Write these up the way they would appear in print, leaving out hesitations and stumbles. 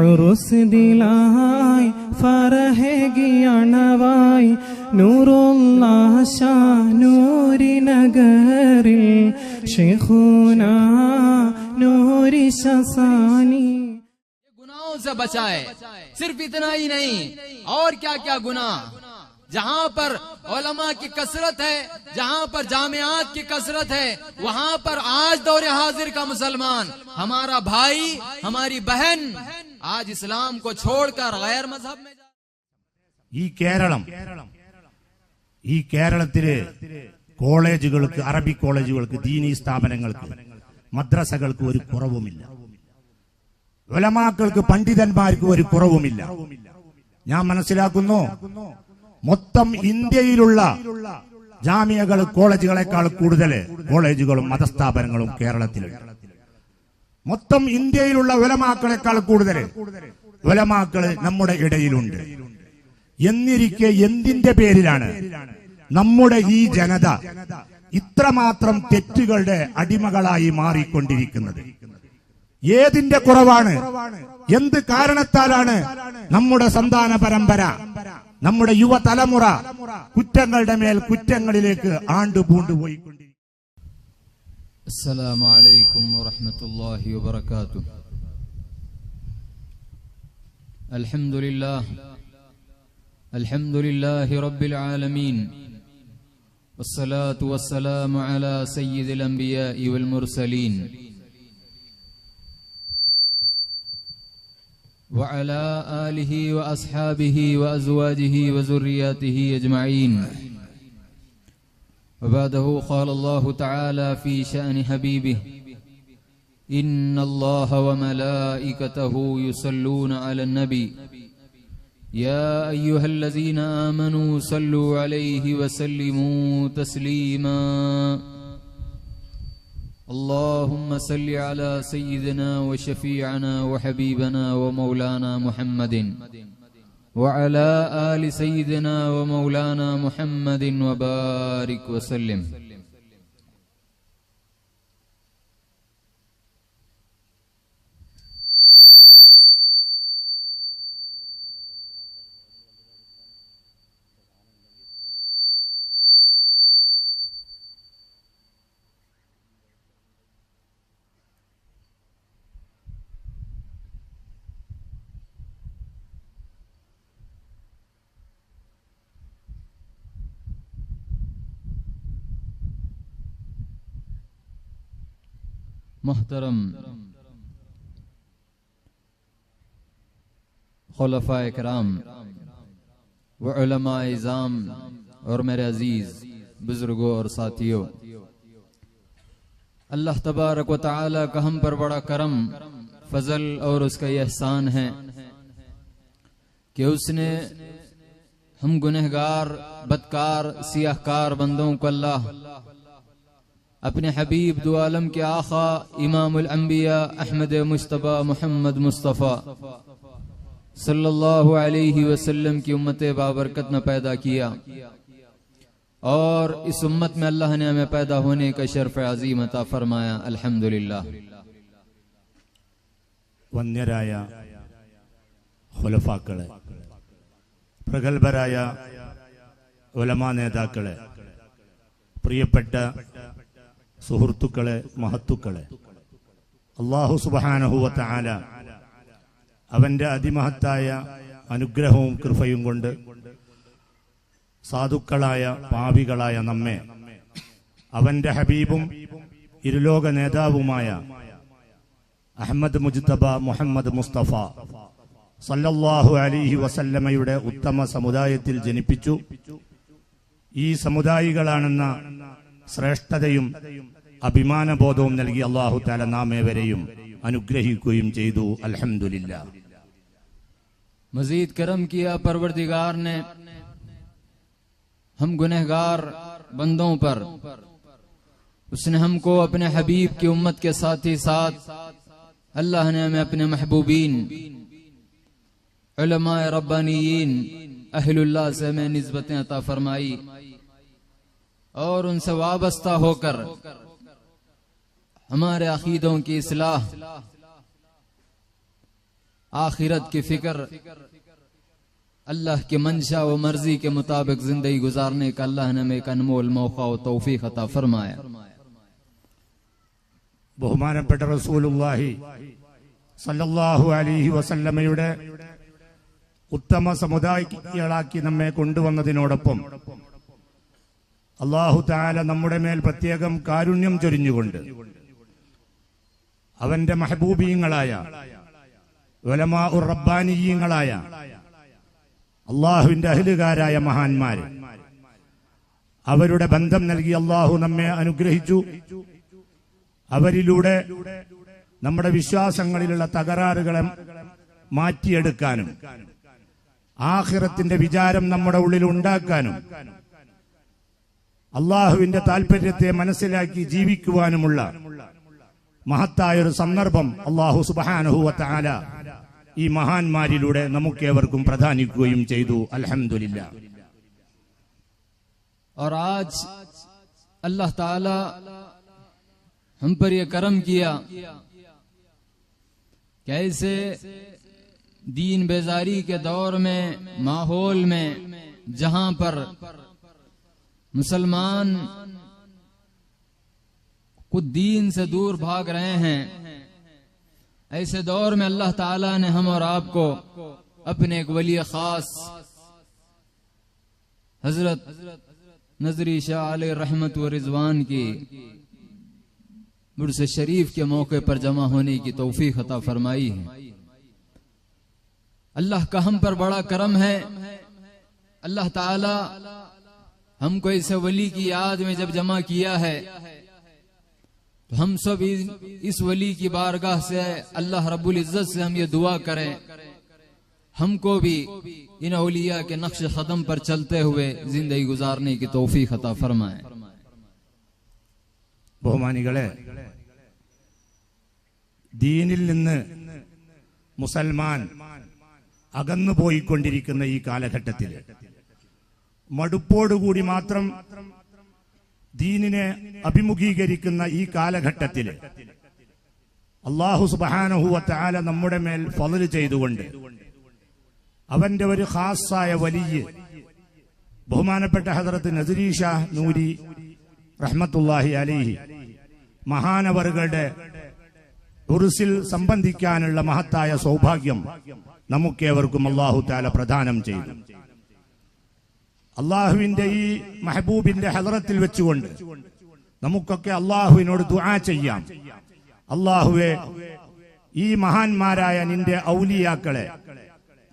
ഉറുസ് ദിലായി ഫറഹേകിയണവായി നൂറുല്ലാഹ് ഷാനൂരി നഗറിൽ ശൈഖുനാ നൂരി ശസാനി. गुनाहों से बचाए, सिर्फ इतना ही नहीं और क्या क्या गुनाह। जहां पर उलमा की कसरत है, जहां पर जामियात की कसरत है, वहां पर आज दौरे हाजिर का मुसलमान, हमारा भाई, हमारी बहन आज इस्लाम को छोड़कर गैर मजहब में ഈ കേരളത്തിലെ കോളേജുകൾക്ക്, അറബി കോളേജുകൾക്ക്, ദീനീ സ്ഥാപനങ്ങൾക്ക്, മദ്രസകൾക്ക് ഒരു കുറവുമില്ല. ഉലമാക്കൾക്ക്, പണ്ഡിതന്മാർക്ക് ഒരു കുറവുമില്ല. ഞാൻ മനസ്സിലാക്കുന്നു മൊത്തം ഇന്ത്യയിലുള്ള ജാമിയകൾ, കോളേജുകളെക്കാൾ കൂടുതൽ കോളേജുകളും മതസ്ഥാപനങ്ങളും കേരളത്തിലുണ്ട്. മൊത്തം ഇന്ത്യയിലുള്ള ഉലമാക്കളെക്കാൾ കൂടുതൽ ഉലമാക്കൾ നമ്മുടെ ഇടയിലുണ്ട്. എന്നിരിക്കെ എന്തിന്റെ പേരിലാണ് നമ്മുടെ ഈ ജനത ഇത്രമാത്രം തെറ്റുകളുടെ അടിമകളായി മാറിക്കൊണ്ടിരിക്കുന്നത്? ഏതിന്റെ കുറവാണ്? എന്ത് കാരണത്താലാണ് നമ്മുടെ സന്താന പരമ്പര, നമ്മുടെ യുവതലമുറ കുറ്റങ്ങളുടെ മേൽ കുറ്റങ്ങളിലേക്ക് ആണ്ടുപൂണ്ടുപോയിക്കൊണ്ടിരിക്കുന്നത്? അസ്സലാമു അലൈക്കും വറഹ്മത്തുള്ളാഹി വബറകാതുഹു. അൽഹംദുലില്ലാഹി റബ്ബിൽ ആലമീൻ വസ്സലാത്തു വസ്സലാമു അലാ സയ്യിദിൽ അംബിയാഇ വൽ മുർസലീൻ وعلى آله وأصحابه وأزواجه وذرياته أجمعين. وبعده قال الله تعالى في شأن حبيبه: إن الله وملائكته يصلون على النبي يا أيها الذين آمنوا صلوا عليه وسلموا تسليما. اللهم صل على سيدنا وشفيعنا وحبيبنا ومولانا محمد وعلى آل سيدنا ومولانا محمد وبارك وسلم. मुहतरम खुलफाए किराम व उलमाए इज़ाम और मेरे अजीज बुजुर्गों और साथियों, अल्लाह तबारक व तआला का हम पर बड़ा करम, फजल और उसका एहसान है कि उसने हम गुनहगार, बदकार, सियाहकार बंदों को अल्लाह अपने हबीब दो आलम के आखा इमामुल अंबिया अहमद मुस्तफा मोहम्मद मुस्तफ़ा सल्लल्लाहु अलैहि वसल्लम की उम्मत बाबरकत में पैदा किया और इस उम्मत में अल्लाह ने हमें पैदा होने का शर्फ अजीम अता फरमाया। अल्हम्दुलिल्लाह। വന്യരായ ഖുലഫാക്കളെ, പ്രഗൽഭരായ ഉലമാ നേതാക്കളെ, പ്രിയപ്പെട്ട സുഹൃത്തുക്കളെ, മഹത്തുക്കളെ, അല്ലാഹു സുബ്ഹാനഹു വ തആല അവന്റെ അതിമഹത്തായ അനുഗ്രഹവും കൃപയും കൊണ്ട് സാധുക്കളായ പാപികളായ നമ്മെ അവന്റെ ഹബീബും ഇരുലോക നേതാവുമായ അഹ്മദ് മുജ്തബ മുഹമ്മദ് മുസ്തഫ സല്ലല്ലാഹു അലൈഹി വസല്ലമയുടെ ഉത്തമ സമുദായത്തിൽ ജനിപ്പിച്ചു. ഈ സമുദായികളാണെന്ന ശ്രേഷ്ഠതയും അഭിമാനബോധവും നൽകി അല്ലാഹു തആല നാം ഏവരെയും അനുഗ്രഹിക്കുകയും ചെയ്തു. അൽഹംദുലില്ലാ। मजीद करम किया परवरदिगार ने हम गुनहगार बंदों पर। उसने हमको अपने हबीब की उम्मत के साथ ही साथ अल्लाह ने हमें अपने महबूबीन उलमाए रब्बानीयीन अहलुल्लाह से हमें निस्बतें अता फरमाई और उनसे वाबस्ता होकर हमारे अकीदों की इस्लाह, आखिरत की फिक्र, अल्लाह के मंशा व मर्जी के मुताबिक जिंदगी गुजारने का अल्लाह ने हमें एक अनमोल मौका व तौफीक अता फरमाया। ബഹുമാനപ്പെട്ട റസൂലുള്ളാഹി സല്ലല്ലാഹു അലൈഹി വസല്ലമയുടെ ഉത്തമ സമുദായികളാക്കി നമ്മെ കൊണ്ടുവന്നതിനോടൊപ്പം അല്ലാഹു തആല നമ്മുടെ മേൽ പ്രത്യേകം കാരുണ്യം ചൊരിഞ്ഞുകൊണ്ട് അവന്റെ മഹബൂബീങ്ങളായ ഉലമാഉർ റബ്ബാനിയീങ്ങളായ അല്ലാഹുവിന്റെ അഹ്ലുകാരായ മഹാന്മാർ അവരുടെ ബന്ധം നൽകി അല്ലാഹു നമ്മെ അനുഗ്രഹിച്ചു. അവരിലൂടെ നമ്മുടെ വിശ്വാസങ്ങളിലുള്ള തകരാറുകളെ മാറ്റിയെടുക്കാനും ആഖിറത്തിന്റെ വിചാരം നമ്മുടെ ഉള്ളിൽ ഉണ്ടാക്കാനും അള്ളാഹുവിന്റെ താൽപര്യത്തെ മനസ്സിലാക്കി ജീവിക്കുവാനുമുള്ള മഹത്തായൊരു സന്ദർഭം അല്ലാഹു സുബ്ഹാനഹു വ തആല ഈ മഹാന്മാരിലൂടെ നമുക്കേവർക്കും പ്രദാനിക്കുകയും ചെയ്തു. അൽഹംദുലില്ലാ. और आज अल्लाह ताला हम पर यह करम किया कि ऐसे दीन बेजारी के दौर में, माहौल में, जहां पर मुसलमान कुछ दीन से दूर भाग रहे हैं, ऐसे दौर में अल्लाह ताला ने हम और आपको अपने एक वली खास हजरत नजरी शाह अलैहि रहमत व रिजवान की बुर्स शरीफ के मौके पर जमा होने की तौफीक अता फरमाई है। अल्लाह का हम पर बड़ा करम है। अल्लाह ताला हमको इस वली की याद में जब जमा किया है तो हम सब इस वली की बारगाह से अल्लाह रब्बुल इज्जत से हम ये दुआ करें, हमको भी इन औलिया के नक्श कदम पर चलते हुए जिंदगी गुजारने की तौफीक अता फरमाए। ബഹുമാനികളെ, ദീനിൽ നിന്ന് മുസൽമാൻ അകന്നുപോയിക്കൊണ്ടിരിക്കുന്ന ഈ കാലഘട്ടത്തിൽ മടുപ്പോടുകൂടി മാത്രം ദീനിനെ അഭിമുഖീകരിക്കുന്ന ഈ കാലഘട്ടത്തിൽ അല്ലാഹു സുബ്ഹാനഹു വ തആല നമ്മുടെ മേൽ ഫളൽ ചെയ്തുകൊണ്ട് അവന്റെ ഒരു ഖാസായ വലിയ ബഹുമാനപ്പെട്ട ഹദ്റത്ത് നസ്രി ഷാഹ് നൂരി റഹ്മത്തുള്ളാഹി അലൈഹി മഹാനവറുകളുടെ ഉർസിൽ സംബന്ധിക്കാനുള്ള മഹത്തായ സൗഭാഗ്യം നമുക്കേവർക്കും അല്ലാഹു തആല പ്രദാനം ചെയ്തു. അള്ളാഹുവിന്റെ ഈ മെഹബൂബിന്റെ ഹദ്റത്തിൽ വെച്ചുകൊണ്ട് നമുക്കൊക്കെ അള്ളാഹുവിനോട് ദുആ ചെയ്യാം. അള്ളാഹുവേ, ഈ മഹാന്മാരായ നിന്റെ ഔലിയാക്കളെ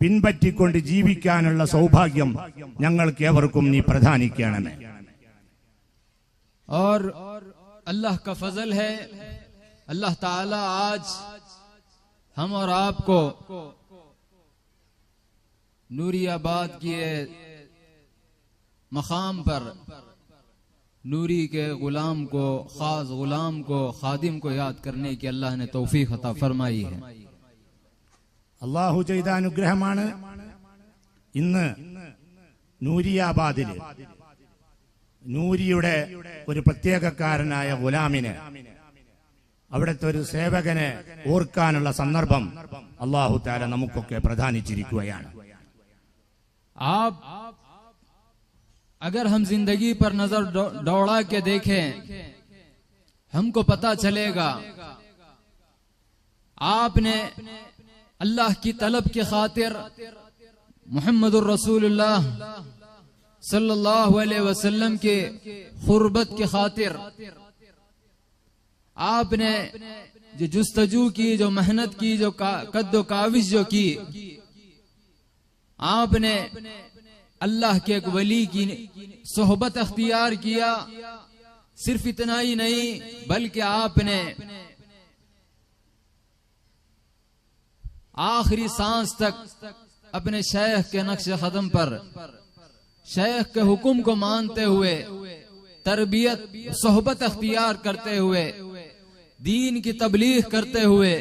പിൻപറ്റിക്കൊണ്ട് ജീവിക്കാനുള്ള സൗഭാഗ്യം ഞങ്ങൾക്ക് ഏവർക്കും നീ പ്രദാനിക്കണമേ. और अल्लाह का फजल है, अल्लाह ताला आज हम और आपको नूरियाबाद की मकाम पर नूरी के गुलाम को, खास गुलाम को, खादिम को याद करने की अल्लाह ने तौफीक अता फरमाई है। അള്ളാഹു ചെയ്ത അനുഗ്രഹമാണ് ഇന്ന് നൂരിയാബാദില് നൂരിയുടെ ഒരു പ്രത്യേകക്കാരനായ ഗുലാമിനെ, അവിടുത്തെ ഒരു സേവകനെ ഓർക്കാനുള്ള സന്ദർഭം അല്ലാഹു തആല നമുക്കൊക്കെ പ്രദാനിച്ചിരിക്കുകയാണ്. आप अगर हम जिंदगी पर नजर दौड़ा के देखें, हमको पता चलेगा आपने अल्लाह की तलब की खातिर, मुहम्मदुर रसूलुल्लाह सल्लल्लाहु अलैहि वसल्लम के खुर्बत की खातिर आपने जो जुस्तजू की, जो मेहनत की, जो कद्दो काविश जो की, आपने अल्लाह के एक वली की सोहबत अख्तियार किया। सिर्फ इतना ही नहीं, बल्कि आपने आखिरी सांस तक अपने शेख के नक्श कदम पर शेख के हुक्म को मानते हुए, तरबियत सोहबत अख्तियार करते हुए, दीन की तबलीग करते हुए,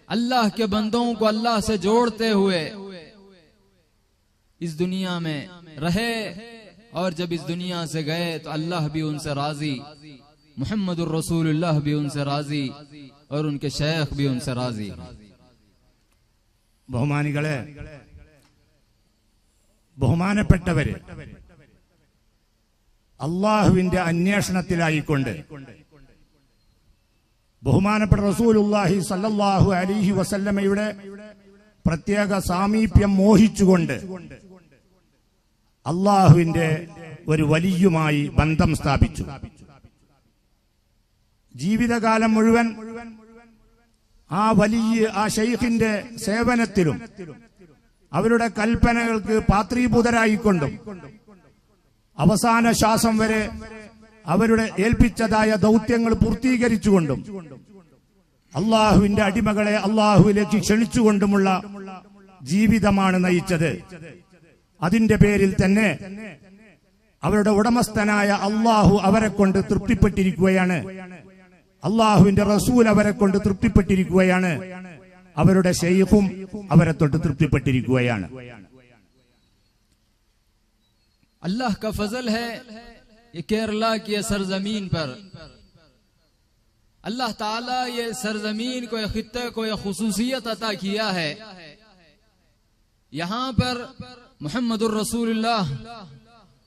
अल्लाह के बंदों को अल्लाह से जोड़ते हुए इस दुनिया में रहे। और जब इस दुनिया से गए तो अल्लाह भी उनसे राजी, मुहम्मदुर रसूलुल्लाह भी उनसे राजी और उनके शेख भी उनसे राजी। ബഹുമാനികളെ, ബഹുമാനപ്പെട്ടവര് അള്ളാഹുവിന്റെ അന്വേഷണത്തിലായിക്കൊണ്ട് ബഹുമാനപ്പെട്ട റസൂലുള്ളാഹി സല്ലല്ലാഹു അലൈഹി വസല്ലമയുടെ പ്രത്യേക സാമീപ്യം മോഹിച്ചുകൊണ്ട് അള്ളാഹുവിന്റെ ഒരു വലിയുമായി ബന്ധം സ്ഥാപിച്ചു. ജീവിതകാലം മുഴുവൻ ആ വലിയ ആ ശൈഖിന്റെ സേവനത്തിലും അവരുടെ കൽപ്പനകൾക്ക് പാത്രീഭൂതരായിക്കൊണ്ടും അവസാന ശ്വാസം വരെ അവരുടെ ഏൽപ്പിച്ചതായ ദൗത്യങ്ങൾ പൂർത്തീകരിച്ചുകൊണ്ടും അള്ളാഹുവിന്റെ അടിമകളെ അള്ളാഹുവിലേക്ക് ക്ഷണിച്ചുകൊണ്ടുമുള്ള ജീവിതമാണ് നയിച്ചത്. അതിന്റെ പേരിൽ തന്നെ അവരുടെ ഉടമസ്ഥനായ അള്ളാഹു അവരെ കൊണ്ട് തൃപ്തിപ്പെട്ടിരിക്കുകയാണ്. അള്ളാഹുവിന്റെ റസൂൽ അവരെ കൊണ്ട് തൃപ്തിപ്പെട്ടിരിക്കുകയാണ്. അവരുടെ ശൈഖും അവരെ തൊട്ട് തൃപ്തിപ്പെട്ടിരിക്കുകയാണ്. अल्लाह का फजल है ये केरला की सरजमीन पर अल्लाह ताला ये सरजमीन को ये खित्ते को ये खुसूसियत अता किया है। यहाँ पर मुहम्मदुर रसूलुल्लाह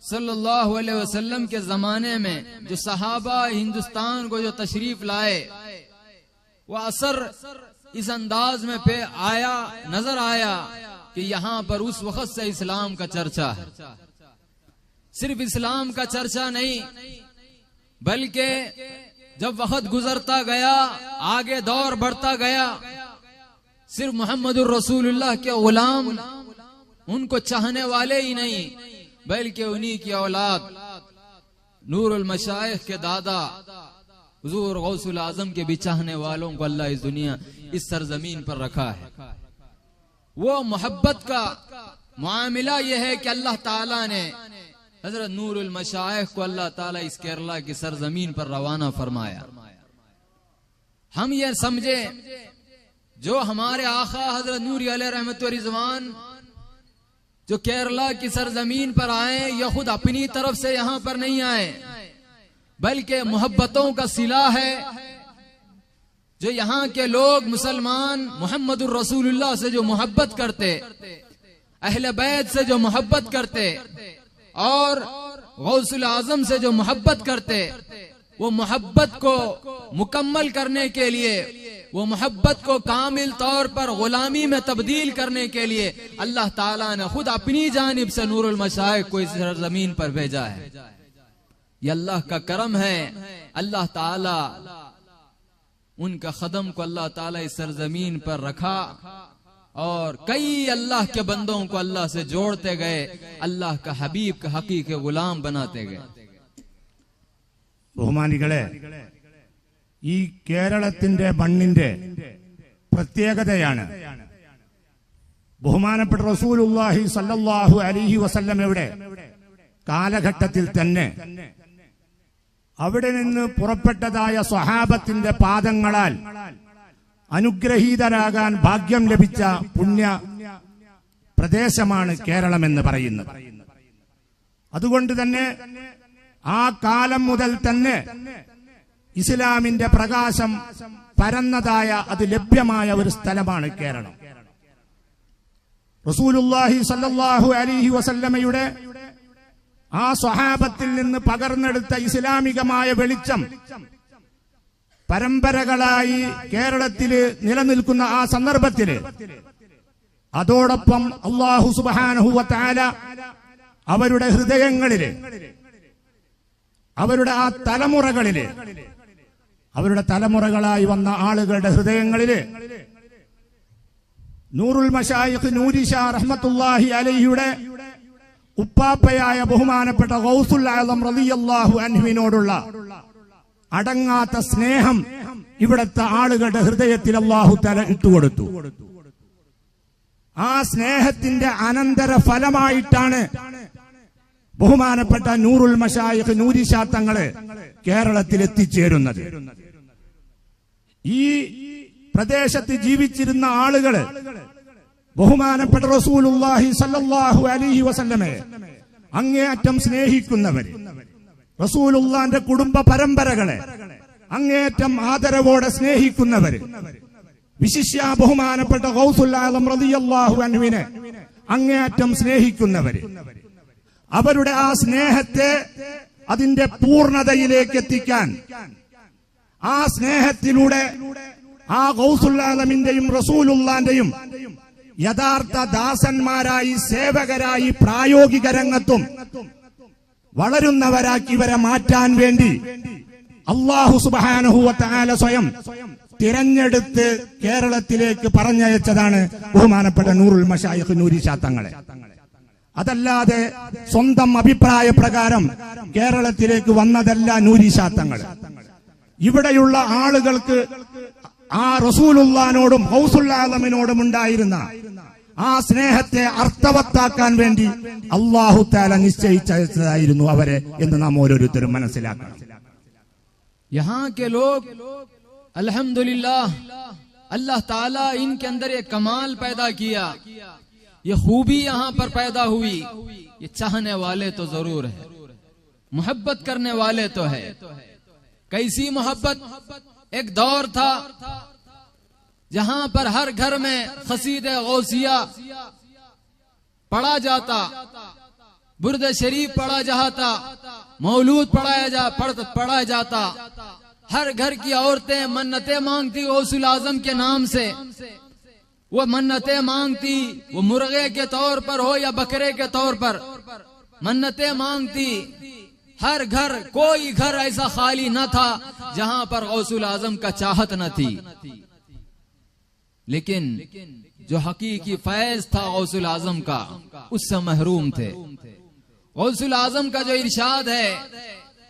सल्लल्लाहु अलैहि वसल्लम के जमाने में जो सहाबा हिंदुस्तान को जो तशरीफ लाए वह असर इस अंदाज में पे आया नजर आया कि यहाँ पर उस वक्त से इस्लाम का चर्चा है। सिर्फ इस्लाम का चर्चा नहीं बल्कि जब वक्त गुजरता गया आगे दौर बढ़ता गया सिर्फ मोहम्मदुर रसूलुल्लाह के गुलाम उनको चाहने वाले ही नहीं बल्कि उन्हीं की औलाद नूरुल मशाइख के दादा हुजूर गौसुल आजम के भी चाहने वालों को अल्लाह इस दुनिया इस सरजमीन पर रखा है। वो मोहब्बत का मामला यह है कि अल्लाह ताला ने हजरत नूरुल मशाइख को अल्लाह ताला इस केरला की सरजमीन पर रवाना फरमाया। हम ये समझे जो हमारे आका हजरत नूरी अलैहि रहमत व रिजवान जो केरला की सरजमीन पर आए यह खुद अपनी तरफ से यहाँ पर नहीं आए बल्कि मोहब्बतों का सिला है जो यहाँ के लोग मुसलमान मुहम्मदुर रसूलुल्लाह से जो मोहब्बत करते अहले बैत से जो मोहब्बत करते और गौसुल आजम से जो मोहब्बत करते वो मोहब्बत को मुकम्मल करने के लिए वो मोहब्बत को कामिल तौर पर गुलामी में तब्दील करने के लिए अल्लाह ताला ने खुद अपनी जानिब से नूरुल मशाइख को इस जमीन पर भेजा है। ये अल्लाह का करम है। अल्लाह ताला उनका कदम को अल्लाह ताला इस सरजमीन पर रखा और कई अल्लाह के बंदों को अल्लाह से जोड़ते गए अल्लाह का हबीब का हकीके गुलाम बनाते गए। ബഹുമാനികളെ, ഈ കേരളത്തിന്റെ മണ്ണിന്റെ പ്രത്യേകതയാണ് ബഹുമാനപ്പെട്ട റസൂലുള്ളാഹി സല്ലല്ലാഹു അലൈഹി വസല്ലമയുടെ കാലഘട്ടത്തിൽ തന്നെ അവിടെ നിന്ന് പുറപ്പെട്ടതായ സ്വഹാബത്തിന്റെ പാദങ്ങളാൽ അനുഗ്രഹീതരാകാൻ ഭാഗ്യം ലഭിച്ച പുണ്യ പ്രദേശമാണ് കേരളം എന്ന് പറയുന്നത്. അതുകൊണ്ട് തന്നെ ആ കാലം മുതൽ തന്നെ ഇസ്ലാമിന്റെ പ്രകാശം പരന്നതായ അത് ലഭ്യമായ ഒരു സ്ഥലമാണ് കേരളം. റസൂലുള്ളാഹി സല്ലല്ലാഹു അലൈഹി വസല്ലമയുടെ ആ സ്വഹാബത്തിൽ നിന്ന് പകർന്നെടുത്ത ഇസ്ലാമികമായ വെളിച്ചം പരമ്പരകളായി കേരളത്തില് നിലനിൽക്കുന്ന ആ സന്ദർഭത്തില് അതോടൊപ്പം അല്ലാഹു സുബ്ഹാനഹു വ തആല അവരുടെ ഹൃദയങ്ങളില് അവരുടെ ആ തലമുറകളില് അവരുടെ തലമുറകളായി വന്ന ആളുകളുടെ ഹൃദയങ്ങളില് നൂറുൽ മശായിഖ് നൂരി ഷാ റഹ്മത്തുള്ളാഹി അലൈഹിയുടെ ഉപ്പാപ്പയായ ബഹുമാനപ്പെട്ട ഗൗസുൽ ആലം റളിയല്ലാഹു അൻഹുവിനോടുള്ള അടങ്ങാത്ത സ്നേഹം ഇവിടുത്തെ ആളുകളുടെ ഹൃദയത്തിൽ അല്ലാഹു തആല ഇട്ടുകൊടുത്തു. ആ സ്നേഹത്തിന്റെ അനന്തര ഫലമായിട്ടാണ് ബഹുമാനപ്പെട്ട നൂറുൽ മശായിഖ് നൂരി ഷാ തങ്ങള് കേരളത്തിൽ എത്തിച്ചേരുന്നത്. ഈ പ്രദേശത്ത് ജീവിച്ചിരുന്ന ആളുകള് ബഹുമാനപ്പെട്ട റസൂലുള്ളാഹി സല്ലല്ലാഹു അലൈഹി വസല്ലമയെ അങ്ങേയറ്റം സ്നേഹിക്കുന്നവര്, റസൂലുള്ളാന്റെ കുടുംബ പരമ്പരകളെ അങ്ങേയറ്റം ആദരവോടെ സ്നേഹിക്കുന്നവര്, വിശിഷ്യ ബഹുമാനപ്പെട്ട ഗൗസുൽ ആലം റളിയല്ലാഹു അൻഹുവിനെ അങ്ങേയറ്റം സ്നേഹിക്കുന്നവര്, അവരുടെ ആ സ്നേഹത്തെ അതിന്റെ പൂർണ്ണതയിലേക്ക് എത്തിക്കാൻ, ആ സ്നേഹത്തിലൂടെ ആ ഗൗസുൽ ആലമിന്റെയും റസൂലുള്ളാന്റെയും യഥാർത്ഥ ദാസന്മാരായി, സേവകരായി, പ്രായോഗിക രംഗത്തും വളരുന്നവരാക്കി ഇവരെ മാറ്റാൻ വേണ്ടി അല്ലാഹു സുബ്ഹാനഹു വ തആല സ്വയം തിരഞ്ഞെടുത്ത് കേരളത്തിലേക്ക് പറഞ്ഞയച്ചതാണ് ബഹുമാനപ്പെട്ട നൂറുൽ മശായിഖ് നൂരിശാ തങ്ങളെ. അതല്ലാതെ സ്വന്തം അഭിപ്രായ പ്രകാരം കേരളത്തിലേക്ക് വന്നതല്ല നൂരിശാ തങ്ങൾ. ഇവിടെയുള്ള ആളുകൾക്ക് ആ റസൂലുള്ളാഹിനോടും ഗൗസുൽ ആലമിനോടും ഉണ്ടായിരുന്ന ആ സ്നേഹത്തെ അർത്ഥവത്താക്കാൻ വേണ്ടി അല്ലാഹു തആല നിശ്ചയിച്ചതായിരുന്നു അവരെ എന്ന് നാം ഓരോരുത്തരും മനസ്സിലാക്കണം. यहाँ के लोग अल्हम्दुलिल्लाह, अल्लाह ताला इनके अंदर ये कमाल पैदा किया, ये खूबी यहाँ पर पैदा हुई। ये चाहने वाले तो जरूर है, मोहब्बत करने वाले तो है। कैसी मोहब्बत? एक दौर था जहां पर हर घर में खसीदे गौसिया पढ़ा जाता, बुर्द शरीफ पढ़ा जाता, मौलूद पढ़ा जाता। हर घर की औरतें मन्नतें मांगती गौसुल आजम के नाम से। वो मन्नतें मांगती, वो मुर्गे के तौर पर हो या बकरे के तौर पर मन्नतें मांगती। हर घर, कोई घर ऐसा खाली न था जहां पर गौसुल आजम का चाहत न थी। लेकिन जो हकीकी फैज था गौसुल आजम का, उससे महरूम थे। गौसुल आजम का जो इरशाद है,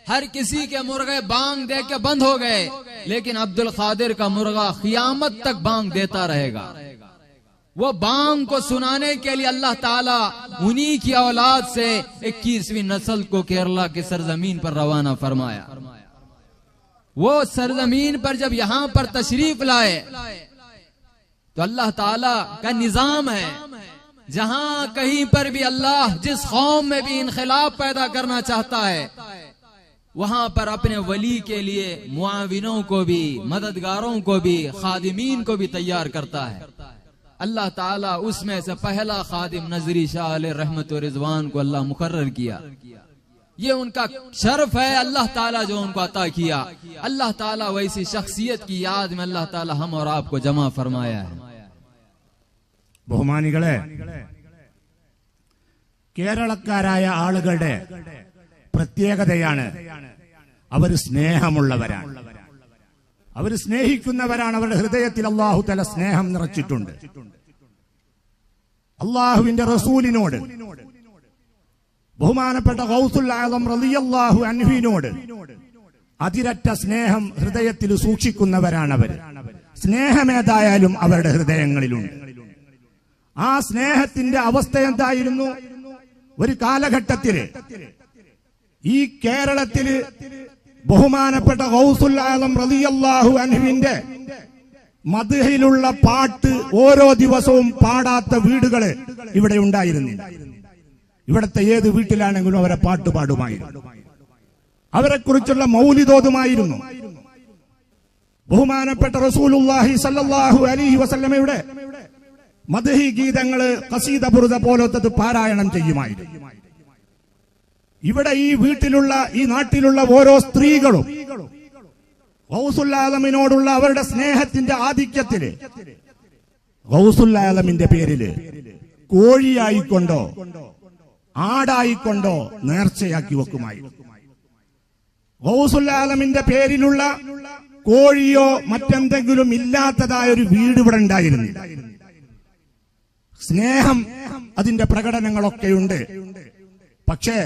हर किसी के मुर्गे बांग दे के बंद हो गए, लेकिन अब्दुल कादिर का मुर्गा क़यामत तक बांग देता रहेगा। वो बांग को सुनाने के लिए अल्लाह ताला उन्हीं की औलाद से 21वीं नस्ल को केरला की सरजमीन पर रवाना फरमाया। वो सरजमीन पर जब यहां पर तशरीफ लाए तो अल्लाह ताला का निजाम है, जहां कहीं पर भी अल्लाह जिस कौम में भी इनखिलाफ पैदा करना चाहता है, वहां पर अपने वली के लिए मुआविनों को भी, मददगारों को भी, खादिमीन को भी तैयार करता है। अल्लाह ताला उसमें से पहला खादिम नजरी शाह अलैहि रहमत व रिजवान को अल्लाह मुकर्रर किया। ये उनका शर्फ है अल्लाह ताला जो उनको अता किया। अल्लाह ताला वैसी शख्सियत की याद में अल्लाह ताला हम और आपको जमा फरमाया है। ബഹുമാനികളെ, കേരളക്കാരായ ആളുകളുടെ പ്രത്യേകതയാണ് അവർ സ്നേഹമുള്ളവരാണ്, അവർ സ്നേഹിക്കുന്നവരാണ്. അവരുടെ ഹൃദയത്തിൽ അല്ലാഹു തആല സ്നേഹം നിറച്ചിട്ടുണ്ട്. അല്ലാഹുവിന്റെ റസൂലിനോട്, ബഹുമാനപ്പെട്ട ഗൗസുൽ ആലം റളിയല്ലാഹു അൻഹുവിനോട് അതിരറ്റ സ്നേഹം ഹൃദയത്തിൽ സൂക്ഷിക്കുന്നവരാണ് അവർ. സ്നേഹമേതായാലും അവരുടെ ഹൃദയങ്ങളിലുണ്ട്. ആ സ്നേഹത്തിന്റെ അവസ്ഥ എന്തായിരുന്നു? ഒരു കാലഘട്ടത്തില് ഈ കേരളത്തില് ബഹുമാനപ്പെട്ട ഗൗസുൽ ആലം റളിയല്ലാഹു അൻഹുവിന്റെ മദ്ഹിലുള്ള പാട്ട് ഓരോ ദിവസവും പാടാത്ത വീടുകള് ഇവിടെ ഉണ്ടായിരുന്നില്ല. ഇവിടത്തെ ഏത് വീട്ടിലാണെങ്കിലും അവരെ പാട്ട് പാടുമായിരുന്നു, അവരെക്കുറിച്ചുള്ള മൗലിദോതുമായിരുന്നു. ബഹുമാനപ്പെട്ട റസൂലുള്ളാഹി സ്വല്ലല്ലാഹു അലൈഹി വസല്ലമയുടെ മദ്ഹി ഗീതങ്ങള്, ഖസീദ ബുർദ പോലത്തത് പാരായണം ചെയ്യുമായിരുന്നു. ഇവിടെ ഈ വീട്ടിലുള്ള, ഈ നാട്ടിലുള്ള ഓരോ സ്ത്രീകളും ഗൗസുൽ ആലമിനോടുള്ള അവരുടെ സ്നേഹത്തിന്റെ ആധിക്യത്തില് ഗൗസുൽ ആലമിന്റെ പേരില് കോഴിയായിക്കൊണ്ടോ ആടായിക്കൊണ്ടോ നേർച്ചയാക്കി വെക്കുമായിരുന്നു. ഗൗസുൽ ആലമിന്റെ പേരിലുള്ള കോഴിയോ മറ്റെന്തെങ്കിലും ഇല്ലാത്തതായ ഒരു വീട് ഇവിടെ ഉണ്ടായിരുന്നില്ല. സ്നേഹം അതിന്റെ പ്രകടനങ്ങളൊക്കെയുണ്ട്. പക്ഷേ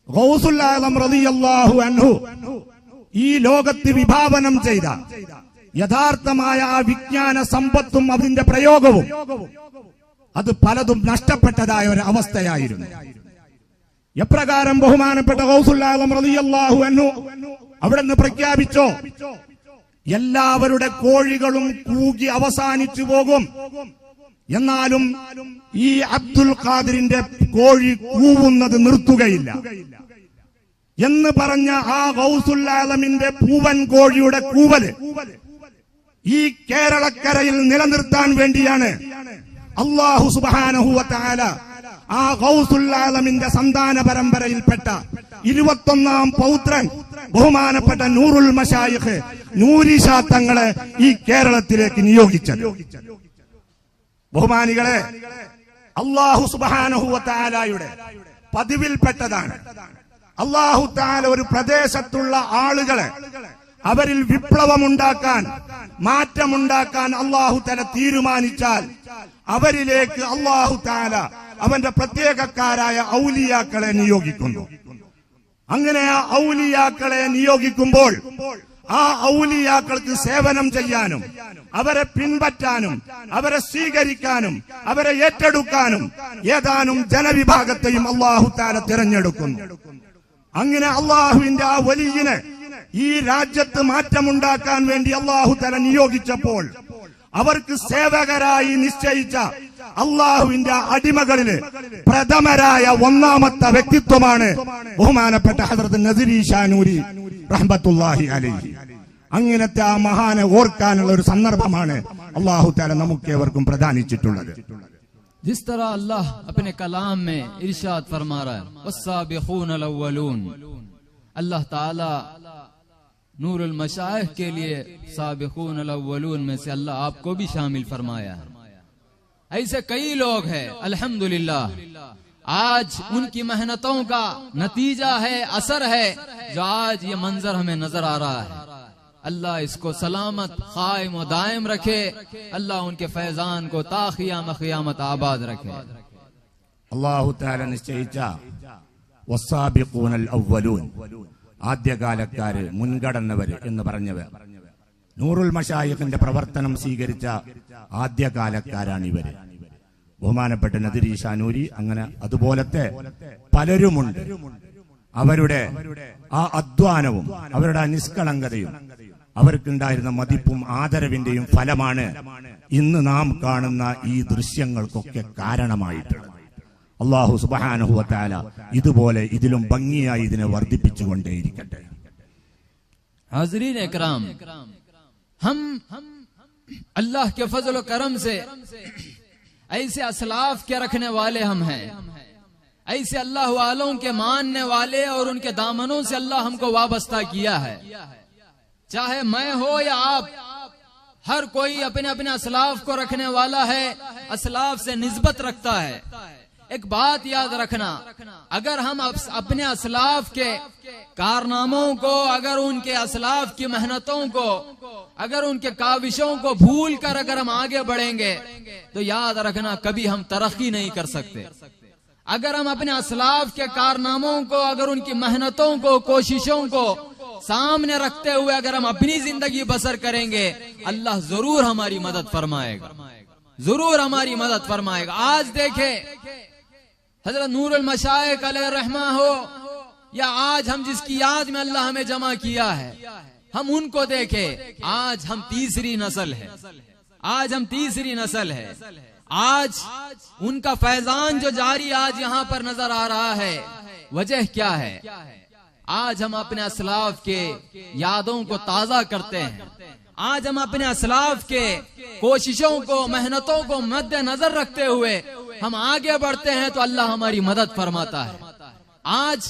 ഗൗസുൽ ആലം റളിയല്ലാഹു അൻഹു ഈ ലോകത്ത് വിഭാവനം ചെയ്ത യഥാർത്ഥമായ ആ വിജ്ഞാന സമ്പത്തും അതിന്റെ പ്രയോഗവും അത് പലതും നഷ്ടപ്പെട്ടതായ ഒരു അവസ്ഥയായിരുന്നു. എപ്രകാരം ബഹുമാനപ്പെട്ട ഗൗസുൽ ആലം റളിയല്ലാഹു അൻഹു അവിടെ നിന്ന് പ്രഖ്യാപിച്ചോ, എല്ലാവരുടെ കോഴികളും കൂകി അവസാനിച്ചു പോകും, എന്നാലും ഈ അബ്ദുൽ ഖാദിറിന്റെ കോഴി കൂവുന്നത് നിർത്തുകയില്ല എന്ന് പറഞ്ഞ ആ ഗൗസുൽ ആലമിന്റെ പൂവൻ കോഴിയുടെ കൂവല് ഈ കേരളക്കരയിൽ നിലനിർത്താൻ വേണ്ടിയാണ് അല്ലാഹു സുബ്ഹാനഹു വ തആല ആ ഗൗസുൽ ആലമിന്റെ സന്താന പരമ്പരയിൽപ്പെട്ട 21ാം പൗത്രൻ ബഹുമാനപ്പെട്ട നൂറുൽ മശായിഖ് നൂരി ഷാ തങ്ങളെ ഈ കേരളത്തിലേക്ക് നിയോഗിച്ചത്. ബഹുമാനികളെ, അല്ലാഹു സുബ്ഹാനഹു വ തആലയുടെ പതിവിൽപ്പെട്ടതാണ്. അല്ലാഹു തആല ഒരു പ്രദേശത്തുള്ള ആളുകളെ അവരിൽ വിപ്ലവമുണ്ടാക്കാൻ, മാറ്റമുണ്ടാക്കാൻ അല്ലാഹു തആല തീരുമാനിച്ചാൽ അവരിലേക്ക് അല്ലാഹു തആല അവന്റെ പ്രത്യേകക്കാരായ ഔലിയാക്കളെ നിയോഗിക്കുന്നു. അങ്ങനെ ആ ഔലിയാക്കളെ നിയോഗിക്കുമ്പോൾ ആ ഔലിയാക്കൾക്ക് സേവനം ചെയ്യാനും അവരെ പിൻപറ്റാനും അവരെ സ്വീകരിക്കാനും അവരെ ഏറ്റെടുക്കാനും ഏതാനും ജനവിഭാഗത്തെയും അല്ലാഹു തആല തിരഞ്ഞെടുക്കുന്നു. അങ്ങനെ അല്ലാഹുവിന്റെ ആ വലിയനെ ഈ രാജ്യത്ത് മാറ്റമുണ്ടാക്കാൻ വേണ്ടി അല്ലാഹു തആല നിയോഗിച്ചപ്പോൾ അവർക്ക് സേവകരായി നിശ്ചയിച്ച അല്ലാഹുവിന്റെ അടിമകളില് പ്രഥമരായ ഒന്നാമത്തെ വ്യക്തിത്വമാണ് ബഹുമാനപ്പെട്ട ഹദ്റത്ത് നസീർ ഷാ നൂരി റഹ്മത്തുള്ളാഹി അലൈഹി. അങ്ങനത്തെ ആ മഹാനെ ഓർക്കാനുള്ള ഒരു സന്ദർഭമാണ് അല്ലാഹു തആല നമുക്കേവർക്കും പ്രദാനിച്ചിട്ടുള്ളത്. जिस तरह अल्लाह अपने कलाम में इरशाद फरमा रहा है वस्साबिखूनल अव्वलून, अल्लाह ताला नूरुल मशाइख के लिए साबिखूनल अव्वलून में से अल्लाह आपको भी शामिल फरमाया है। ऐसे कई लोग हैं अल्हम्दुलिल्लाह, आज उनकी मेहनतों का नतीजा है, असर है, जो आज ये मंजर हमें नजर आ रहा है। अल्लाह इसको सलामत कायम व दायम रखे, अल्लाह उनके फैजान को ता क़ियाम क़ियामत आबाद रखे. അല്ലാഹു തആല നിശ്ചയിച്ച വസ്സാബിഖൂനൽ അവ്വലൂൻ, ആദ്യകാലക്കാര്, മുൻഗണനവര് എന്ന് പറഞ്ഞവർ, നൂറുൽ മശായിഖിന്റെ പ്രവർത്തനം സ്വീകരിച്ച ആദ്യകാലക്കാരാണിവര്. ബഹുമാനപ്പെട്ട നസീർ ഷാ നൂരി, അങ്ങനെ അതുപോലത്തെ പലരുമുണ്ട്. അവരുടെ ആ അധ്വാനവും അവരുടെ നിഷ്കളങ്കതയും അവർക്കുണ്ടായിരുന്ന മതിപ്പും ആദരവിന്റെയും ഫലമാണ് ഇന്ന് നാം കാണുന്ന ഈ ദൃശ്യങ്ങൾക്കൊക്കെ കാരണമായിട്ടുള്ളത്. അല്ലാഹു സുബ്ഹാനഹു വ തആല ഇതുപോലെ ഇതിലും ഭംഗിയായി ഇതിനെ വർദ്ധിപ്പിച്ചുകൊണ്ടേയിരിക്കട്ടെ. हाज़रीन इकराम, हम अल्लाह के फजल व करम से ऐसे असलाफ के रखने वाले हम हैं, ऐसे अल्लाह वालों के मानने वाले और उनके दामनों से अल्लाह हमको वाबस्ता किया है. चाहे मैं हो या आप, हर कोई अपने अपने असलाफ को रखने वाला है, असलाफ से निस्बत रखता है. एक बात याद रखना, अगर हम अपने असलाफ के कारनामों को, अगर उनके असलाफ की मेहनतों को, अगर उनके काविशों को भूल कर अगर हम आगे बढ़ेंगे तो याद रखना कभी हम तरक्की नहीं कर सकते. अगर हम अपने असलाफ के कारनामों को, अगर उनकी मेहनतों को, कोशिशों को सामने रखते हुए अगर हम अपनी जिंदगी बसर करेंगे, अल्लाह जरूर हमारी मदद फरमाएगा, जरूर हमारी मदद फरमाएगा. आज देखे हजरत नूरुल मशाइख अलैहिर्रहमा हो, या आज हम जिसकी याद में अल्लाह हमें जमा किया है, हम उनको देखे. आज हम तीसरी नस्ल है, आज हम तीसरी नस्ल है. आज उनका फैजान जो जारी आज यहाँ पर नजर आ रहा है, वजह क्या है? आज हम अपने असलाफ के यादों को ताजा करते हैं, आज हम अपने असलाफ के कोशिशों को, मेहनतों को मद्देनजर रखते हुए हम आगे बढ़ते हैं तो अल्लाह हमारी मदद फरमाता है. आज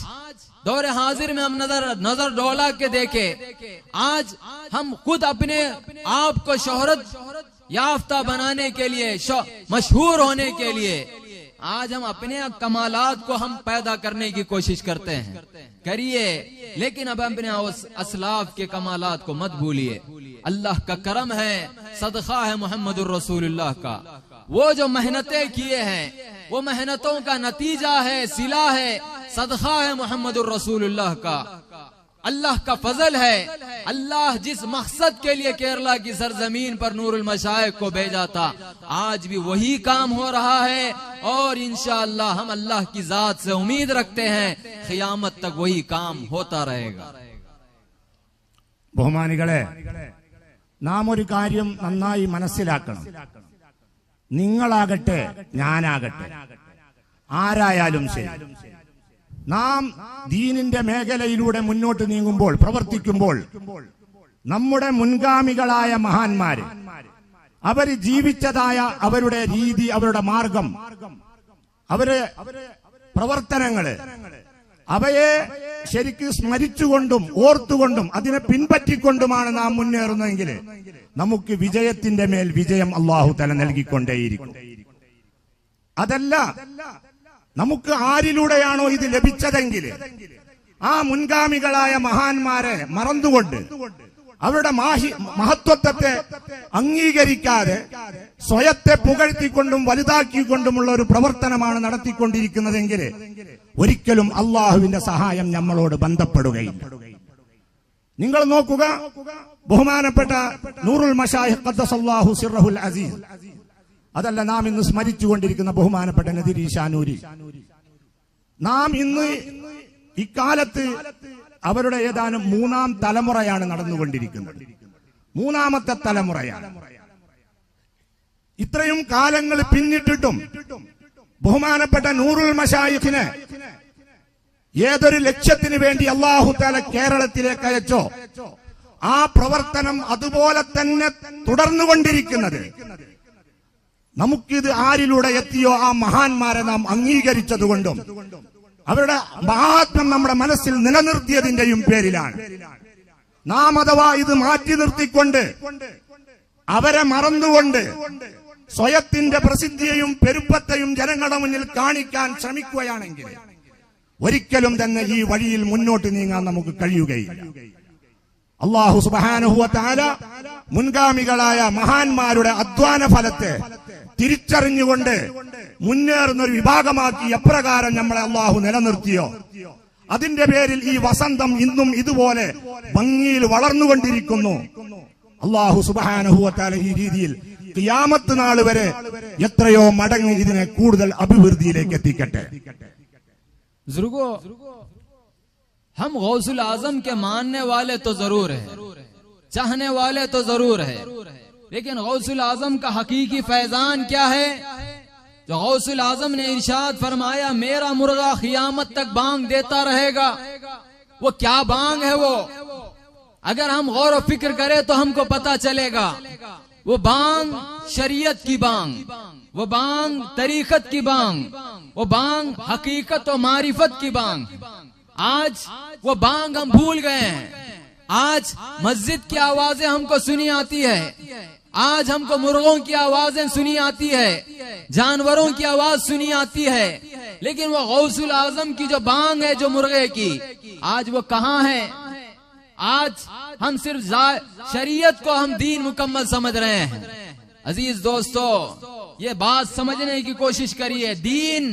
दौरे हाजिर में हम नजर डोला के देखे, आज हम खुद अपने आप को शोहरत याफ्ता बनाने के लिए, मशहूर होने के लिए आज हम अपने कमालात को हम पैदा करने की कोशिश करते हैं. करिए, लेकिन अब अपने असलाफ के कमालात को मत भूलिए. अल्लाह का करम है, सदका है मोहम्मदुर रसूलुल्लाह का. वो जो मेहनतें किए हैं, वो मेहनतों का नतीजा है, सिला है, सदका है मोहम्मदुर रसूलुल्लाह का. अल्लाह का फजल है. अल्लाह जिस मकसद के लिए केरला की सरजमीन पर नूरुल मशाइख को भेजा था, आज भी वही काम हो रहा है और इंशाअल्लाह हम अल्लाह की जात से उम्मीद रखते हैं ഖിയാമത്ത് तक वही काम होता रहेगा. ബഹുമാനികളെ, നാം ഒരു കാര്യം നന്നായി മനസ്സിലാക്കണം. നിങ്ങളാകട്ടെ, ഞാനാകട്ടെ, ആരായാലും ശരി, നാം ദീനിന്റെ മേഖലയിലൂടെ മുന്നോട്ട് നീങ്ങുമ്പോൾ, പ്രവർത്തിക്കുമ്പോൾ നമ്മുടെ മുൻഗാമികളായ മഹാന്മാര് അവര് ജീവിച്ചതായ അവരുടെ രീതി, അവരുടെ മാർഗം, അവരെ പ്രവർത്തനങ്ങള്, അവയെ ശരിക്ക് സ്മരിച്ചുകൊണ്ടും ഓർത്തുകൊണ്ടും അതിനെ പിൻപറ്റിക്കൊണ്ടുമാണ് നാം മുന്നേറുന്നതെങ്കിൽ നമുക്ക് വിജയത്തിന്റെ മേൽ വിജയം അല്ലാഹു തആല നൽകിക്കൊണ്ടേയിരിക്കും. അതല്ല, നമുക്ക് ആരിലൂടെയാണോ ഇത് ലഭിച്ചതെങ്കിൽ ആ മുൻഗാമികളായ മഹാന്മാരെ മറന്നുകൊണ്ട് അവരുടെ മഹത്വത്തെ അംഗീകരിക്കാതെ സ്വയത്തെ പുകഴ്ത്തിക്കൊണ്ടും വലുതാക്കിക്കൊണ്ടുമുള്ള ഒരു പ്രവർത്തനമാണ് നടത്തിക്കൊണ്ടിരിക്കുന്നതെങ്കിൽ ഒരിക്കലും അള്ളാഹുവിന്റെ സഹായം നമ്മളോട് ബന്ധപ്പെടുകയില്ല. നിങ്ങൾ നോക്കുക, ബഹുമാനപ്പെട്ട നൂറുൽ മശായിഖ് ഖദ്ദസല്ലാഹു സിർറഹുൽ അസീസ്, അതല്ല നാം ഇന്ന് സ്മരിച്ചുകൊണ്ടിരിക്കുന്ന ബഹുമാനപ്പെട്ട നദീരി ഷാനൂരി, നാം ഇന്ന് ഇക്കാലത്ത് അവരുടെ ഏതാനും 3-ാം തലമുറയാണ് നടന്നുകൊണ്ടിരിക്കുന്നത്. 3-ാമത്തെ തലമുറയാണ്. ഇത്രയും കാലങ്ങൾ പിന്നിട്ടിട്ടും ബഹുമാനപ്പെട്ട നൂറുൽ മശായിഖിനെ ഏതൊരു ലക്ഷ്യത്തിന് വേണ്ടി അല്ലാഹു തആല കേരളത്തിലേക്ക് അയച്ചോ ആ പ്രവർത്തനം അതുപോലെ തന്നെ തുടർന്നുകൊണ്ടിരിക്കുന്നത് നമുക്കിത് ആരിലൂടെ എത്തിയോ ആ മഹാന്മാരെ നാം അംഗീകരിച്ചതുകൊണ്ടും അവരുടെ മഹാത്മ്യം നമ്മുടെ മനസ്സിൽ നിലനിർത്തിയതിന്റെയും പേരിലാണ്. നാം അഥവാ ഇത് മാറ്റി നിർത്തിക്കൊണ്ട് അവരെ മറന്നുകൊണ്ട് സ്വയത്തിന്റെ പ്രസിദ്ധിയെയും പെരുപ്പത്തെയും ജനങ്ങളുടെ മുന്നിൽ കാണിക്കാൻ ശ്രമിക്കുകയാണെങ്കിൽ ഒരിക്കലും തന്നെ ഈ വഴിയിൽ മുന്നോട്ട് നീങ്ങാൻ നമുക്ക് കഴിയുകയില്ല. അല്ലാഹു സുബ്ഹാനഹു വ തആല മുൻഗാമികളായ മഹാന്മാരുടെ അധ്വാന ഫലത്തെ തിരിച്ചറിഞ്ഞുകൊണ്ട് മുന്നേറുന്ന ഒരു വിഭാഗമാക്കി എപ്രകാരം നമ്മളെ അല്ലാഹു നിലനിർത്തിയോ അതിന്റെ പേരിൽ ഈ വസന്തം ഇന്നും ഇതുപോലെ ഭംഗിയിൽ വളർന്നുകൊണ്ടിരിക്കുന്നു. അല്ലാഹു സുബ്ഹാനഹു വ തആല ഈ രീതിയിൽ ഖിയാമത്ത് നാൾ വരെ എത്രയോ മടങ്ങ് ഇതിനെ കൂടുതൽ അഭിവൃദ്ധിയിലേക്ക് എത്തിക്കട്ടെ. हम गौसुल आजम के मानने वाले तो जरूर है, चाहने वाले तो जरूर है, लेकिन गौसुल आजम का हकीकी फैजान क्या है? जो गौसुल आजम ने इरशाद फरमाया मेरा मुर्गा क़ियामत तक बांग देता रहेगा, वो क्या बांग है? वो अगर हम गौर और फिक्र करें तो हमको पता चलेगा वो बांग शरीयत की बांग, वो बांग तरीकत की बांग, वो बांग हकीकत और मारिफत की बांग। आज वो बांग हम भूल गए हैं। आज मस्जिद की आवाजें हमको सुनी आती है, आज हमको मुर्गों की आवाजें सुनी आती है, जानवरों की आवाज सुनी आती है, लेकिन वो गौसुल आजम की जो बांग है जो मुर्गे की, आज वो कहाँ है? आज हम सिर्फ शरीयत को हम दीन मुकम्मल समझ रहे हैं। अजीज दोस्तों, ये बात समझने की कोशिश करिए, दीन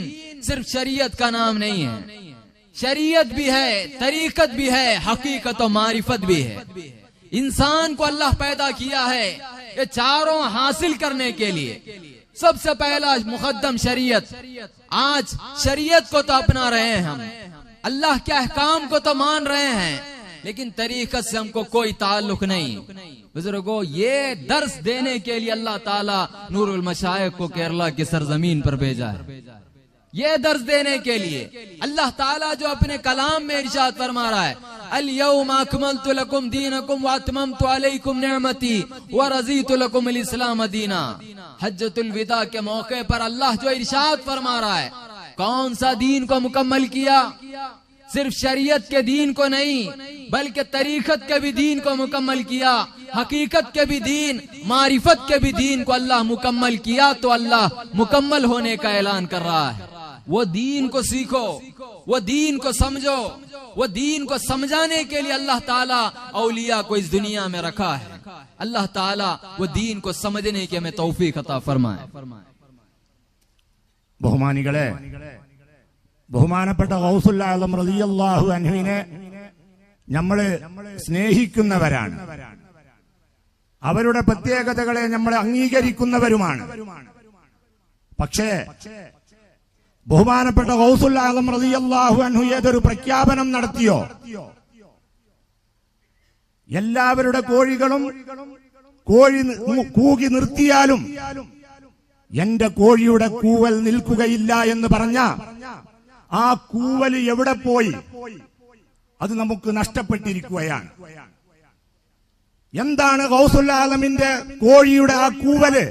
सिर्फ शरीयत का नाम नहीं है, शरीयत भी है, तरीकत भी है, हकीकत और मारिफत भी है। इंसान को अल्लाह पैदा किया है ये चारों हासिल करने के लिए। सबसे पहला मुकद्दम शरीयत। आज शरीयत को तो अपना रहे हैं हम, अल्लाह के अहकाम को तो मान रहे हैं, लेकिन तरीकत से हमको कोई ताल्लुक नहीं। बुजुर्गों, ये दर्स देने के लिए अल्लाह ताला नूरुल मशाइख को केरला की सरजमीन पर भेजा है। ये दर्स देने के लिए अल्लाह ताला जो अपने कलाम में इरशाद फरमा रहा है, अल यौम अकमलतु लकुम दीनकुम व अतममतु अलैकुम निअमती व रज़ीतु लकुम अल इस्लाम दीना। हज्जतुल विदा के मौके पर अल्लाह जो इरशाद फरमा रहा है, कौन सा दीन को मुकम्मल किया? सिर्फ शरीयत के दीन को नहीं, बल्कि तरीकत के भी दीन को मुकम्मल किया, हकीकत के भी दीन, मारिफत के भी दीन को अल्लाह मुकम्मल किया। तो अल्लाह मुकम्मल होने का ऐलान कर रहा है। वो दीन को सीखो, वो दीन को समझो, वो दीन को समझाने के लिए अल्लाह ताला औलिया को इस दुनिया में रखा है। अल्लाह ताला वो दीन को समझने की हमें तौफीक अता फरमाए। ബഹുമാനികളെ, ബഹുമാനപ്പെട്ട ഗൗസുൽ ആലം റളിയല്ലാഹു അൻഹുവിനെ നമ്മൾ സ്നേഹിക്കുന്നവരാണ്, അവരുടെ പ്രത്യേകതകളെ നമ്മൾ അംഗീകരിക്കുന്നവരുമാണ്. പക്ഷേ ബഹുമാനപ്പെട്ട ഗൗസുൽ ആലം റളിയല്ലാഹു അൻഹു ഏതൊരു പ്രഖ്യാപനം നടത്തിയോ, എല്ലാവരുടെ കോഴികളും കോഴി കൂകി നിർത്തിയാലും എന്റെ കോഴിയുടെ കൂവൽ നിൽക്കുകയില്ല എന്ന് പറഞ്ഞ ആ കൂവല് എവിടെ പോയി? അത് നമുക്ക് നഷ്ടപ്പെട്ടിരിക്കുകയാണ്. എന്താണ് ഗൗസുൽ ആലമിന്റെ കോഴിയുടെ ആ കൂവല്?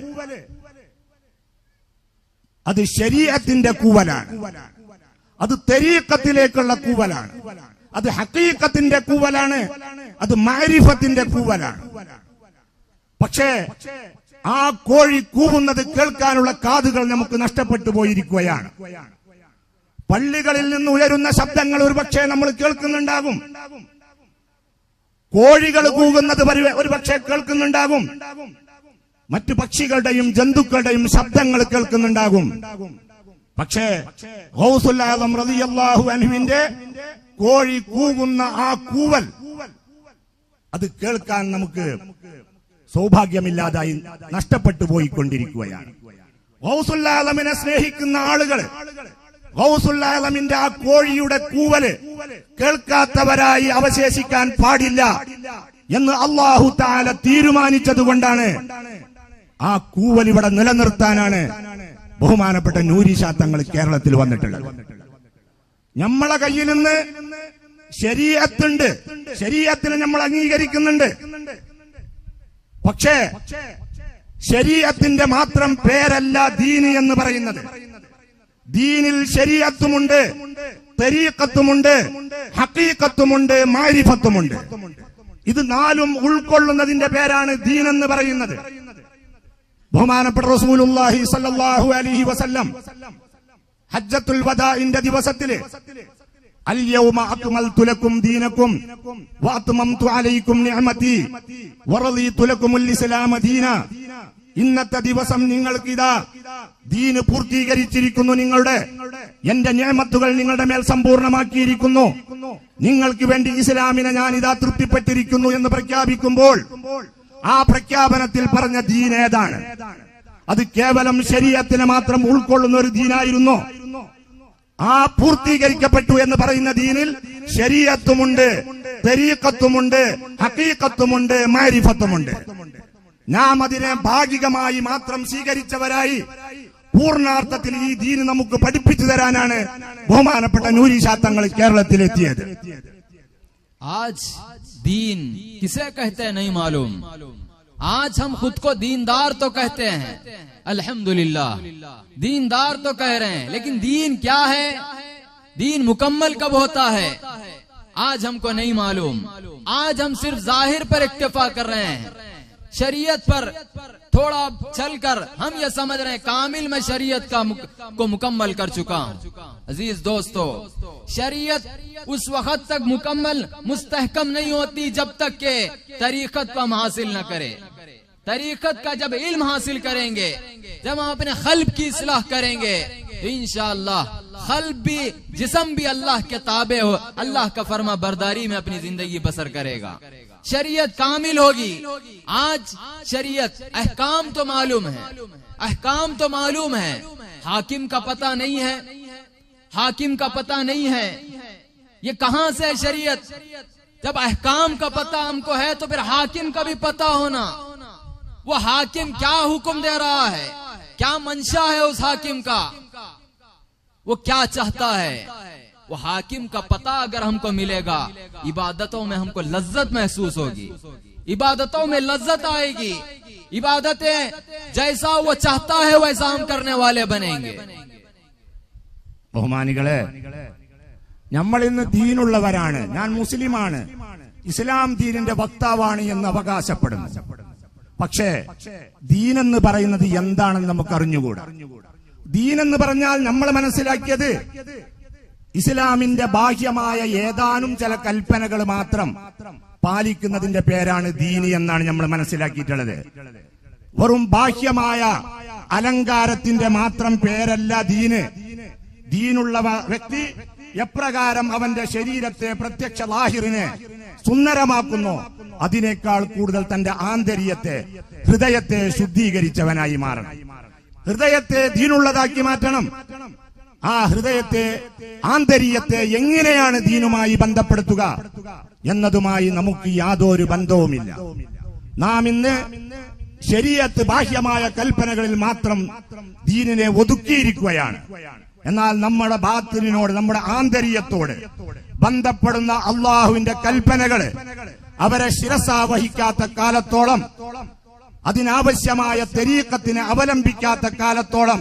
അത് ശരീഅത്തിന്റെ കൂവലാണ്, അത് തരീഖത്തിലേക്കുള്ള കൂവലാണ്, അത് ഹഖീഖത്തിന്റെ കൂവലാണ്, അത് മഅരിഫത്തിന്റെ കൂവലാണ്. പക്ഷേ ആ കോഴി കൂവുന്നത് കേൾക്കാനുള്ള കാതുകൾ നമുക്ക് നഷ്ടപ്പെട്ടു പോയിരിക്കുകയാണ്. പള്ളികളിൽ നിന്ന് ഉയരുന്ന ശബ്ദങ്ങൾ ഒരുപക്ഷെ നമ്മൾ കേൾക്കുന്നുണ്ടാകും, കോഴികൾ കൂവുന്നത് ഒരുപക്ഷെ കേൾക്കുന്നുണ്ടാകും, മറ്റു പക്ഷികളുടെയും ജന്തുക്കളുടെയും ശബ്ദങ്ങൾ കേൾക്കുന്നുണ്ടാകും. പക്ഷേ ഗൗസുൽ ആലം റളിയല്ലാഹു അൻഹുവിന്റെ കോഴി കൂവുന്ന ആ കൂവൽ അത് കേൾക്കാൻ നമുക്ക് സൗഭാഗ്യമില്ലാതായി നഷ്ടപ്പെട്ടു പോയിക്കൊണ്ടിരിക്കുകയാണ്. ഗൗസുൽ ആലമിനെ സ്നേഹിക്കുന്ന ആളുകൾ ഗൗസുൽ ആലമിന്റെ ആ കോഴിയുടെ കൂവല് കേൾക്കാത്തവരായി അവശേഷിക്കാൻ പാടില്ല എന്ന് അല്ലാഹു തആല തീരുമാനിച്ചതുകൊണ്ടാണ് ആ കൂവൽ ഇവിടെ നിലനിർത്താനാണ് ബഹുമാനപ്പെട്ട നൂരിശാ തങ്ങൾ കേരളത്തിൽ വന്നിട്ടുള്ളത്. നമ്മളെ കയ്യിൽ നിന്ന് ശരീഅത്തുണ്ട്, ശരീഅത്തിനെ നമ്മൾ അംഗീകരിക്കുന്നുണ്ട്. പക്ഷേ ശരീഅത്തിന്റെ മാത്രം പേരല്ല ദീന് എന്ന് പറയുന്നത്. ദീനിൽ ശരീഅത്തുമുണ്ട്, തരീഖത്തുമുണ്ട്, ഹഖീഖത്തുമുണ്ട്, മാരിഫത്തുമുണ്ട്. ഇത് നാലും ഉൾക്കൊള്ളുന്നതിന്റെ പേരാണ് ദീൻ എന്ന് പറയുന്നത്. ബഹുമാനപ്പെട്ട റസൂലുള്ളാഹി സ്വല്ലല്ലാഹു അലൈഹി വസല്ലം ഹജ്ജത്തുൽ വദാഇന്റെ ദിവസത്തില് അൽയൗമ അക്മൽതു ലക്കും ദീനക്കും വഅത്മംതു അലൈക്കും നിഅമതി വറളീതു ലക്കുമുൽ ഇസ്ലാമ ദീന. ഇന്നത്തെ ദിവസം നിങ്ങൾക്ക് ഇതാ ദീന് പൂർത്തീകരിച്ചിരിക്കുന്നു, നിങ്ങളുടെ എന്റെ നിഅമത്തുകൾ നിങ്ങളുടെ മേൽ സമ്പൂർണ്ണമാക്കിയിരിക്കുന്നു, നിങ്ങൾക്ക് വേണ്ടി ഇസ്ലാമിനെ ഞാൻ ഇതാ തൃപ്തിപ്പെട്ടിരിക്കുന്നു എന്ന് പ്രഖ്യാപിക്കുമ്പോൾ ആ പ്രഖ്യാപനത്തിൽ പറഞ്ഞ ദീൻ ഏതാണ്? അത് കേവലം ശരീഅത്തിനെ മാത്രം ഉൾക്കൊള്ളുന്ന ഒരു ദീനായിരുന്നോ? ആ പൂർത്തീകരിക്കപ്പെട്ടു എന്ന് പറയുന്ന ദീനിൽ ശരീഅത്തുമുണ്ട്, തരീഖത്തുമുണ്ട്, ഹഖീഖത്തുമുണ്ട്, മാരിഫത്തുമുണ്ട്. നാം അതിനെ ഭാഗികമായി മാത്രം സ്വീകരിച്ചവരായി പൂർണ്ണാർത്ഥത്തിൽ ഈ ദീൻ നമുക്ക് പഠിപ്പിച്ചു തരാനാണ് ബഹുമാനപ്പെട്ട നൂരിശാ തങ്ങൾ കേരളത്തിലെത്തിയത്. आज दीन किसे कहते हैं नहीं मालूम। आज हम खुद को दीनदार तो कहते हैं, अल्हम्दुलिल्लाह दीनदार तो कह रहे हैं, लेकिन दीन क्या है, दीन मुकम्मल कब होता है, आज हमको नहीं मालूम। आज हम सिर्फ जाहिर पर इक्तिफा कर रहे हैं, शरीयत पर थोड़ा चलकर हम ये समझ रहे हैं कामिल में शरीयत को मुकम्मल कर चुका हूं। अजीज दोस्तों, शरीयत उस वक्त तक मुकम्मल मुस्तहकम नहीं होती जब तक के तरीक़त को हम हासिल न करें। तरीक़त का जब इल्म हासिल करेंगे, जब हम अपने क़ल्ब की इस्लाह करेंगे, तो इंशाअल्लाह क़ल्ब भी जिस्म भी अल्लाह के ताबे हो, अल्लाह का फरमा बरदारी में अपनी जिंदगी बसर करेगा, शरीयत कामिल होगी। आज शरीयत अहकाम तो मालूम है, अहकाम तो मालूम है, हाकिम का पता नहीं है, हाकिम का पता नहीं है, ये कहां से है शरीयत? जब अहकाम का पता हमको है तो फिर हाकिम का भी पता होना, वो हाकिम क्या हुक्म दे रहा है, क्या मंशा है उस हाकिम का, वो क्या चाहता है, वो हाकिम का पता अगर हमको मिलेगा, इबादतों में हमको लज्जत महसूस होगी, इबादतों में लज्जत आएगी, इबादतें जैसा वो चाहता है वैसा हम करने वाले बनेंगे। ബഹുമാനികളെ, നമ്മൾ ഇന്ന് ദീനുള്ളവരാണ്, ഞാൻ മുസ്ലിമാണ്, ഇസ്ലാം ദീനിന്റെ വക്താവാണ് എന്ന് അവകാശപ്പെടുന്നു. പക്ഷേ ദീനെന്ന് പറയുന്നത് എന്താണെന്ന് നമുക്ക് അറിഞ്ഞുകൂടാ. ദീനെന്ന് പറഞ്ഞാൽ നമ്മൾ മനസ്സിലാക്കിയത് ഇസ്ലാമിന്റെ ബാഹ്യമായ ഏതാനും ചില കൽപ്പനകൾ മാത്രം പാലിക്കുന്നതിന്റെ പേരാണ് ദീനി എന്നാണ് നമ്മൾ മനസ്സിലാക്കിയിട്ടുള്ളത്. വെറും ബാഹ്യമായ അലങ്കാരത്തിന്റെ മാത്രം പേരല്ല ദീന്. ദീനുള്ള വ്യക്തി എപ്രകാരം അവന്റെ ശരീരത്തെ, പ്രത്യക്ഷ ലാഹിറിനെ സുന്ദരമാക്കുന്നു, അതിനേക്കാൾ കൂടുതൽ തന്റെ ആന്തരികത്തെ, ഹൃദയത്തെ ശുദ്ധീകരിച്ചവനായി മാറണം. ഹൃദയത്തെ ദീനുള്ളതാക്കി മാറ്റണം. ആ ഹൃദയത്തെ, ആന്തരികത്തെ എങ്ങനെയാണ് ദീനുമായി ബന്ധപ്പെടുത്തുക എന്നതുമായി നമുക്ക് യാതൊരു ബന്ധവുമില്ല. നാം ഇന്ന് ശരീഅത്ത് ബാഹ്യമായ കൽപ്പനകളിൽ മാത്രം ദീനിനെ ഒതുക്കിയിരിക്കുകയാണ്. എന്നാൽ നമ്മുടെ ബാത്തിനോട്, നമ്മുടെ ആന്തരികത്തോട് ബന്ധപ്പെടുന്ന അള്ളാഹുവിന്റെ കൽപ്പനകള്, അവരെ ശിരസാവഹിക്കാത്ത കാലത്തോളം, അതിനാവശ്യമായ തരീഖത്തിനെ അവലംബിക്കാത്ത കാലത്തോളം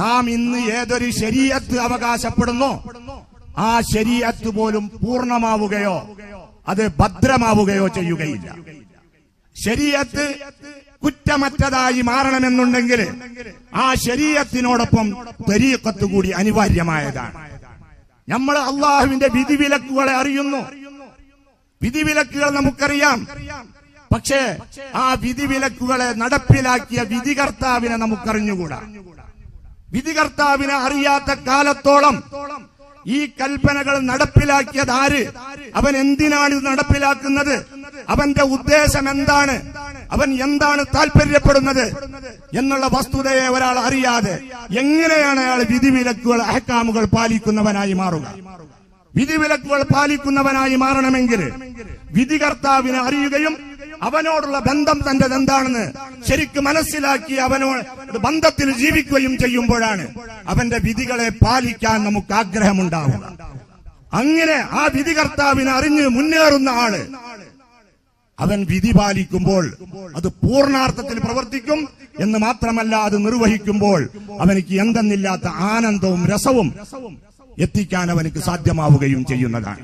നാം ഇന്ന് ഏതൊരു ശരീഅത്ത് അവകാശപ്പെടുന്നു ആ ശരീഅത്ത് പോലും പൂർണ്ണമാവുകയോ അത് ഭദ്രമാവുകയോ ചെയ്യുകയില്ല. ശരീഅത്ത് കുറ്റമറ്റതായി മാറണമെന്നുണ്ടെങ്കിൽ ആ ശരീഅത്തിനോടൊപ്പം തരീഖത്ത് കൂടി അനിവാര്യമായതാണ്. നമ്മൾ അള്ളാഹുവിന്റെ വിധിവിലക്കുകളെ അറിയുന്നു, വിധിവിലക്കുകൾ നമുക്കറിയാം. പക്ഷേ ആ വിധിവിലക്കുകളെ നടപ്പിലാക്കിയ വിധികർത്താവിനെ നമുക്കറിഞ്ഞുകൂടാ. വിധികർത്താവിനെ അറിയാത്ത കാലത്തോളം ഈ കൽപ്പനകൾ നടപ്പിലാക്കിയത് ആര്, അവൻ എന്തിനാണ് ഇത് നടപ്പിലാക്കുന്നത്, അവന്റെ ഉദ്ദേശം എന്താണ്, അവൻ എന്താണ് താല്പര്യപ്പെടുന്നത് എന്നുള്ള വസ്തുതയെ ഒരാൾ അറിയാതെ എങ്ങനെയാണ് അയാൾ വിധിവിലക്കുകൾ അഹ്കാമുകൾ പാലിക്കുന്നവനായി മാറുക? വിധിവിലക്കുകൾ പാലിക്കുന്നവനായി മാറണമെങ്കിൽ വിധികർത്താവിനെ അറിയുകയും അവനോടുള്ള ബന്ധം തന്റെ എന്താണെന്ന് ശരിക്കും മനസ്സിലാക്കി അവനോട് ബന്ധത്തിൽ ജീവിക്കുകയും ചെയ്യുമ്പോഴാണ് അവന്റെ വിധികളെ പാലിക്കാൻ നമുക്ക് ആഗ്രഹമുണ്ടാവുക. അങ്ങനെ ആ വിധികർത്താവിനെ അറിഞ്ഞ് മുന്നേറുന്ന ആള് അവൻ വിധി പാലിക്കുമ്പോൾ അത് പൂർണ്ണാർത്ഥത്തിൽ പ്രവർത്തിക്കും എന്ന് മാത്രമല്ല, അത് നിർവഹിക്കുമ്പോൾ അവനിക്ക് എന്തെന്നില്ലാത്ത ആനന്ദവും രസവും എത്തിക്കാൻ അവനിക്ക് സാധ്യമാവുകയും ചെയ്യുന്നതാണ്.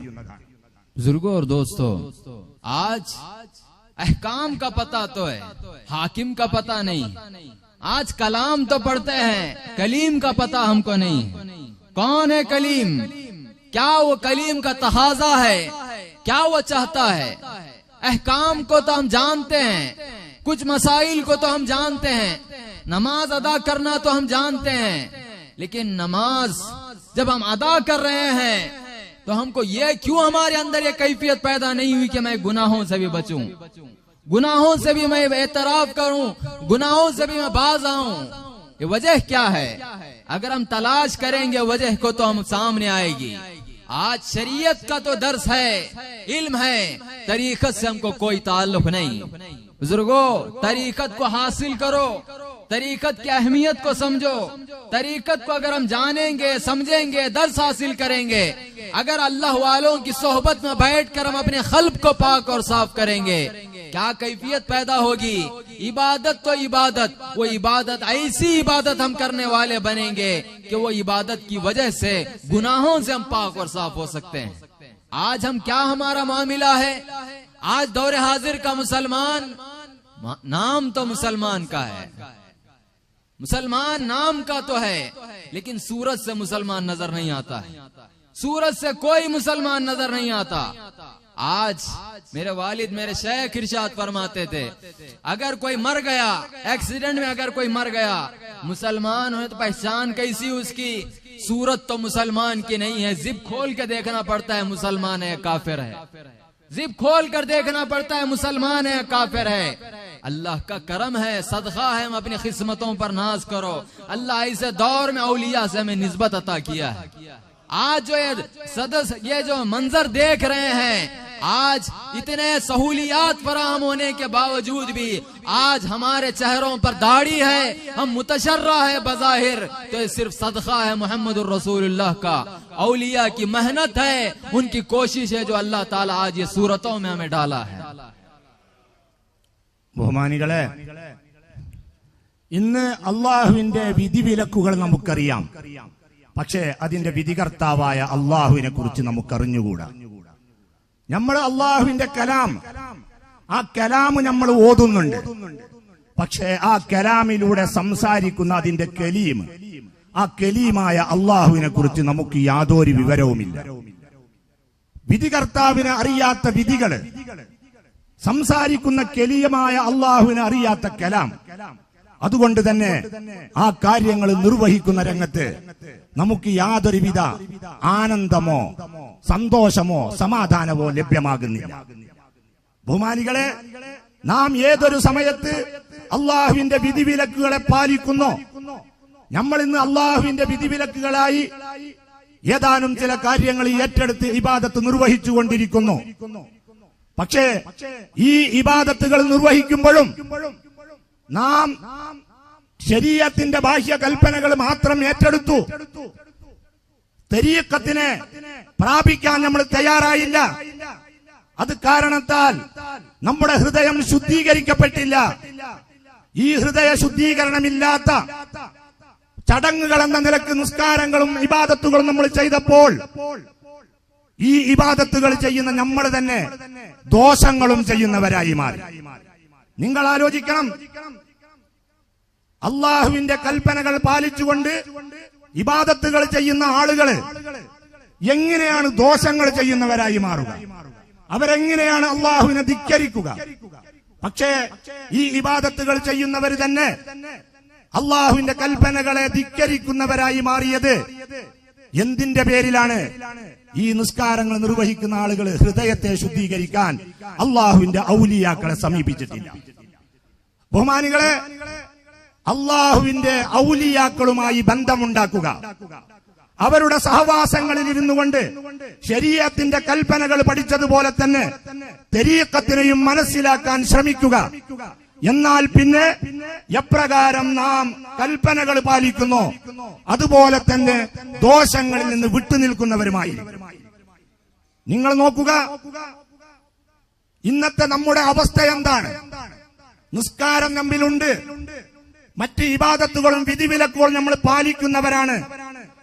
बुजुर्गों और दोस्तों, आज अहकाम का पता तो है, हाकिम का पता नहीं। आज कलाम तो पढ़ते हैं, कलीम का पता हमको नहीं है। कौन है कलीम, क्या वो कलीम का तहाजा है, क्या वो चाहता है? अहकाम को तो हम जानते हैं, कुछ मसाइल को तो हम जानते हैं, नमाज अदा करना तो हम जानते हैं, लेकिन नमाज जब हम अदा कर रहे हैं तो हमको ये क्यों हमारे अंदर ये कैफियत पैदा नहीं हुई कि मैं गुनाहों से भी बचूं, गुनाहों से भी मैं एतराफ करूं, गुनाहों से भी मैं बाज आऊं? ये वजह क्या है? अगर हम तलाश करेंगे वजह को तो हम सामने आएगी। आज शरीयत का तो दर्स है, इल्म है, तरीकत से हमको कोई ताल्लुक नहीं। बुजुर्गों, तरीकत को हासिल करो, तरीकत की अहमियत को समझो। तरीकत को अगर हम जानेंगे, समझेंगे, दर्स हासिल करेंगे, अगर अल्लाह वालों की सोहबत में बैठकर हम अपने क़ल्ब को पाक और साफ करेंगे, क्या कैफियत पैदा होगी? इबादत तो इबादत, वो इबादत ऐसी इबादत हम करने वाले बनेंगे कि वो इबादत की वजह से गुनाहों से हम पाक और साफ हो सकते हैं। आज हम क्या हमारा मामला है? आज दौरे हाजिर का मुसलमान, नाम तो मुसलमान का है, मुसलमान नाम का तो है, लेकिन सूरत से मुसलमान नजर नहीं आता है, सूरत से कोई मुसलमान नजर नहीं आता। आज मेरे वालिद, मेरे शेख इरशाद फरमाते थे, अगर कोई मर गया एक्सीडेंट में, अगर कोई मर गया, मुसलमान है तो पहचान कैसी उसकी? सूरत तो मुसलमान की नहीं है, जिब खोल के देखना पड़ता है मुसलमान है काफिर है, जिब खोल कर देखना पड़ता है मुसलमान है काफिर है। अल्लाह का करम है, सदका है, हम अपनी किस्मतों पर नाज करो। अल्लाह ऐसे दौर में औलिया से हमें निस्बत अता किया है। आज जो ये जो मंजर देख रहे हैं, आज इतने सहूलियात फराहम होने के बावजूद भी आज हमारे चेहरों पर दाढ़ी है, हम मुतशर्रा है बज़ाहिर, तो ये सिर्फ सदका है मुहम्मदुर रसूलुल्लाह का, औलिया की मेहनत है, उनकी कोशिश है जो अल्लाह ताला आज ये सूरतों में हमें डाला है। ബഹുമാനികളെ, ഇന്ന് അള്ളാഹുവിന്റെ വിധിവിലക്കുകൾ നമുക്കറിയാം, പക്ഷേ അതിന്റെ വിധികർത്താവായ അള്ളാഹുവിനെ കുറിച്ച് നമുക്കറിഞ്ഞുകൂടാ. നമ്മൾ അള്ളാഹുവിന്റെ കലാം, ആ കലാം നമ്മൾ ഓതുന്നുണ്ട്, പക്ഷേ ആ കലാമിലൂടെ സംസാരിക്കുന്ന അതിന്റെ കലീം, ആ കലീമായ അള്ളാഹുവിനെ കുറിച്ച് നമുക്ക് യാതൊരു വിവരവുമില്ല. വിധികർത്താവിനെ അറിയാത്ത വിധികള്, സംസാരിക്കുന്ന കലീമായ അള്ളാഹുവിനെ അറിയാത്ത കലാം, അതുകൊണ്ട് തന്നെ ആ കാര്യങ്ങൾ നിർവഹിക്കുന്ന രംഗത്ത് നമുക്ക് യാതൊരുവിധ ആനന്ദമോ സന്തോഷമോ സമാധാനമോ ലഭ്യമാകുന്നില്ല. ബഹുമാനികളെ, നാം ഏതൊരു സമയത്ത് അള്ളാഹുവിന്റെ വിധിവിലക്കുകളെ പാലിക്കുന്നോ, നമ്മൾ ഇന്ന് അള്ളാഹുവിന്റെ വിധിവിലക്കുകളായി ഏതാനും ചില കാര്യങ്ങൾ ഏറ്റെടുത്ത് ഇബാദത്ത് നിർവഹിച്ചുകൊണ്ടിരിക്കുന്നു. പക്ഷേ ഈ ഇബാദത്തുകൾ നിർവഹിക്കുമ്പോഴും നാം ശരീഅത്തിന്റെ ബാഹ്യ കൽപ്പനകൾ മാത്രം ഏറ്റെടുത്തു, തരീഖത്തിനെ പ്രാപിക്കാൻ നമ്മൾ തയ്യാറായില്ല. അത് കാരണത്താൽ നമ്മുടെ ഹൃദയം ശുദ്ധീകരിക്കപ്പെട്ടില്ല. ഈ ഹൃദയ ശുദ്ധീകരണമില്ലാത്ത ചടങ്ങുകൾ എന്ന നിലക്ക് നിസ്കാരങ്ങളും ഇബാദത്തുകളും നമ്മൾ ചെയ്തപ്പോൾ ഈ ഇബാദത്തുകൾ ചെയ്യുന്ന നമ്മൾ തന്നെ ദോഷങ്ങളും ചെയ്യുന്നവരായി മാറി. നിങ്ങൾ ആലോചിക്കണം, അള്ളാഹുവിന്റെ കൽപ്പനകൾ പാലിച്ചുകൊണ്ട് ഇബാദത്തുകൾ ചെയ്യുന്ന ആളുകള് എങ്ങനെയാണ് ദോഷങ്ങൾ ചെയ്യുന്നവരായി മാറുക? അവരെങ്ങനെയാണ് അള്ളാഹുവിനെ ധിക്കരിക്കുക? പക്ഷേ ഈ ഇബാദത്തുകൾ ചെയ്യുന്നവർ തന്നെ അള്ളാഹുവിന്റെ കൽപ്പനകളെ ധിക്കരിക്കുന്നവരായി മാറിയത് എന്തിന്റെ പേരിലാണ്? ഈ നിസ്കാരങ്ങൾ നിർവഹിക്കുന്ന ആളുകൾ ഹൃദയത്തെ ശുദ്ധീകരിക്കാൻ അള്ളാഹുവിന്റെ ഔലിയാക്കളെ സമീപിച്ചിട്ടില്ല. ബഹുമാനികളെ, അള്ളാഹുവിന്റെ ഔലിയാക്കളുമായി ബന്ധമുണ്ടാക്കുക, അവരുടെ സഹവാസങ്ങളിൽ ഇരുന്നു കൊണ്ട് ശരീഅത്തിന്റെ കൽപ്പനകൾ പഠിച്ചതുപോലെ തന്നെ തരീഖത്തിനെയും മനസ്സിലാക്കാൻ ശ്രമിക്കുക. എന്നാൽ പിന്നെ എപ്രകാരം നാം കൽപ്പനകൾ പാലിക്കുന്നോ അതുപോലെ തന്നെ ദോഷങ്ങളിൽ നിന്ന് വിട്ടുനിൽക്കുന്നവരുമായി. നിങ്ങൾ നോക്കുക, ഇന്നത്തെ നമ്മുടെ അവസ്ഥ എന്താണ്? നിസ്കാരം നമ്മിലുണ്ട്, മറ്റ് ഇബാദത്തുകളും വിധിവിലക്കുകളും നമ്മൾ പാലിക്കുന്നവരാണ്,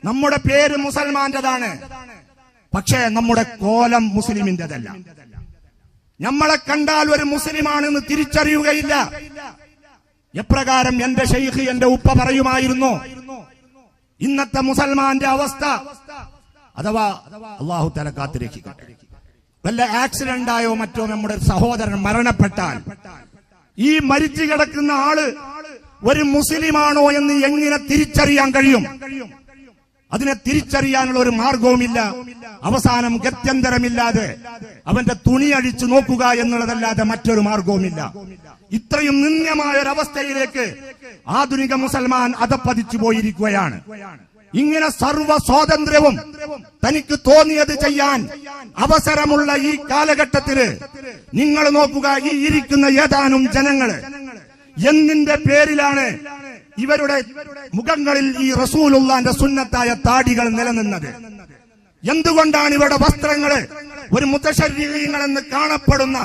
നമ്മുടെ പേര് മുസൽമാന്റേതാണ്. പക്ഷേ നമ്മുടെ കോലം മുസ്ലിമിന്റേതല്ല. നമ്മളെ കണ്ടാൽ ഒരു മുസ്ലിമാണെന്ന് തിരിച്ചറിയുകയില്ല. എപ്രകാരം എന്റെ ഷെയ്ഖ്, എന്റെ ഉപ്പ പറയുമായിരുന്നു, ഇന്നത്തെ മുസൽമാന്റെ അവസ്ഥ, അഥവാ അല്ലാഹു തആല കാത്തുരക്ഷിക്കട്ടെ, വല്ല ആക്സിഡന്റ് ആയോ മറ്റോ നമ്മുടെ സഹോദരൻ മരണപ്പെട്ടാൽ ഈ മരിച്ചു കിടക്കുന്ന ആള് ഒരു മുസ്ലിമാണോ എന്ന് എങ്ങനെ തിരിച്ചറിയാൻ കഴിയും? അതിനെ തിരിച്ചറിയാനുള്ള ഒരു മാർഗവുമില്ല. അവസാനം ഗത്യന്തരമില്ലാതെ അവന്റെ തുണി അഴിച്ചു നോക്കുക എന്നുള്ളതല്ലാതെ മറ്റൊരു മാർഗവുമില്ല. ഇത്രയും നിന്ദ്യമായ ഒരവസ്ഥയിലേക്ക് ആധുനിക മുസൽമാൻ അധപ്പതിച്ചു പോയിരിക്കുകയാണ്. ഇങ്ങനെ സർവ്വ സ്വാതന്ത്ര്യവും തനിക്ക് തോന്നിയത് ചെയ്യാൻ അവസരമുള്ള ഈ കാലഘട്ടത്തില് നിങ്ങൾ നോക്കുക, ഈ ഇരിക്കുന്ന ഏതാനും ജനങ്ങള് എന്തിന്റെ പേരിലാണ് ഇവരുടെ മുഖങ്ങളിൽ ഈ റസൂലുള്ളാന്റെ സുന്നത്തായ താടികൾ നിലനിന്നത്? എന്തുകൊണ്ടാണ് ഇവരുടെ വസ്ത്രങ്ങള് ഒരു മുതശരീങ്ങൾ കാണപ്പെടുന്ന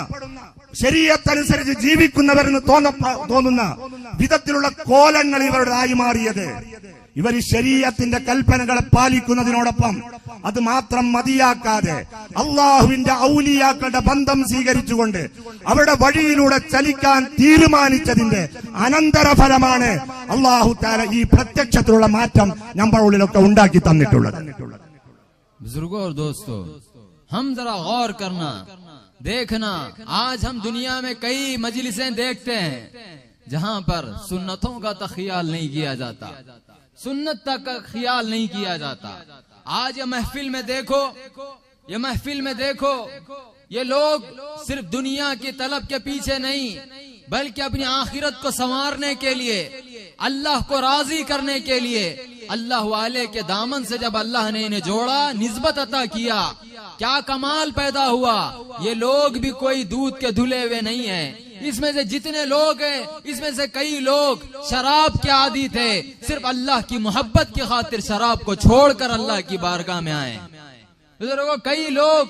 ശരീഅത്തനുസരിച്ച് ജീവിക്കുന്നവരെന്ന് തോന്നുന്ന വിധത്തിലുള്ള കോലങ്ങൾ ഇവരുടേതായി മാറിയത്? ഇവർ ശരീഅത്തിന്റെ കൽപ്പനകളെ പാലിക്കുന്നതിനോടൊപ്പം അത് മാത്രം മതിയാക്കാതെ അള്ളാഹുവിന്റെ ഔലിയാക്കളുടെ ബന്ധം സ്വീകരിച്ചുകൊണ്ട് അവരുടെ വഴിയിലൂടെ ചലിക്കാൻ തീരുമാനിച്ചതിന്റെ അനന്തരഫലമാണ് അള്ളാഹു തആല ഈ പ്രത്യക്ഷത്തിലുള്ള മാറ്റം നമ്മുടെ ഉള്ളിലൊക്കെ ഉണ്ടാക്കി തന്നിട്ടുള്ളത്. बुजुर्गों और दोस्तों, हम जरा गौर करना, देखना, आज हम दुनिया में कई मजलिसें देखते हैं जहां पर सुन्नतों का तो ख्याल नहीं किया जाता, सुन्नत तक का ख्याल नहीं किया जाता। आज ये महफिल में देखो, ये महफिल में देखो, ये लोग सिर्फ दुनिया की तलब के पीछे नहीं बल्कि अपनी आखिरत को संवारने के लिए, अल्लाह को राजी करने के लिए, अल्लाह वाले के दामन से जब अल्लाह ने इन्हें जोड़ा, निस्बत अता किया, क्या कमाल पैदा हुआ। ये लोग भी कोई दूध के धुले हुए नहीं हैं। इसमें से जितने लोग हैं, इसमें से कई लोग शराब के आदी थे, सिर्फ अल्लाह की मोहब्बत की खातिर शराब को छोड़कर अल्लाह की बारगाह में आए। बुजुर्गों, कई लोग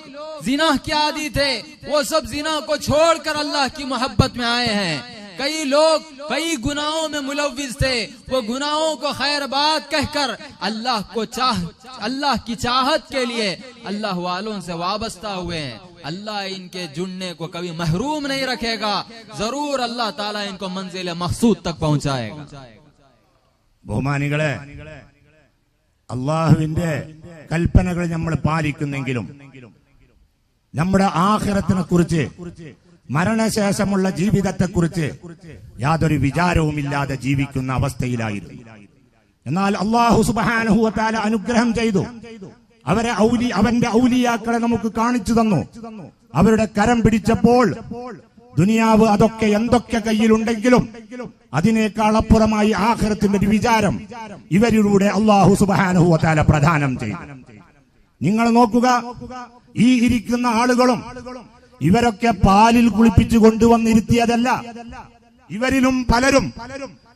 जिना के आदी थे, वो सब जिना को छोड़कर अल्लाह की मोहब्बत में आए हैं। कई लोग कई गुनाहों में मुलव्विस थे, वो गुनाहों को खैर बात कहकर अल्लाह की चाहत के लिए अल्लाह वालों से वाबस्ता हुए हैं। अल्लाह इनके जुड़ने को कभी महरूम नहीं रखेगा, जरूर अल्लाह ताला इनको मंजिल मकसूद तक पहुंचाएगा। ബഹുമാനികളെ, അള്ളാഹുവിന്റെ കൽപ്പനകൾ നമ്മൾ പാലിക്കുന്നെങ്കിലും നമ്മുടെ ആഖിറത്തിനെ കുറിച്ച്, മരണശേഷമുള്ള ജീവിതത്തെക്കുറിച്ച് യാതൊരു വിചാരവുമില്ലാതെ ജീവിക്കുന്ന അവസ്ഥയിലായിരുന്നു. എന്നാൽ അല്ലാഹു സുബ്ഹാനഹു വ തആല അനുഗ്രഹം ചെയ്തു. അവന്റെ ഔലിയാക്കളെ നമുക്ക് കാണിച്ചു തന്നു. അവരുടെ കരം പിടിച്ചപ്പോൾ ദുനിയാവ് അതൊക്കെ എന്തൊക്കെ കയ്യിലുണ്ടെങ്കിലും അതിനേക്കാൾ അപ്പുറമായി ആഖിറത്തിന്റെ ഒരു വിചാരം ഇവരിലൂടെ അല്ലാഹു സുബ്ഹാനഹു വ തആല പ്രദാനം ചെയ്തു. നിങ്ങൾ നോക്കുക, ഈ ഇരിക്കുന്ന ആളുകളും ഇവരൊക്കെ പാലിൽ കുളിപ്പിച്ചു കൊണ്ടുവന്നിരുത്തിയതല്ല. ഇവരിലും പലരും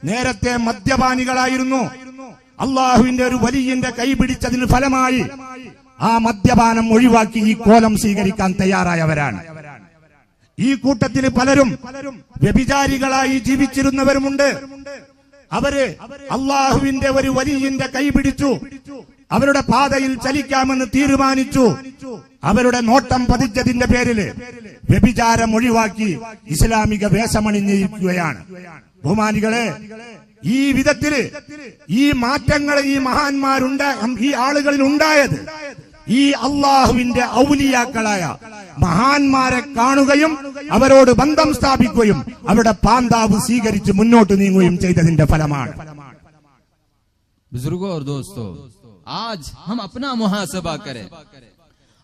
നേരത്തെ മദ്യപാനികളായിരുന്നു. അള്ളാഹുവിന്റെ ഒരു വലിയന്റെ കൈപിടിച്ചതിന് ഫലമായി ആ മദ്യപാനം ഒഴിവാക്കി ഈ കോലം സ്വീകരിക്കാൻ തയ്യാറായവരാണ്. ഈ കൂട്ടത്തിൽ പലരും വ്യഭിചാരികളായി ജീവിച്ചിരുന്നവരുമുണ്ട്. അവര് അള്ളാഹുവിന്റെ ഒരു വലിയന്റെ കൈപിടിച്ചു അവരുടെ പാതയിൽ ചലിക്കാമെന്ന് തീരുമാനിച്ചു. അവരുടെ നോട്ടം പതിച്ചതിന്റെ പേരില് വ്യഭിചാരം ഒഴിവാക്കി ഇസ്ലാമിക വേഷമണിഞ്ഞിരിക്കുകയാണ്. ബഹുമാനികളെ, ഈ വിധത്തില് ഈ മാറ്റങ്ങൾ ഈ ഈ ആളുകളിൽ ഉണ്ടായത് ഈ അള്ളാഹുവിന്റെ ഔലിയാക്കളായ മഹാന്മാരെ കാണുകയും അവരോട് ബന്ധം സ്ഥാപിക്കുകയും അവരുടെ പാന്താവ് സ്വീകരിച്ച് മുന്നോട്ട് നീങ്ങുകയും ചെയ്തതിന്റെ ഫലമാണ്. बुजुर्गों और दोस्तों, आज हम अपना मुहासबा करें।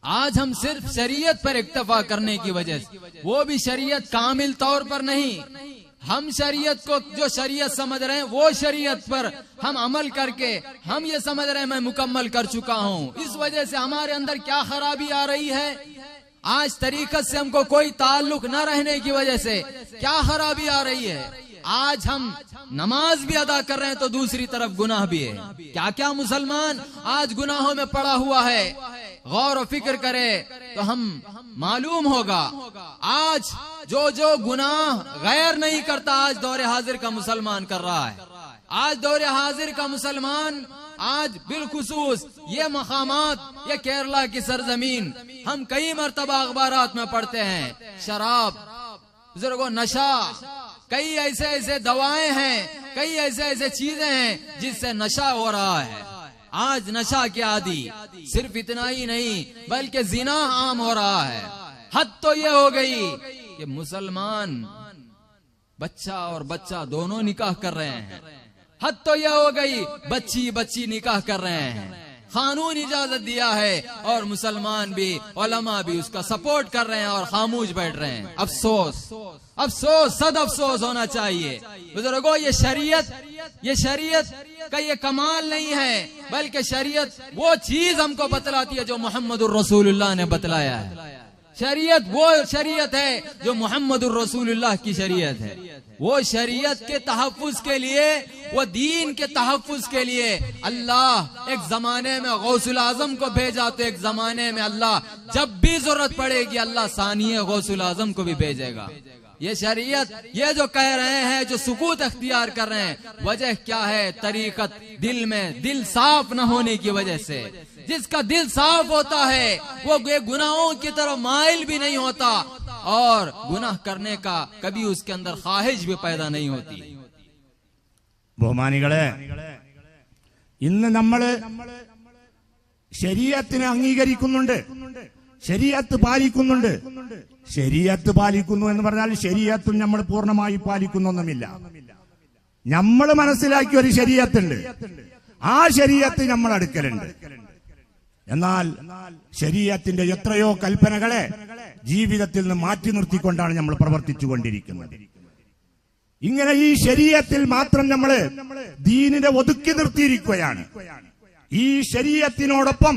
आज हम सिर्फ शरीयत पर इक्तफा करने की वजह से, वो भी शरीयत कामिल तौर पर नहीं, हम शरीयत को जो शरीयत समझ रहे हैं वो शरीयत पर हम अमल करके हम ये समझ रहे हैं मैं मुकम्मल कर चुका हूँ। इस वजह से हमारे अंदर क्या खराबी आ रही है? आज तरीकत से हमको कोई ताल्लुक न रहने की वजह से क्या खराबी आ रही है? आज हम नमाज भी अदा कर रहे हैं तो दूसरी तरफ गुनाह भी है। क्या क्या मुसलमान आज गुनाहों में पड़ा हुआ है, गौर और फिक्र करे तो हम मालूम होगा। आज जो गुनाह गैर नहीं करता आज दौरे हाजिर का मुसलमान कर रहा है। आज दौरे हाजिर का मुसलमान आज बिलखुसूस ये मकामात, ये केरला की सरजमीन हम कई मर्तबा अखबारात में पढ़ते हैं, शराब, बुजुर्गों, नशा, कई ऐसे दवाएं हैं, कई ऐसे चीजें हैं जिससे नशा हो रहा है। आज नशा के आदि, सिर्फ इतना ही नहीं बल्कि जिना आम हो रहा है। हद तो ये हो गई कि मुसलमान बच्चा और बच्चा दोनों निकाह कर रहे हैं। हद तो यह हो गई बच्ची निकाह कर रहे हैं। कानून इजाजत दिया है और मुसलमान भी, उलमा भी उसका सपोर्ट कर रहे हैं और खामोश बैठ रहे हैं। अफसोस, सद अफसोस होना चाहिए। बुजुर्गों, ये शरीयत का ये कमाल नहीं है, बल्कि शरीयत वो चीज हमको बतलाती है जो मोहम्मदुर रसूलुल्लाह ने बतलाया है। शरीयत वो शरीयत है जो मोहम्मदुर रसूलुल्लाह की शरीयत है। वो शरीयत के तहफ्फुज के लिए, वो दीन के तहफ्फुज के लिए अल्लाह एक जमाने में गौसुल आजम को भेजा, तो एक जमाने में अल्लाह जब भी जरूरत पड़ेगी अल्लाह सानिए गौसुल आजम को भी भेजेगा। ये शरीयत, ये जो कह रहे हैं, जो सुकूत अख्तियार कर रहे हैं, वजह क्या है? तरीकत, दिल में दिल साफ न होने की वजह से। जिसका दिल साफ होता है वो गुनाहों की तरफ माइल भी नहीं होता और गुनाह करने का कभी उसके अंदर ख्वाहिश भी पैदा नहीं होती। ബഹുമാനികളെ, ഇന്ന് നമ്മള് ശരീഅത്തിനെ അംഗീകരിക്കുന്നുണ്ട്, ശരീഅത്ത് പാലിക്കുന്നുണ്ട്. ശരീഅത്ത് പാലിക്കുന്നു എന്ന് പറഞ്ഞാൽ ശരീഅത്തും നമ്മൾ പൂർണ്ണമായി പാലിക്കുന്നൊന്നുമില്ല. നമ്മൾ മനസ്സിലാക്കിയ ഒരു ശരീഅത്തുണ്ട്, ആ ശരീഅത്ത് നമ്മൾ അടുക്കലുണ്ട്. എന്നാൽ ശരീഅത്തിന്റെ എത്രയോ കൽപ്പനകളെ ജീവിതത്തിൽ നിന്ന് മാറ്റി നിർത്തിക്കൊണ്ടാണ് നമ്മൾ പ്രവർത്തിച്ചുകൊണ്ടിരിക്കുന്നത്. ഇങ്ങനെ ഈ ശരീഅത്തിൽ മാത്രം നമ്മൾ ദീനിനെ ഒതുക്കി നിർത്തിയിരിക്കുകയാണ്. ഈ ശരീഅത്തിനോടൊപ്പം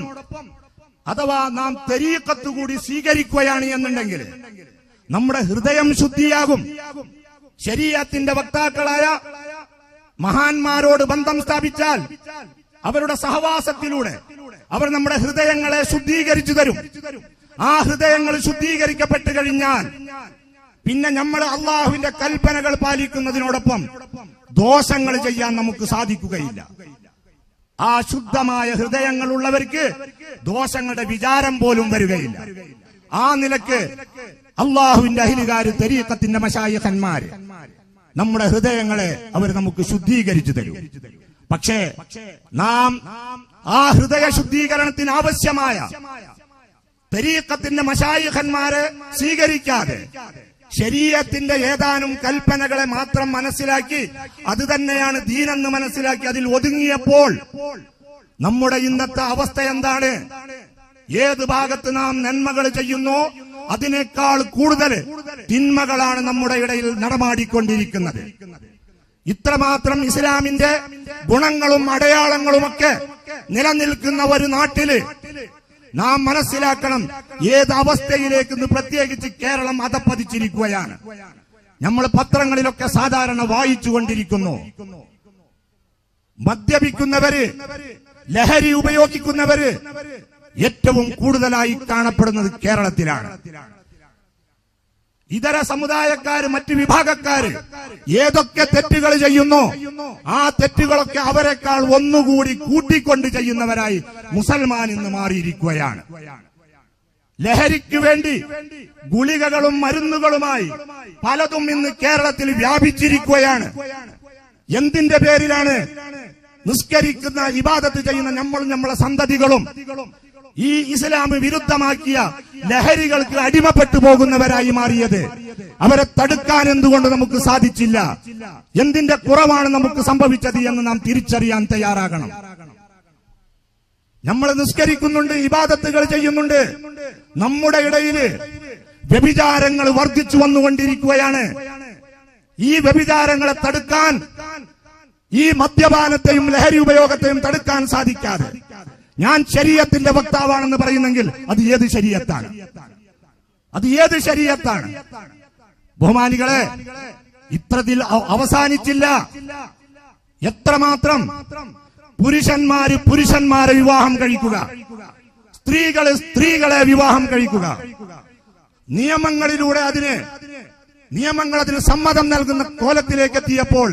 അഥവാ നാം തരീഖത്ത് കൂടി സ്വീകരിക്കുകയാണ് എന്നുണ്ടെങ്കിൽ നമ്മുടെ ഹൃദയം ശുദ്ധിയാകും. ശരീഅത്തിന്റെ വക്താക്കളായ മഹാന്മാരോട് ബന്ധം സ്ഥാപിച്ചാൽ അവരുടെ സഹവാസത്തിലൂടെ അവർ നമ്മുടെ ഹൃദയങ്ങളെ ശുദ്ധീകരിച്ചു തരും. ആ ഹൃദയങ്ങൾ ശുദ്ധീകരിക്കപ്പെട്ടു കഴിഞ്ഞാൽ പിന്നെ നമ്മൾ അള്ളാഹുവിന്റെ കൽപ്പനകൾ പാലിക്കുന്നതിനോടൊപ്പം ദോഷങ്ങൾ ചെയ്യാൻ നമുക്ക് സാധിക്കുകയില്ല. ആ ശുദ്ധമായ ഹൃദയങ്ങളുള്ളവർക്ക് ദോഷങ്ങളുടെ വിചാരം പോലും വരികയില്ല. ആ നിലക്ക് അള്ളാഹുവിന്റെ അഹ്ലുകാര്, തരീഖത്തിന്റെ മശായിഖന്മാര് നമ്മുടെ ഹൃദയങ്ങളെ അവർ നമുക്ക് ശുദ്ധീകരിച്ചു തരും. പക്ഷേ നാം ആ ഹൃദയ ശുദ്ധീകരണത്തിന് ആവശ്യമായ തരീഖത്തിന്റെ മശായിഖന്മാരെ സ്വീകരിക്കാതെ ശരീഅത്തിന്റെ ഏതാനും കൽപ്പനകളെ മാത്രം മനസ്സിലാക്കി അത് തന്നെയാണ് ദീനെന്ന് മനസ്സിലാക്കി അതിൽ ഒതുങ്ങിയപ്പോൾ നമ്മുടെ ഇന്നത്തെ അവസ്ഥ എന്താണ്? ഏത് ഭാഗത്ത് നാം നന്മകൾ ചെയ്യുന്നോ അതിനേക്കാൾ കൂടുതൽ തിന്മകളാണ് നമ്മുടെ ഇടയിൽ നടമാടിക്കൊണ്ടിരിക്കുന്നത്. ഇത്രമാത്രം ഇസ്ലാമിന്റെ ഗുണങ്ങളും അടയാളങ്ങളുമൊക്കെ നിലനിൽക്കുന്ന ഒരു നാട്ടില് നാം മനസ്സിലാക്കണം ഏത് അവസ്ഥയിലേക്ക് പ്രത്യേകിച്ച് കേരളം അധപ്പതിച്ചിരിക്കുകയാണ്. നമ്മൾ പത്രങ്ങളിലൊക്കെ സാധാരണ വായിച്ചുകൊണ്ടിരിക്കുന്നു. മദ്യപിക്കുന്നവര്, ലഹരി ഉപയോഗിക്കുന്നവര് ഏറ്റവും കൂടുതലായി കാണപ്പെടുന്നത് കേരളത്തിലാണ്. ഇതര സമുദായക്കാര്, മറ്റു വിഭാഗക്കാര് ഏതൊക്കെ തെറ്റുകൾ ചെയ്യുന്നു ആ തെറ്റുകളൊക്കെ അവരെക്കാൾ ഒന്നുകൂടി കൂട്ടിക്കൊണ്ട് ചെയ്യുന്നവരായി മുസൽമാൻ ഇന്ന് മാറിയിരിക്കുകയാണ്. ലഹരിക്ക് വേണ്ടി ഗുളികകളും മരുന്നുകളുമായി പലതും ഇന്ന് കേരളത്തിൽ വ്യാപിച്ചിരിക്കുകയാണ്. എന്തിന്റെ പേരിലാണ്? നിസ്കരിക്കുന്ന, ഇബാദത്ത് ചെയ്യുന്ന നമ്മളെ സന്തതികളും ഈ ഇസ്ലാം വിരുദ്ധമാക്കിയ ലഹരികൾക്ക് അടിമപ്പെട്ടു പോകുന്നവരായി മാറിയത്. അവരെ തടുക്കാൻ എന്തുകൊണ്ട് നമുക്ക് സാധിച്ചില്ല? എന്തിന്റെ കുറവാണ് നമുക്ക് സംഭവിച്ചത് എന്ന് നാം തിരിച്ചറിയാൻ തയ്യാറാകണം. നമ്മൾ നിസ്കരിക്കുന്നുണ്ട്, ഇബാദത്തുകൾ ചെയ്യുന്നുണ്ട്. നമ്മുടെ ഇടയില് വ്യഭിചാരങ്ങൾ വർദ്ധിച്ചു വന്നുകൊണ്ടിരിക്കുകയാണ്. ഈ വ്യഭിചാരങ്ങളെ തടുക്കാൻ, ഈ മദ്യപാനത്തെയും ലഹരി ഉപയോഗത്തെയും തടുക്കാൻ സാധിക്കാതെ ഞാൻ ശരീഅത്തിന്റെ വക്താവാണെന്ന് പറയുന്നെങ്കിൽ അത് ഏത് ശരീഅത്താണ്? അത് ഏത് ശരീഅത്താണ്? ബഹുമാനികളെ, ഇത്രത്തിൽ അവസാനിച്ചില്ല. എത്രമാത്രം പുരുഷന്മാരെ വിവാഹം കഴിക്കുക, സ്ത്രീകളെ വിവാഹം കഴിക്കുക, നിയമങ്ങൾ അതിന് സമ്മതം നൽകുന്ന കോലത്തിലേക്ക് എത്തിയപ്പോൾ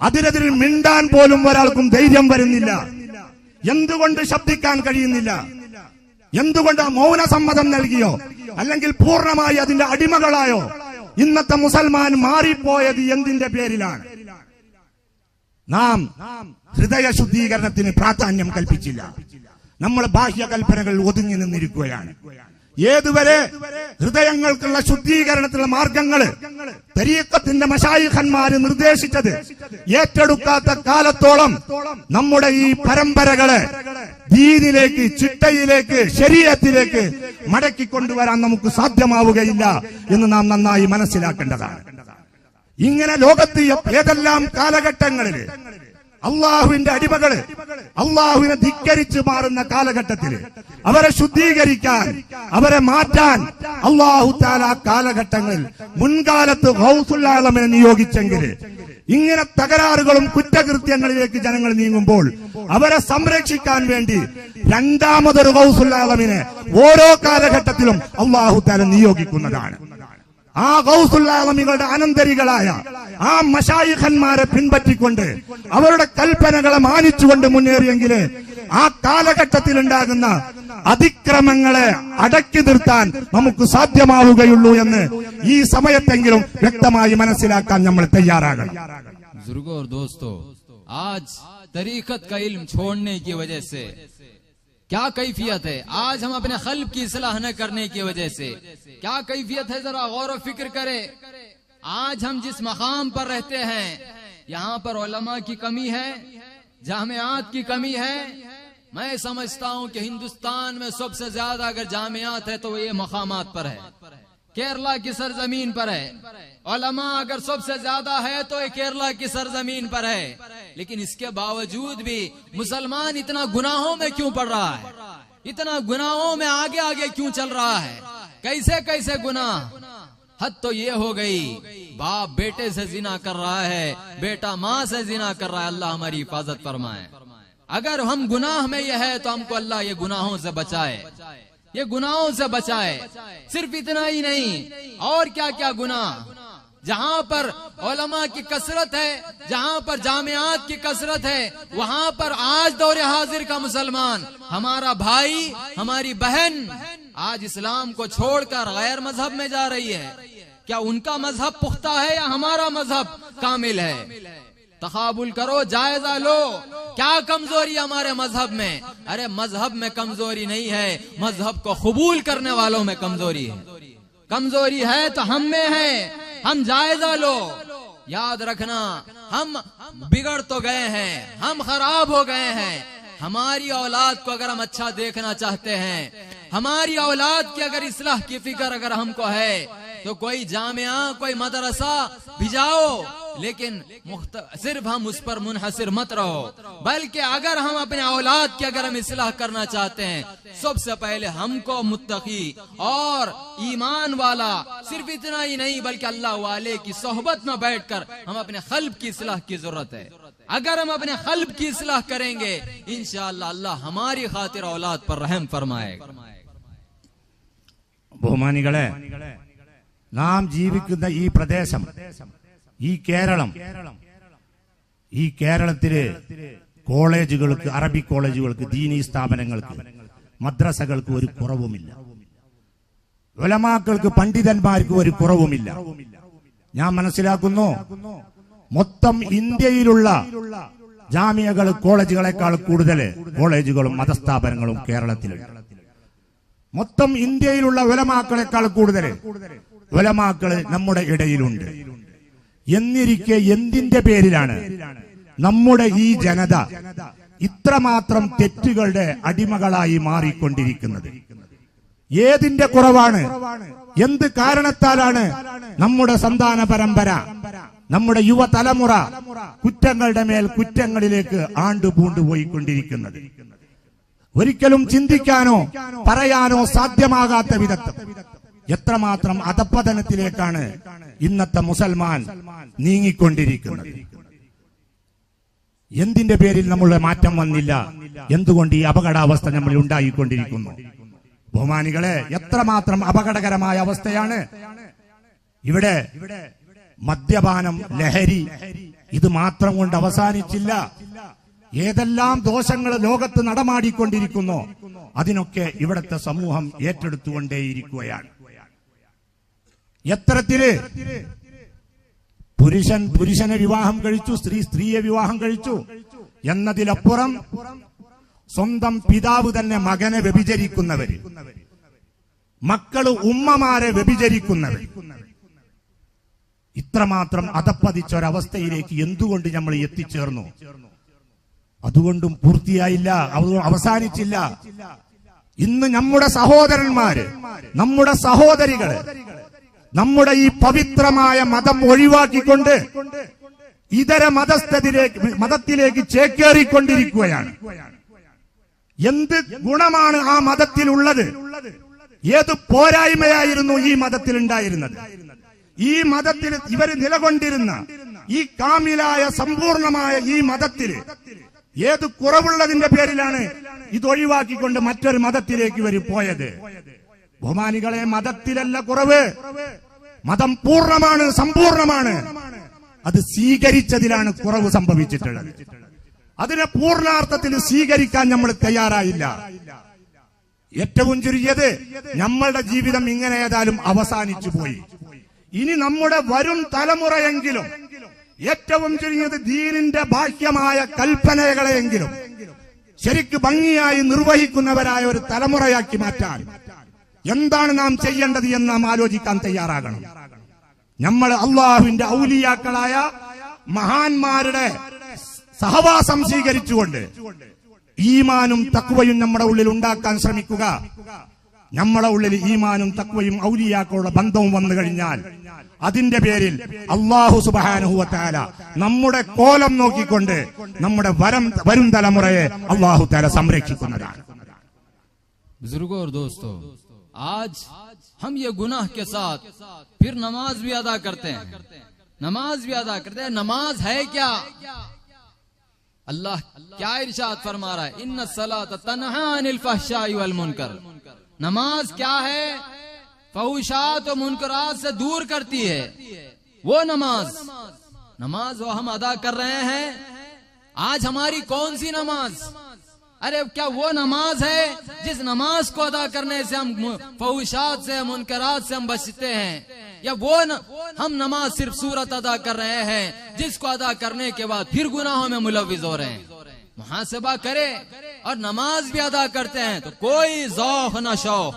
അതിനെതിരെ മിണ്ടാൻ പോലും ഒരാൾക്കും ധൈര്യം വരുന്നില്ല. എന്തുകൊണ്ട് ശബ്ദിക്കാൻ കഴിയുന്നില്ല? എന്തുകൊണ്ട് മൗന സമ്മതം നൽകിയോ അല്ലെങ്കിൽ പൂർണ്ണമായി അതിന്റെ അടിമകളായോ ഇന്നത്തെ മുസൽമാൻ മാറിപ്പോയത് എന്തിന്റെ പേരിലാണ്? നാം ഹൃദയ ശുദ്ധീകരണത്തിന് പ്രാധാന്യം കൽപ്പിച്ചില്ല. നമ്മൾ ബാഹ്യ കൽപ്പനകൾ ഒതുങ്ങി നിന്നിരിക്കുകയാണ്. ഏതുവരെ ഹൃദയങ്ങൾക്കുള്ള ശുദ്ധീകരണത്തിലുള്ള മാർഗങ്ങള് തരീഖത്തിന്റെ മശായിഖന്മാര് നിർദ്ദേശിച്ചത് ഏറ്റെടുക്കാത്ത കാലത്തോളം നമ്മുടെ ഈ പരമ്പരകളെ ദീനിലേക്ക്, ചിട്ടയിലേക്ക്, ശരീഅത്തിലേക്ക് മടക്കിക്കൊണ്ടുവരാൻ നമുക്ക് സാധ്യമാവുകയില്ല എന്ന് നാം നന്നായി മനസ്സിലാക്കേണ്ടതാണ്. ഇങ്ങനെ ലോകത്ത് ഏതെല്ലാം കാലഘട്ടങ്ങളിൽ അള്ളാഹുവിന്റെ അടിമകള് അള്ളാഹുവിനെ ധിക്കരിച്ച് മാറുന്ന കാലഘട്ടത്തില് അവരെ ശുദ്ധീകരിക്കാൻ, അവരെ മാറ്റാൻ അള്ളാഹു തആല കാലഘട്ടങ്ങളിൽ മുൻകാലത്ത് ഗൗസുൽ ആലമിനെ നിയോഗിച്ചെങ്കിൽ ഇങ്ങനെ തകരാറുകളും കുറ്റകൃത്യങ്ങളിലേക്ക് ജനങ്ങൾ നീങ്ങുമ്പോൾ അവരെ സംരക്ഷിക്കാൻ വേണ്ടി രണ്ടാമതൊരു ഗൗസുൽ ആലമിനെ ഓരോ കാലഘട്ടത്തിലും അള്ളാഹു തആല നിയോഗിക്കുന്നതാണ്. ആ ഗൗസുൽ ആലമികളുടെ അനന്തരികളായ ആ മശായിഖന്മാരെ പിൻപറ്റിക്കൊണ്ട് അവരുടെ കൽപ്പനകളെ മാനിച്ചുകൊണ്ട് മുന്നേറിയെങ്കിൽ ആ കാലഘട്ടത്തിൽ ഉണ്ടാകുന്ന അതിക്രമങ്ങളെ അടക്കി നിർത്താൻ നമുക്ക് സാധ്യമാവുകയുള്ളൂ എന്ന് ഈ സമയത്തെങ്കിലും വ്യക്തമായി മനസ്സിലാക്കാൻ നമ്മൾ തയ്യാറാകണം. बुजुर्गों और दोस्तों, आज तरीक़त का इल्म छोड़ने की वजह से क्या कैफियत है? आज हम अपने क़ल्ब की इस्लाह न करने की वजह से क्या कैफियत है? जरा गौर व फिक्र करें। आज हम जिस मकाम पर रहते हैं यहाँ पर उलमा की कमी है, जामियात की कमी है। मैं समझता हूँ कि हिंदुस्तान में सबसे ज्यादा अगर जामियात है तो ये मकामात पर है, केरला की सरजमीन पर है। उलमा अगर सबसे ज्यादा है तो ये केरला की सरजमीन पर है। लेकिन इसके बावजूद भी मुसलमान इतना गुनाहों में क्यों पड़ रहा है? इतना गुनाहों में आगे आगे क्यों चल रहा है? कैसे कैसे गुनाह? हद तो ये हो गई, बाप बेटे से जिना कर रहा है, बेटा माँ से जिना कर रहा है। अल्लाह हमारी हिफाजत फरमाए। अगर हम गुनाह में ये है तो हमको अल्लाह ये गुनाहों से बचाए, ये गुनाहों से बचाए। सिर्फ इतना ही नहीं, और क्या क्या गुनाह। जहाँ पर उलमा की कसरत है, जहाँ पर जामियात की कसरत है, वहाँ पर आज दौरे हाजिर का मुसलमान, हमारा भाई, हमारी बहन आज इस्लाम को छोड़कर गैर मजहब में जा रही है। क्या उनका मजहब पुख्ता है या हमारा मजहब कामिल है? तकाबुल करो, जायजा लो, क्या कमजोरी हमारे मजहब में? अरे मजहब में कमजोरी नहीं है, मजहब को कबूल करने वालों में कमजोरी है। कमजोरी है तो हम में है। हम जायजा लो, याद रखना, हम बिगड़ तो गए हैं, हम खराब हो गए हैं। हमारी औलाद को अगर हम अच्छा देखना चाहते हैं, हमारी औलाद की अगर इस्लाह की फिक्र अगर हमको है तो कोई जामिया, कोई मदरसा भिजाओ, लेकिन सिर्फ हम उस पर मुनहसिर मत रहो। बल्कि अगर हम अपने औलाद की अगर हम इस्लाह करना चाहते हैं, सबसे पहले हमको मुत्तकी और ईमान वाला, सिर्फ इतना ही नहीं बल्कि अल्लाह वाले की सोहबत में बैठकर हम अपने क़ल्ब की इस्लाह की जरूरत है। अगर हम अपने क़ल्ब की इस्लाह करेंगे, इंशाअल्लाह अल्लाह हमारी खातिर औलाद पर रहम फरमाएगा। ബഹുമാനികളെ, നാം ജീവിക്കുന്ന ഈ പ്രദേശം, ഈ കേരളത്തില് കോളേജുകൾക്ക്, അറബിക് കോളേജുകൾക്ക്, ദീനീ സ്ഥാപനങ്ങൾക്ക്, മദ്രസകൾക്ക് ഒരു കുറവുമില്ല. ഉലമാക്കൾക്ക്, പണ്ഡിതന്മാർക്ക് ഒരു കുറവുമില്ല. ഞാൻ മനസ്സിലാക്കുന്നു മൊത്തം ഇന്ത്യയിലുള്ള ജാമിയകൾ, കോളേജുകളെക്കാൾ കൂടുതൽ കോളേജുകളും മതസ്ഥാപനങ്ങളും കേരളത്തിലുണ്ട്. മൊത്തം ഇന്ത്യയിലുള്ള ഉലമാക്കളെക്കാൾ കൂടുതൽ ഉലമാക്കള് നമ്മുടെ ഇടയിലുണ്ട്. എന്നിരിക്കെ എന്തിന്റെ പേരിലാണ് നമ്മുടെ ഈ ജനത ഇത്രമാത്രം തെറ്റുകളുടെ അടിമകളായി മാറിക്കൊണ്ടിരിക്കുന്നത്? ഏതിന്റെ കുറവാണ്? എന്ത് കാരണത്താലാണ് നമ്മുടെ സന്താന പരമ്പര, നമ്മുടെ യുവതലമുറ കുറ്റങ്ങളുടെ മേൽ കുറ്റങ്ങളിലേക്ക് ആണ്ടുപൂണ്ടുപോയിക്കൊണ്ടിരിക്കുന്നത്? ഒരിക്കലും ചിന്തിക്കാനോ പറയാനോ സാധ്യമാകാത്ത വിധത്തിൽ എത്രമാത്രം അധപ്പതനത്തിലേക്കാണ് ഇന്നത്തെ മുസൽമാൻ നീങ്ങിക്കൊണ്ടിരിക്കുന്നത്. എന്തിന്റെ പേരിൽ നമ്മളുടെ മാറ്റം വന്നില്ല? എന്തുകൊണ്ട് ഈ അപകടാവസ്ഥ നമ്മൾ ഉണ്ടായിക്കൊണ്ടിരിക്കുന്നു? ബഹുമാനികളെ, എത്രമാത്രം അപകടകരമായ അവസ്ഥയാണ് ഇവിടെ. മദ്യപാനം, ലഹരി, ഇത് മാത്രം കൊണ്ട് അവസാനിച്ചില്ല. ഏതെല്ലാം ദോഷങ്ങൾ ലോകത്ത് നടമാടിക്കൊണ്ടിരിക്കുന്നു, അതിനൊക്കെ ഇവിടുത്തെ സമൂഹം ഏറ്റെടുത്തുകൊണ്ടേയിരിക്കുകയാണ്. എത്തരത്തില് പുരുഷൻ പുരുഷനെ വിവാഹം കഴിച്ചു, സ്ത്രീ സ്ത്രീയെ വിവാഹം കഴിച്ചു എന്നതിലപ്പുറം സ്വന്തം പിതാവ് തന്നെ മകനെ വ്യഭിചരിക്കുന്നവര്, മക്കള് ഉമ്മമാരെ വ്യഭിചരിക്കുന്നവര്, ഇത്രമാത്രം അധപ്പതിച്ച ഒരവസ്ഥയിലേക്ക് എന്തുകൊണ്ട് നമ്മൾ എത്തിച്ചേർന്നു? അതുകൊണ്ടും പൂർത്തിയായില്ല, അവസാനിച്ചില്ല. ഇന്ന് നമ്മുടെ സഹോദരന്മാര്, നമ്മുടെ സഹോദരികള് നമ്മുടെ ഈ പവിത്രമായ മതം ഒഴിവാക്കിക്കൊണ്ട് ഇതര മതത്തിലേക്ക് ചേക്കേറിക്കൊണ്ടിരിക്കുകയാണ്. എന്ത് ഗുണമാണ് ആ മതത്തിലുള്ളത്? ഏത് പോരായ്മയായിരുന്നു ഈ മതത്തിൽ ഉണ്ടായിരുന്നത്? ഈ മതത്തിൽ ഇവർ നിലകൊണ്ടിരുന്ന ഈ കാമിലായ സമ്പൂർണമായ ഈ മതത്തിൽ ഏത് കുറവുള്ളതിന്റെ പേരിലാണ് ഇതൊഴിവാക്കിക്കൊണ്ട് മറ്റൊരു മതത്തിലേക്ക് ഇവർ പോയത്? ബഹുമാനികളെ, മതത്തിലല്ല കുറവ്, മതം പൂർണ്ണമാണ്, സമ്പൂർണമാണ്. അത് സ്വീകരിച്ചതിലാണ് കുറവ് സംഭവിച്ചിട്ടുള്ളത്. അതിനെ പൂർണ്ണാർത്ഥത്തിൽ സ്വീകരിക്കാൻ നമ്മൾ തയ്യാറായില്ല. ഏറ്റവും ചുരുങ്ങിയത് നമ്മളുടെ ജീവിതം ഇങ്ങനെ ഏതായാലും അവസാനിച്ചു പോയി. ഇനി നമ്മുടെ വരും തലമുറയെങ്കിലും ഏറ്റവും ചുരുങ്ങിയത് ദീനിന്റെ ബാഹ്യമായ കൽപ്പനകളെയെങ്കിലും ശരിക്ക് ഭംഗിയായി നിർവഹിക്കുന്നവരായ ഒരു തലമുറയാക്കി മാറ്റാൻ എന്താണ് നാം ചെയ്യേണ്ടത് എന്ന് നാം ആലോചിക്കാൻ തയ്യാറാകണം. നമ്മൾ അള്ളാഹുവിന്റെ ഔലിയാക്കളായ മഹാന്മാരുടെ സഹവാസം സ്വീകരിച്ചുകൊണ്ട് ഈമാനും തഖ്വയും നമ്മുടെ ഉള്ളിൽ ഉണ്ടാക്കാൻ ശ്രമിക്കുക. നമ്മുടെ ഉള്ളിൽ ഈമാനും തഖ്വയും ഔലിയാക്കളുടെ ബന്ധവും വന്നു കഴിഞ്ഞാൽ അതിന്റെ പേരിൽ അല്ലാഹു സുബ്ഹാനഹു വ തആല നമ്മുടെ കോലം നോക്കിക്കൊണ്ട് നമ്മുടെ വരും തലമുറയെ അല്ലാഹു തആല സംരക്ഷിക്കുന്നതാണ്. बुजुर्गों और दोस्तों, आज हम ये गुनाह के साथ फिर नमाज भी अदा करते हैं, नमाज है क्या? अल्लाह क्या इरशाद फरमा रहा है? इन्ना सलात तन्हा अनिल फहशाई वल मुनकर। नमाज क्या है? फहुशात और मुनकरात से दूर करती है। वो नमाज वो हम अदा कर रहे हैं। आज हमारी कौन सी नमाज? अरे क्या वो नमाज है जिस नमाज को अदा करने से हम फहुशात से, मुनकरात से हम बचते हैं? या वो हम नमाज सिर्फ सूरत अदा कर रहे हैं जिसको अदा करने के बाद फिर गुनाहों में मुलव्विज हो रहे हैं? मुहासबा करे और नमाज भी अदा करते हैं तो कोई ज़ौक़ न शौक़,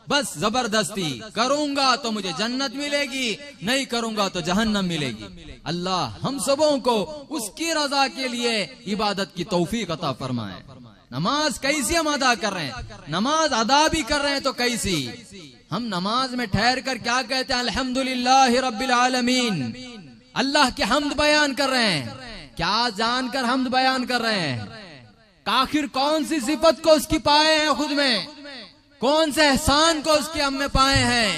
बस जबरदस्ती करूंगा तो मुझे जन्नत मिलेगी, नहीं करूंगा तो जहन्नम मिलेगी। अल्लाह हम सबों को उसकी रजा के लिए इबादत की तौफीक अता फरमाए। नमाज कैसी हम अदा कर रहे हैं? नमाज अदा भी कर रहे हैं तो कैसी? हम नमाज में ठहर कर क्या कहते हैं? अल्हम्दुलिल्लाहि रब्बिल आलमीन, अल्लाह के हम्द बयान कर रहे हैं। क्या जानकर हम्द बयान कर रहे हैं? आखिर कौन सी सिफत को उसकी पाए हैं खुद में? कौन से एहसान को उसके हम में पाए हैं?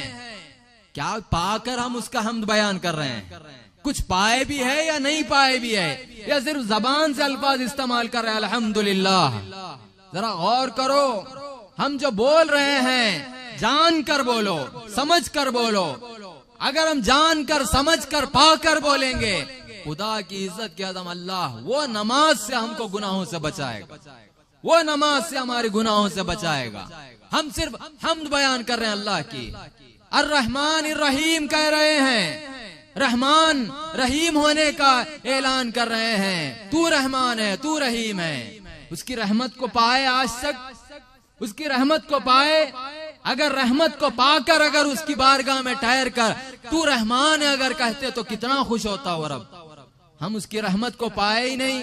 क्या पाकर हम उसका हम्द बयान कर रहे हैं? कुछ पाए भी है या नहीं पाए भी है, या सिर्फ जबान से अल्फाज इस्तेमाल कर रहे हैं अल्हम्दुलिल्लाह? जरा गौर करो, हम जो बोल रहे हैं जान कर बोलो, समझ कर बोलो। अगर हम जानकर समझकर पाकर बोलेंगे खुदा की इज्जत के आदम अल्लाह वो नमाज से हमको गुनाहों से बचाएगा, वो नमाज से हमारे गुनाहों से बचाएगा। हम सिर्फ हम्द बयान कर रहे हैं अल्लाह की, अर्रहमान अर्रहीम कह रहे हैं, रहमान रहीम होने का ऐलान कर रहे हैं। तू रहमान है, तू रहीम है। उसकी रहमत को पाए आज तक, उसकी रहमत को पाए, अगर रहमत को पाकर अगर उसकी बारगाह में ठहर कर तू रहमान है अगर कहते तो कितना खुश होता हो रब। हम उसकी रहमत को पाए ही नहीं,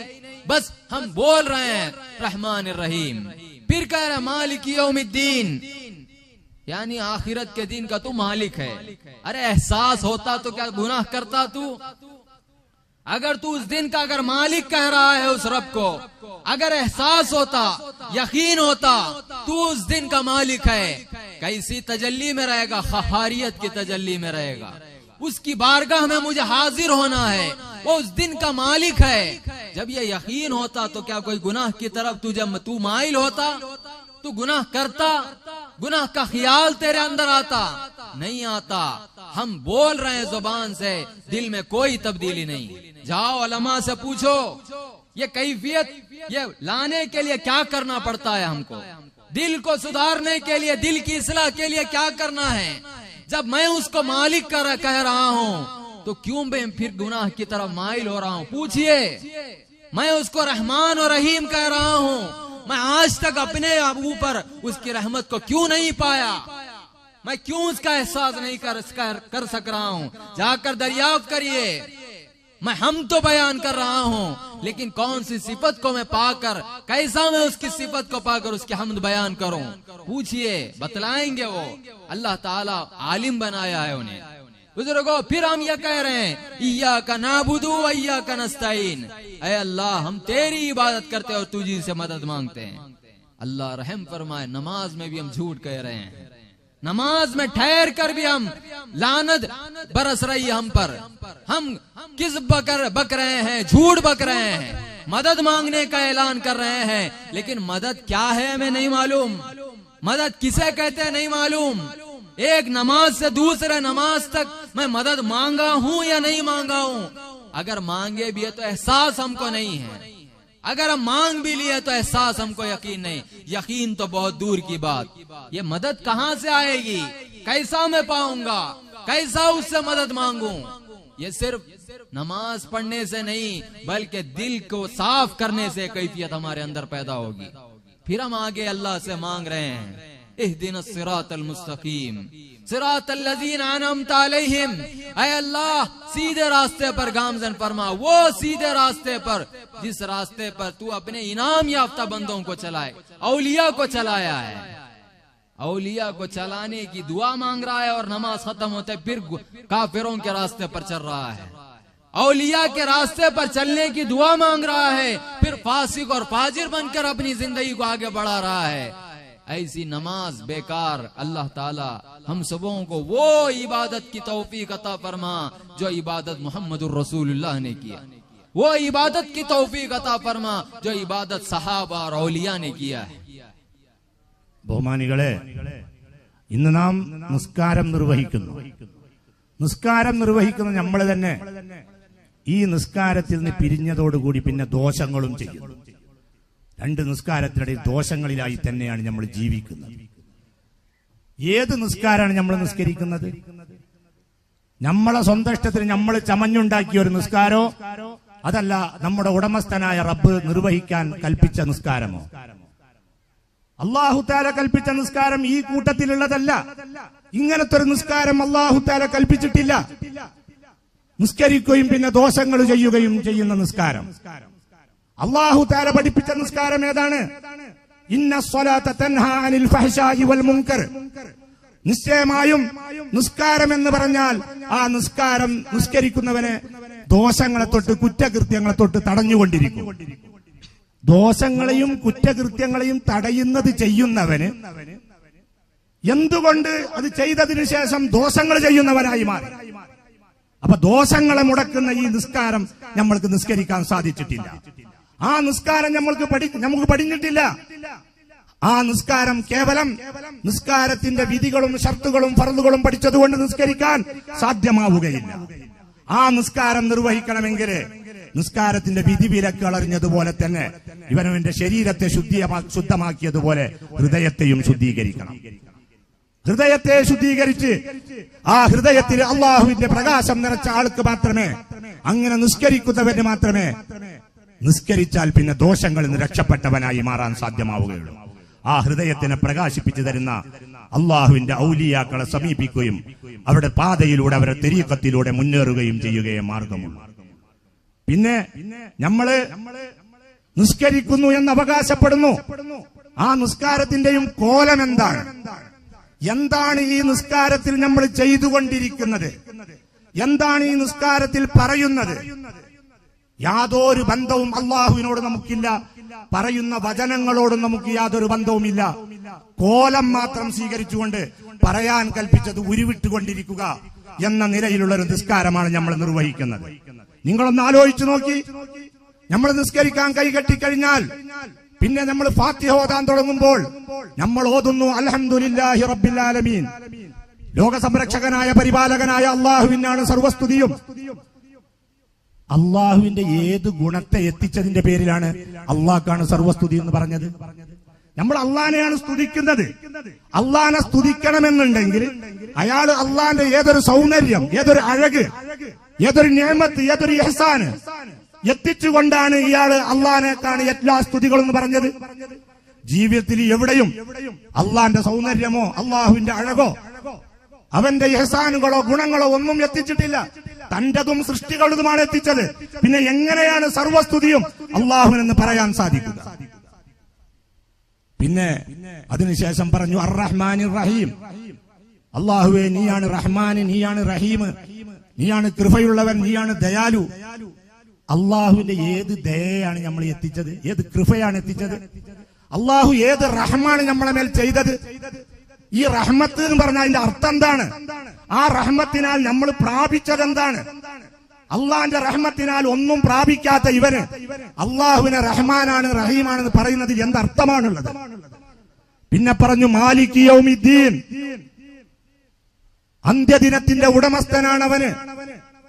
बस हम बोल रहे हैं रहमान रहीम। फिर कह रहे मालिक यौमिद्दीन, यानी आखिरत के दिन का तू मालिक है। अरे एहसास होता तो क्या गुनाह करता तू? अगर तू उस दिन का अगर मालिक कह रहा है उस रब को, अगर एहसास होता, यकीन होता तू उस दिन का मालिक है, कैसी तजल्ली में रहेगा? खहारियत की तजल्ली में रहेगा। उसकी बारगाह में मुझे हाजिर होना है, वो उस दिन का मालिक है। जब ये यकीन होता तो क्या कोई गुनाह की तरफ तू माइल होता? तू गुनाह करता? गुनाह का ख्याल तेरे अंदर आता? नहीं आता। हम बोल रहे हैं जुबान से, दिल में कोई तब्दीली नहीं। जाओ उलमा से पूछो ये कैफियत ये लाने के लिए क्या करना पड़ता है हमको, दिल को सुधारने के लिए, दिल की इस्लाह के लिए क्या करना है। जब मैं उसको मालिक कह रहा हूँ तो क्यों मैं फिर गुनाह की तरफ माइल हो रहा हूँ? पूछिए। मैं उसको रहमान और रहीम कह रहा हूँ, मैं आज तक अपने ऊपर उसकी रहमत को क्यों नहीं पाया? मैं क्यों उसका एहसास नहीं कर सक रहा हूँ? जाकर दरियाफ्त करिए। मैं हम तो बयान कर रहा हूँ, लेकिन कौन सी सिफत को मैं पाकर, कैसा मैं उसकी सिफत को पाकर उसकी हम्द बयान करूँ? पूछिए, बतलाएंगे वो। अल्लाह ताला आलिम बनाया है उन्हें। बुजुर्गों, फिर हम ये कह रहे हैं इय्याका नअबुदु व इय्याका नस्तईन, ऐ अल्लाह हम तेरी इबादत करते हैं और तुझी से मदद मांगते हैं। अल्लाह रहम फरमाए, नमाज में भी हम झूठ कह रहे हैं, नमाज में ठहर कर भी हम लानत बरस रही है हम पर। हम किस बक रहे हैं, झूठ बक रहे हैं, मदद मांगने का ऐलान कर रहे हैं, लेकिन मदद क्या है हमें नहीं मालूम, मदद किसे कहते हैं नहीं मालूम। एक नमाज से दूसरे नमाज तक मैं मदद मांगा हूँ या नहीं मांगा हूँ? अगर मांगे भी है तो एहसास हमको नहीं है, अगर हम मांग भी लिए तो एहसास हमको यकीन नहीं। यकीन तो बहुत दूर की बात। ये मदद कहाँ से आएगी? कैसा मैं पाऊंगा? कैसा उससे मदद मांगू? ये सिर्फ नमाज पढ़ने से नहीं, बल्कि दिल को साफ करने से कैफियत हमारे अंदर पैदा होगी। फिर हम आगे अल्लाह से मांग रहे हैं इहदिनस सिरातल मुस्तकीम सिरातल लज़ीना अनअमता अलैहिम, ऐ अल्लाह सीधे रास्ते पर गामजन फरमा, वो सीधे रास्ते पर जिस रास्ते पर तू अपने इनाम याफ्ता बंदों को चलाए, औलिया को चलाया है। औलिया को चलाने की दुआ मांग रहा है और नमाज खत्म होते फिर काफिरों के रास्ते पर चल रहा है। औलिया के रास्ते पर चलने की दुआ मांग रहा है, फिर फासिक और फाजिर बनकर अपनी जिंदगी को आगे बढ़ा रहा है। ऐसी नमाज बेकार। अल्लाह ताला हम सबों को वो इबादत की तौफीक अता फरमा जो इबादत मुहम्मदुर रसूलुल्लाह ने किया, वो इबादत की तौफीक अता फरमा जो इबादत सहाबा और औलिया ने किया है। ബഹുമാനികളെ, ഇന്ന് നാം നിസ്കാരം നിർവഹിക്കുന്ന നമ്മൾ തന്നെ ഈ നിസ്കാരത്തിൽ നിന്ന് പിരിഞ്ഞതോടുകൂടി പിന്നെ ദോഷങ്ങളും ചെയ്യുന്നു. രണ്ട് നിസ്കാരത്തിനിടയിൽ ദോഷങ്ങളിലായി തന്നെയാണ് നമ്മൾ ജീവിക്കുന്നത്. ഏത് നിസ്കാരമാണ് നമ്മൾ നിസ്കരിക്കുന്നത്? നമ്മളെ സ്വന്തം ഇഷ്ടത്തിന് നമ്മൾ ചമഞ്ഞുണ്ടാക്കിയ ഒരു നിസ്കാരോ, അതല്ല നമ്മുടെ ഉടമസ്ഥനായ റബ്ബ് നിർവഹിക്കാൻ കൽപ്പിച്ച നിസ്കാരമോ? അല്ലാഹു തആല കൽപ്പിച്ച നിസ്കാരം ഈ കൂട്ടത്തിലുള്ളതല്ല. ഇങ്ങനത്തെ ഒരു നിസ്കാരം അല്ലാഹു തആല കൽപ്പിച്ചിട്ടില്ല. നിസ്കരിക്കുകയും പിന്നെ ദോഷങ്ങൾ ചെയ്യുകയും ചെയ്യുന്ന നിസ്കാരം. അല്ലാഹു തആല പഠിപ്പിച്ച നിസ്കാരം ഏതാണ്? ഇന്ന സ്വലാത്ത തൻഹാ അനിൽ ഫഹ്ശാഇ വൽ മുൻകർ. നിശ്ചയമായും നിസ്കാരം എന്ന് പറഞ്ഞാൽ ആ നിസ്കാരം നിസ്കരിക്കുന്നവനെ ദോഷങ്ങളെ തൊട്ട് കുറ്റകൃത്യങ്ങളെ തൊട്ട് തടഞ്ഞുകൊണ്ടിരിക്കും. ദോഷങ്ങളെയും കുറ്റകൃത്യങ്ങളെയും തടയുന്നത് ചെയ്യുന്നവന് എന്തുകൊണ്ട് അത് ചെയ്തതിനു ശേഷം ദോഷങ്ങൾ ചെയ്യുന്നവനായി മാറി? അപ്പൊ ദോഷങ്ങളെ മുടക്കുന്ന ഈ നിസ്കാരം നമ്മൾക്ക് നിസ്കരിക്കാൻ സാധിച്ചിട്ടില്ല. ആ നിസ്കാരം നമുക്ക് പഠിഞ്ഞിട്ടില്ല. ആ നിസ്കാരം കേവലം നിസ്കാരത്തിന്റെ വിധികളും ഷർത്തുകളും ഫർളുകളും പഠിച്ചതുകൊണ്ട് നിസ്കരിക്കാൻ സാധ്യമാവുകയില്ല. ആ നിസ്കാരം നിർവഹിക്കണമെങ്കിൽ നിസ്കാരത്തിന്റെ വിധിവിലക്കുകൾ അറിഞ്ഞതുപോലെ തന്നെ ഇവനവന്റെ ശരീരത്തെ ശുദ്ധമാക്കിയതുപോലെ ഹൃദയത്തെയും ശുദ്ധീകരിക്കണം. ഹൃദയത്തെ ശുദ്ധീകരിച്ച് ആ ഹൃദയത്തിൽ അള്ളാഹുവിന്റെ പ്രകാശം നിറച്ച ആൾക്ക് മാത്രമേ, അങ്ങനെ നിസ്കരിക്കുന്നവന് മാത്രമേ നിസ്കരിച്ചാൽ പിന്നെ ദോഷങ്ങളിൽ നിന്ന് രക്ഷപ്പെട്ടവനായി മാറാൻ സാധ്യമാവുകയുള്ളൂ. ആ ഹൃദയത്തിനെ പ്രകാശിപ്പിച്ചു തരുന്ന അള്ളാഹുവിന്റെ ഔലിയാക്കളെ സമീപിക്കുകയും അവരുടെ പാതയിലൂടെ, അവരുടെ തെരീഖത്തിലൂടെ മുന്നേറുകയും ചെയ്യുകയേ മാർഗമുള്ളൂ. പിന്നെ നമ്മള് നിസ്കരിക്കുന്നു എന്ന് അവകാശപ്പെടുന്നു. ആ നിസ്കാരത്തിന്റെയും കോലം എന്താണ്? എന്താണ് ഈ നിസ്കാരത്തിൽ നമ്മൾ ചെയ്തുകൊണ്ടിരിക്കുന്നത്? എന്താണ് ഈ നിസ്കാരത്തിൽ പറയുന്നത്? യാതൊരു ബന്ധവും അള്ളാഹുവിനോട് നമുക്കില്ല. പറയുന്ന വചനങ്ങളോടും നമുക്ക് യാതൊരു ബന്ധവുമില്ല. കോലം മാത്രം സ്വീകരിച്ചുകൊണ്ട് പറയാൻ കൽപ്പിച്ചത് ഉരുവിട്ടുകൊണ്ടിരിക്കുക എന്ന നിലയിലുള്ള ഒരു നിസ്കാരമാണ് നമ്മൾ നിർവഹിക്കുന്നത്. നിങ്ങളൊന്ന് ആലോചിച്ചു നോക്കി. നമ്മൾ നിസ്കരിക്കാൻ കൈകെട്ടിക്കഴിഞ്ഞാൽ പിന്നെ നമ്മൾ ഫാത്തിഹ ഓതാൻ തുടങ്ങുമ്പോൾ നമ്മൾ ഓതുന്നു അൽഹംദുലില്ലാഹി റബ്ബിൽ ആലമീൻ. ലോക സംരക്ഷകനായ പരിപാലകനായ അള്ളാഹുവിനാണ് സർവസ്തുതിയും. അള്ളാഹുവിന്റെ ഏത് ഗുണത്തെ എത്തിച്ചതിന്റെ പേരിലാണ് അള്ളാഹ്ക്കാണ് സർവസ്തുതി എന്ന് പറഞ്ഞത്? നമ്മൾ അള്ളാഹിനെയാണ് സ്തുതിക്കുന്നത്. അള്ളാഹിനെ സ്തുതിക്കണമെന്നുണ്ടെങ്കിൽ അയാൾ അള്ളാഹിന്റെ ഏതൊരു സൗന്ദര്യം, ഏതൊരു അഴക്, ഏതൊരു നിഅമത്ത്, ഏതൊരു ഇഹ്സാന് എത്തിച്ചുകൊണ്ടാണ് ഇയാള് അള്ളാഹിനെക്കാണ് എല്ലാ സ്തുതികളും എന്ന് പറഞ്ഞത്. ജീവിതത്തിൽ എവിടെയും അള്ളാഹിന്റെ സൗന്ദര്യമോ അള്ളാഹുവിന്റെ അഴകോ അവന്റെ ഇഹ്സാനുകളോ ഗുണങ്ങളോ ഒന്നും എത്തിച്ചിട്ടില്ല. തന്റെതും സൃഷ്ടികളുമാണ് എത്തിച്ചത്. പിന്നെ എങ്ങനെയാണ് സർവസ്തുതിയും അള്ളാഹുവിനെന്ന് പറയാൻ സാധിക്കുക? പിന്നെ അതിനുശേഷം പറഞ്ഞു അർ-റഹ്മാനിർ റഹീം. അള്ളാഹുവേ, നീയാണ് റഹ്മാൻ, നീയാണ് റഹീം, നീയാണ് കൃപയുള്ളവൻ, നീയാണ് ദയാലു. അള്ളാഹുവിന്റെ ഏത് ദയയാണ് നമ്മൾ എത്തിച്ചത്? ഏത് കൃപയാണ് എത്തിച്ചത്? അള്ളാഹു ഏത് റഹ്മാണ് നമ്മളെ മേൽ ചെയ്തത്? ഈ റഹ്മത്ത് എന്ന് പറഞ്ഞാൽ അതിന്റെ അർത്ഥം എന്താണ്? ആ റഹ്മത്തിനാൽ നമ്മൾ പ്രാപിച്ചത് എന്താണ്? അള്ളാഹിന്റെ റഹ്മത്തിനാൽ ഒന്നും പ്രാപിക്കാത്ത ഇവന് അള്ളാഹുവിനെ റഹ്മാനാണ് റഹീമാണെന്ന് പറയുന്നതിൽ എന്തർത്ഥമാണുള്ളത്? പിന്നെ പറഞ്ഞു മാലിക് യൗമിദ്ദീൻ. അന്ത്യദിനത്തിന്റെ ഉടമസ്ഥനാണ് അവന്.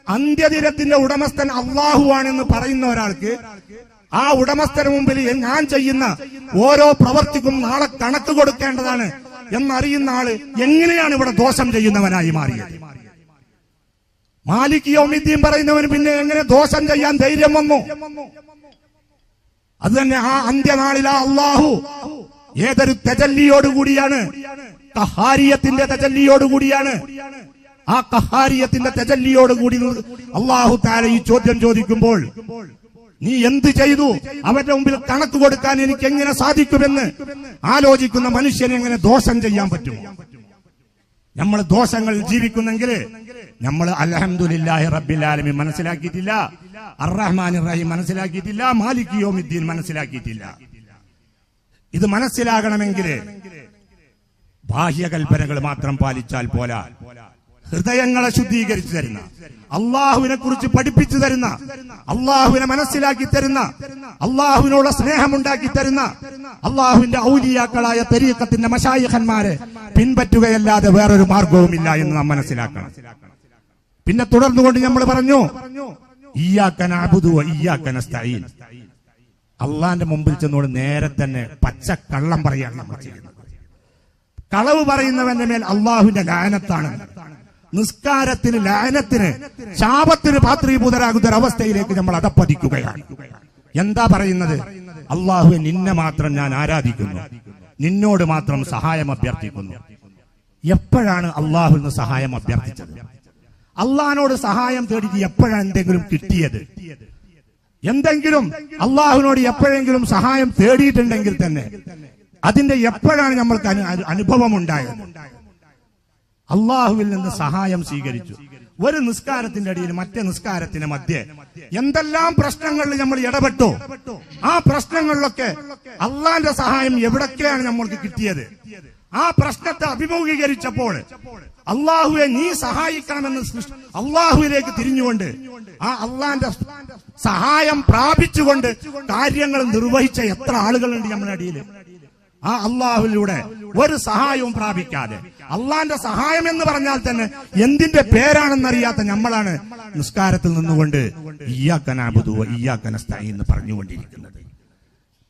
അന്ത്യദിനത്തിന്റെ ഉടമസ്ഥൻ അള്ളാഹുവാണെന്ന് പറയുന്ന ഒരാൾക്ക് ആ ഉടമസ്ഥന് മുമ്പിൽ ഞാൻ ചെയ്യുന്ന ഓരോ പ്രവർത്തിക്കും നാളെ കണക്ക് കൊടുക്കേണ്ടതാണ് എന്നറിയുന്ന ആള് എങ്ങനെയാണ് ഇവിടെ ദോഷം ചെയ്യുന്നവനായി മാറിയത്? മാലിക് യൗമിദ്ദീൻ പറയുന്നവന് പിന്നെ എങ്ങനെ ദോഷം ചെയ്യാൻ ധൈര്യം വന്നു? അത് തന്നെ ആ അന്ത്യനാളിൽ ആ അള്ളാഹു ഏതൊരു തജല്ലിയോടുകൂടിയാണ്? ഖഹാരിയത്തിന്റെ തജല്ലിയോടുകൂടിയാണ്. ആ ഖഹാരിയത്തിന്റെ തജല്ലിയോടുകൂടി അള്ളാഹു തആല ഈ ചോദ്യം ചോദിക്കുമ്പോൾ നീ എന്ത് ചെയ്തു? അവരുടെ മുമ്പിൽ കണക്ക് കൊടുക്കാൻ എനിക്ക് എങ്ങനെ സാധിക്കുമെന്ന് ആലോചിക്കുന്ന മനുഷ്യനെ എങ്ങനെ ദോഷം ചെയ്യാൻ പറ്റും? നമ്മൾ ദോഷങ്ങൾ ജീവിക്കുന്നെങ്കിൽ നമ്മൾ അൽഹംദുലില്ലാഹി റബ്ബിൽ ആലമീൻ മനസ്സിലാക്കിയിട്ടില്ല, അർ-റഹ്മാനിർ റഹീം മനസ്സിലാക്കിയിട്ടില്ല, മാലിക് യൗമിദ്ദീൻ മനസ്സിലാക്കിയിട്ടില്ല. ഇത് മനസ്സിലാകണമെങ്കിൽ ബാഹ്യകൽപ്പനകൾ മാത്രം പാലിച്ചാൽ പോരാ. ഹൃദയങ്ങളെ ശുദ്ധീകരിച്ചു തരുന്ന, അള്ളാഹുവിനെ കുറിച്ച് പഠിപ്പിച്ചു തരുന്ന, അള്ളാഹുവിനെ മനസ്സിലാക്കി തരുന്ന, അള്ളാഹുവിനുള്ള സ്നേഹമുണ്ടാക്കി തരുന്ന അള്ളാഹുവിന്റെ ഔലിയാക്കളായ തരീഖത്തിന്റെ മശായിഖന്മാരെ പിൻപറ്റുകയല്ലാതെ വേറൊരു മാർഗവുമില്ല എന്ന് നാം മനസ്സിലാക്കണം. പിന്നെ തുടർന്നുകൊണ്ട് നമ്മൾ പറഞ്ഞു ഇയ്യാക നഅ്ബുദു വ ഇയ്യാക നസ്തഈൻ. അള്ളാന്റെ മുമ്പിൽ ചെന്നോട് നേരെ തന്നെ പച്ച കള്ളം പറയാണ് നമ്മൾ ചെയ്യുന്നത്. കളവ് പറയുന്നവന്റെ മേൽ അള്ളാഹുവിന്റെ ലാനത്താണ്. നിസ്കാരത്തിന്, ലാനത്തിന്, ശാപത്തിന് പാത്രീഭൂതരാകുന്ന ഒരവസ്ഥയിലേക്ക് നമ്മൾ അധപ്പതിക്കുകയാണ്. എന്താ പറയുന്നത്? അള്ളാഹുവെ, നിന്നെ മാത്രം ഞാൻ ആരാധിക്കുന്നു, നിന്നോട് മാത്രം സഹായം അഭ്യർത്ഥിക്കുന്നു. എപ്പോഴാണ് അള്ളാഹുവിൽ നിന്ന് സഹായം അഭ്യർത്ഥിച്ചത്? അള്ളാഹിനോട് സഹായം തേടിയിട്ട് എപ്പോഴാണ് എന്തെങ്കിലും കിട്ടിയത്? എന്തെങ്കിലും അള്ളാഹുവിനോട് എപ്പോഴെങ്കിലും സഹായം തേടിയിട്ടുണ്ടെങ്കിൽ തന്നെ അതിന്റെ എപ്പോഴാണ് നമ്മൾക്ക് അനുഭവം ഉണ്ടായത്? അള്ളാഹുവിൽ നിന്ന് സഹായം സ്വീകരിച്ചു. ഒരു നിസ്കാരത്തിന്റെ അടിയിൽ മറ്റേ നിസ്കാരത്തിന് മധ്യേ എന്തെല്ലാം പ്രശ്നങ്ങളിൽ നമ്മൾ ഇടപെട്ടു. ആ പ്രശ്നങ്ങളിലൊക്കെ അള്ളാഹിന്റെ സഹായം എവിടൊക്കെയാണ് നമ്മൾക്ക് കിട്ടിയത്? ആ പ്രശ്നത്തെ അഭിമുഖീകരിച്ചപ്പോൾ അള്ളാഹുവെ നീ സഹായിക്കണമെന്ന് അള്ളാഹുവിലേക്ക് തിരിഞ്ഞുകൊണ്ട് ആ അള്ളാഹിന്റെ സഹായം പ്രാപിച്ചുകൊണ്ട് കാര്യങ്ങൾ നിർവഹിച്ച എത്ര ആളുകളുണ്ട് നമ്മുടെ അടിയിൽ? ആ അള്ളാഹുവിലൂടെ ഒരു സഹായവും പ്രാപിക്കാതെ, അള്ളാന്റെ സഹായം എന്ന് പറഞ്ഞാൽ തന്നെ എന്തിന്റെ പേരാണെന്നറിയാത്ത നമ്മളാണ് നിസ്കാരത്തിൽ നിന്നുകൊണ്ട് ഇയ്യാക നഅ്ബുദു വ ഇയ്യാക നസ്തഈൻ എന്ന് പറഞ്ഞുകൊണ്ടിരിക്കുന്നത്.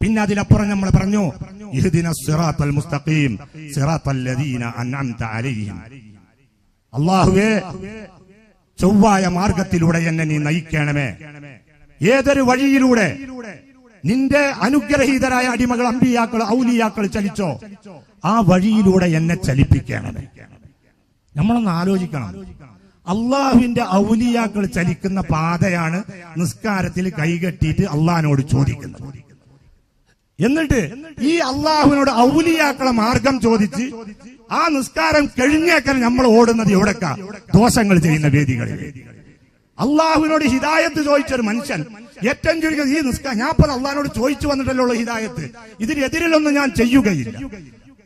പിന്നെ അതിലപ്പുറം നമ്മൾ പറഞ്ഞു ഇഹ്ദിനസ് സിറാത്തൽ മുസ്തഖീം സിറാത്തൽ ലദീന അൻഅംത അലൈഹിം. അല്ലാഹുവേ, ചൊവ്വായ മാർഗത്തിലൂടെ എന്നെ നീ നയിക്കണമേ. ഏതൊരു വഴിയിലൂടെ നിന്റെ അനുഗ്രഹീതരായ അടിമകൾ, അമ്പിയാക്കൾ, ഔലിയാക്കൾ ചലിച്ചോ ആ വഴിയിലൂടെ എന്നെ ചലിപ്പിക്കണമേ. നമ്മളൊന്ന് ആലോചിക്കണം, അള്ളാഹുവിന്റെ ഔലിയാക്കൾ ചലിക്കുന്ന പാതയാണ് നിസ്കാരത്തിൽ കൈകെട്ടിയിട്ട് അള്ളാഹിനോട് ചോദിക്കുന്നത്. എന്നിട്ട് ഈ അള്ളാഹുവിനോട് ഔലിയാക്കളെ മാർഗം ചോദിച്ച് ആ നിസ്കാരം കഴിഞ്ഞേക്കാൻ നമ്മൾ ഓടുന്നത് എവിടേക്കാ? ദോഷങ്ങൾ ചെയ്യുന്ന വേദികളിൽ. അള്ളാഹുവിനോട് ഹിദായത്ത് ചോദിച്ചൊരു മനുഷ്യൻ ഏറ്റവും ചുരുങ്ങിയത് ഈ നിസ്കാരം ഞാൻ ഇപ്പൊ അള്ളാഹിനോട് ചോദിച്ചു വന്നിട്ടല്ലോ ഹിദായത്ത്, ഇതിനെതിരിലൊന്നും ഞാൻ ചെയ്യുകയില്ല.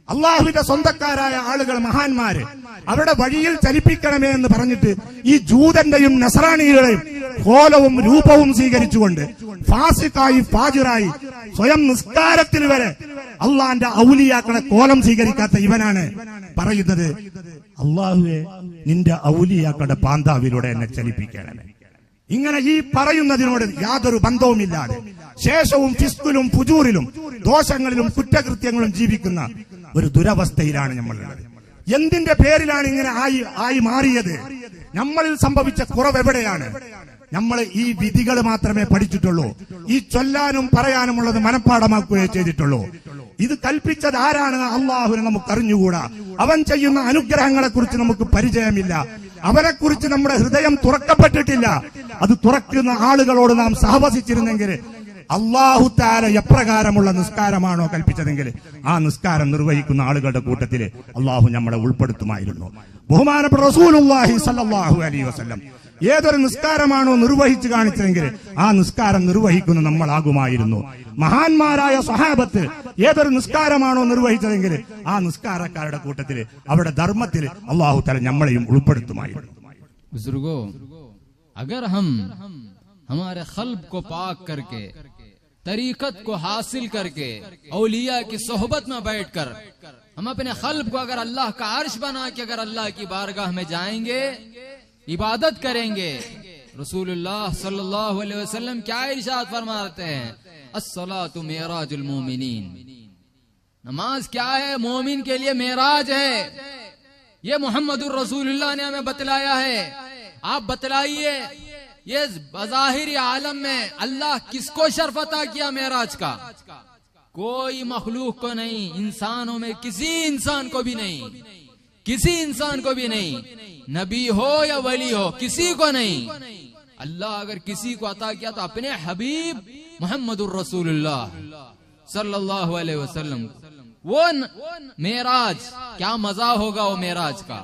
അള്ളാഹുവിന്റെ സ്വന്തക്കാരായ ആളുകൾ, മഹാന്മാര് അവരുടെ വഴിയിൽ ചലിപ്പിക്കണമേ എന്ന് പറഞ്ഞിട്ട് ഈ ജൂതന്റെയും നസ്രാണിയുടെയും കോലവും രൂപവും സ്വീകരിച്ചുകൊണ്ട് ഫാസിഖായി ഫാജിറായി സ്വയം നിസ്കാരത്തിൽ വരെ അള്ളാന്റെ ഔലിയാക്കളെ കോലം സ്വീകരിക്കാത്ത ഇവനാണ് പറയുന്നത്, അള്ളാഹുവേ നിന്റെ ഔലിയാക്കളുടെ പാന്താവിലൂടെ എന്നെ ചലിപ്പിക്കണമേ. ഇങ്ങനെ ഈ പറയുന്നതിനോട് യാതൊരു ബന്ധവുമില്ലാതെ ശേഷവും ഫിസ്കുലും ഫുജൂറിലും ദോഷങ്ങളിലും കുറ്റകൃത്യങ്ങളും ജീവിക്കുന്ന ഒരു ദുരവസ്ഥയിലാണ് നമ്മളുള്ളത്. എന്തിന്റെ പേരിലാണ് ഇങ്ങനെ ആയി മാറിയത്? നമ്മളിൽ സംഭവിച്ച കുറവ് എവിടെയാണ്? നമ്മൾ ഈ വിധികൾ മാത്രമേ പഠിച്ചിട്ടുള്ളൂ, ഈ ചൊല്ലാനും പറയാനുമുള്ളത് മനഃപ്പാടമാക്കുകയേ ചെയ്തിട്ടുള്ളൂ. ഇത് കൽപ്പിച്ചത് ആരാണ്? അള്ളാഹുവിനെ നമുക്ക് അറിഞ്ഞുകൂടാ. അവൻ ചെയ്യുന്ന അനുഗ്രഹങ്ങളെ കുറിച്ച് നമുക്ക് പരിചയമില്ല. അവനെക്കുറിച്ച് നമ്മുടെ ഹൃദയം തുറക്കപ്പെട്ടിട്ടില്ല. അത് തുറക്കുന്ന ആളുകളോട് നാം സഹവസിച്ചിരുന്നെങ്കിൽ അല്ലാഹു തആല എപ്രകാരമുള്ള നിസ്കാരമാണോ കൽപ്പിച്ചതെങ്കിൽ ആ നിസ്കാരം നിർവഹിക്കുന്ന ആളുകളുടെ കൂട്ടത്തിൽ അള്ളാഹു നമ്മളെ ഉൾപ്പെടുത്തുമായിരുന്നു. ബഹുമാനപ്പെട്ട റസൂലുള്ളാഹി സ്വല്ലല്ലാഹു അലൈഹി വസല്ലം ഏതൊരു നിസ്കാരമാണോ നിർവഹിച്ചു കാണിച്ചതെങ്കിൽ ആ നിസ്കാരം നിർവഹിക്കുന്ന നമ്മളാകുമായിരുന്നു. മഹാന്മാരായ സ്വഹാബത്ത് ഏതൊരു നിസ്കാരമാണോ നിർവഹിച്ചതെങ്കിൽ ആ നിസ്കാരക്കാരുടെ കൂട്ടത്തിൽ അവരുടെ ധർമ്മത്തിൽ അല്ലാഹു തആല നമ്മളെയും ഉൾപ്പെടുത്തുമായിരുന്നു. बुजुर्गो, अगर हम हमारे क़ल्ब को पाक करके, तरीकत को हासिल करके, औलिया की सोहबत में बैठकर हम अपने क़ल्ब को अगर अल्लाह का अर्श बना के अगर अल्लाह की बारगाह में जाएंगे, इबादत करेंगे, रसूलुल्लाह सल्लल्लाहु अलैहि वसल्लम क्या इरशाद फरमाते हैं? अस्सलातु मेराजुल मोमिनीन। नमाज क्या है? मोमिन के लिए मेराज है। ये मोहम्मदुर रसूलुल्लाह ने हमें बतलाया है। आप बतलाइए, ये बज़ाहिर आलम में अल्लाह किसको शर्फ अता किया मेराज का? कोई मखलूक को नहीं, इंसानों में किसी इंसान को भी नहीं, किसी इंसान को भी नहीं, नबी हो या वली हो, किसी को नहीं। अल्लाह अगर किसी को अता किया तो अपने हबीब मोहम्मदुर रसूलुल्लाह सल्लल्लाहु अलैहि वसल्लम। वो मेराज, क्या मजा होगा वो मेराज का,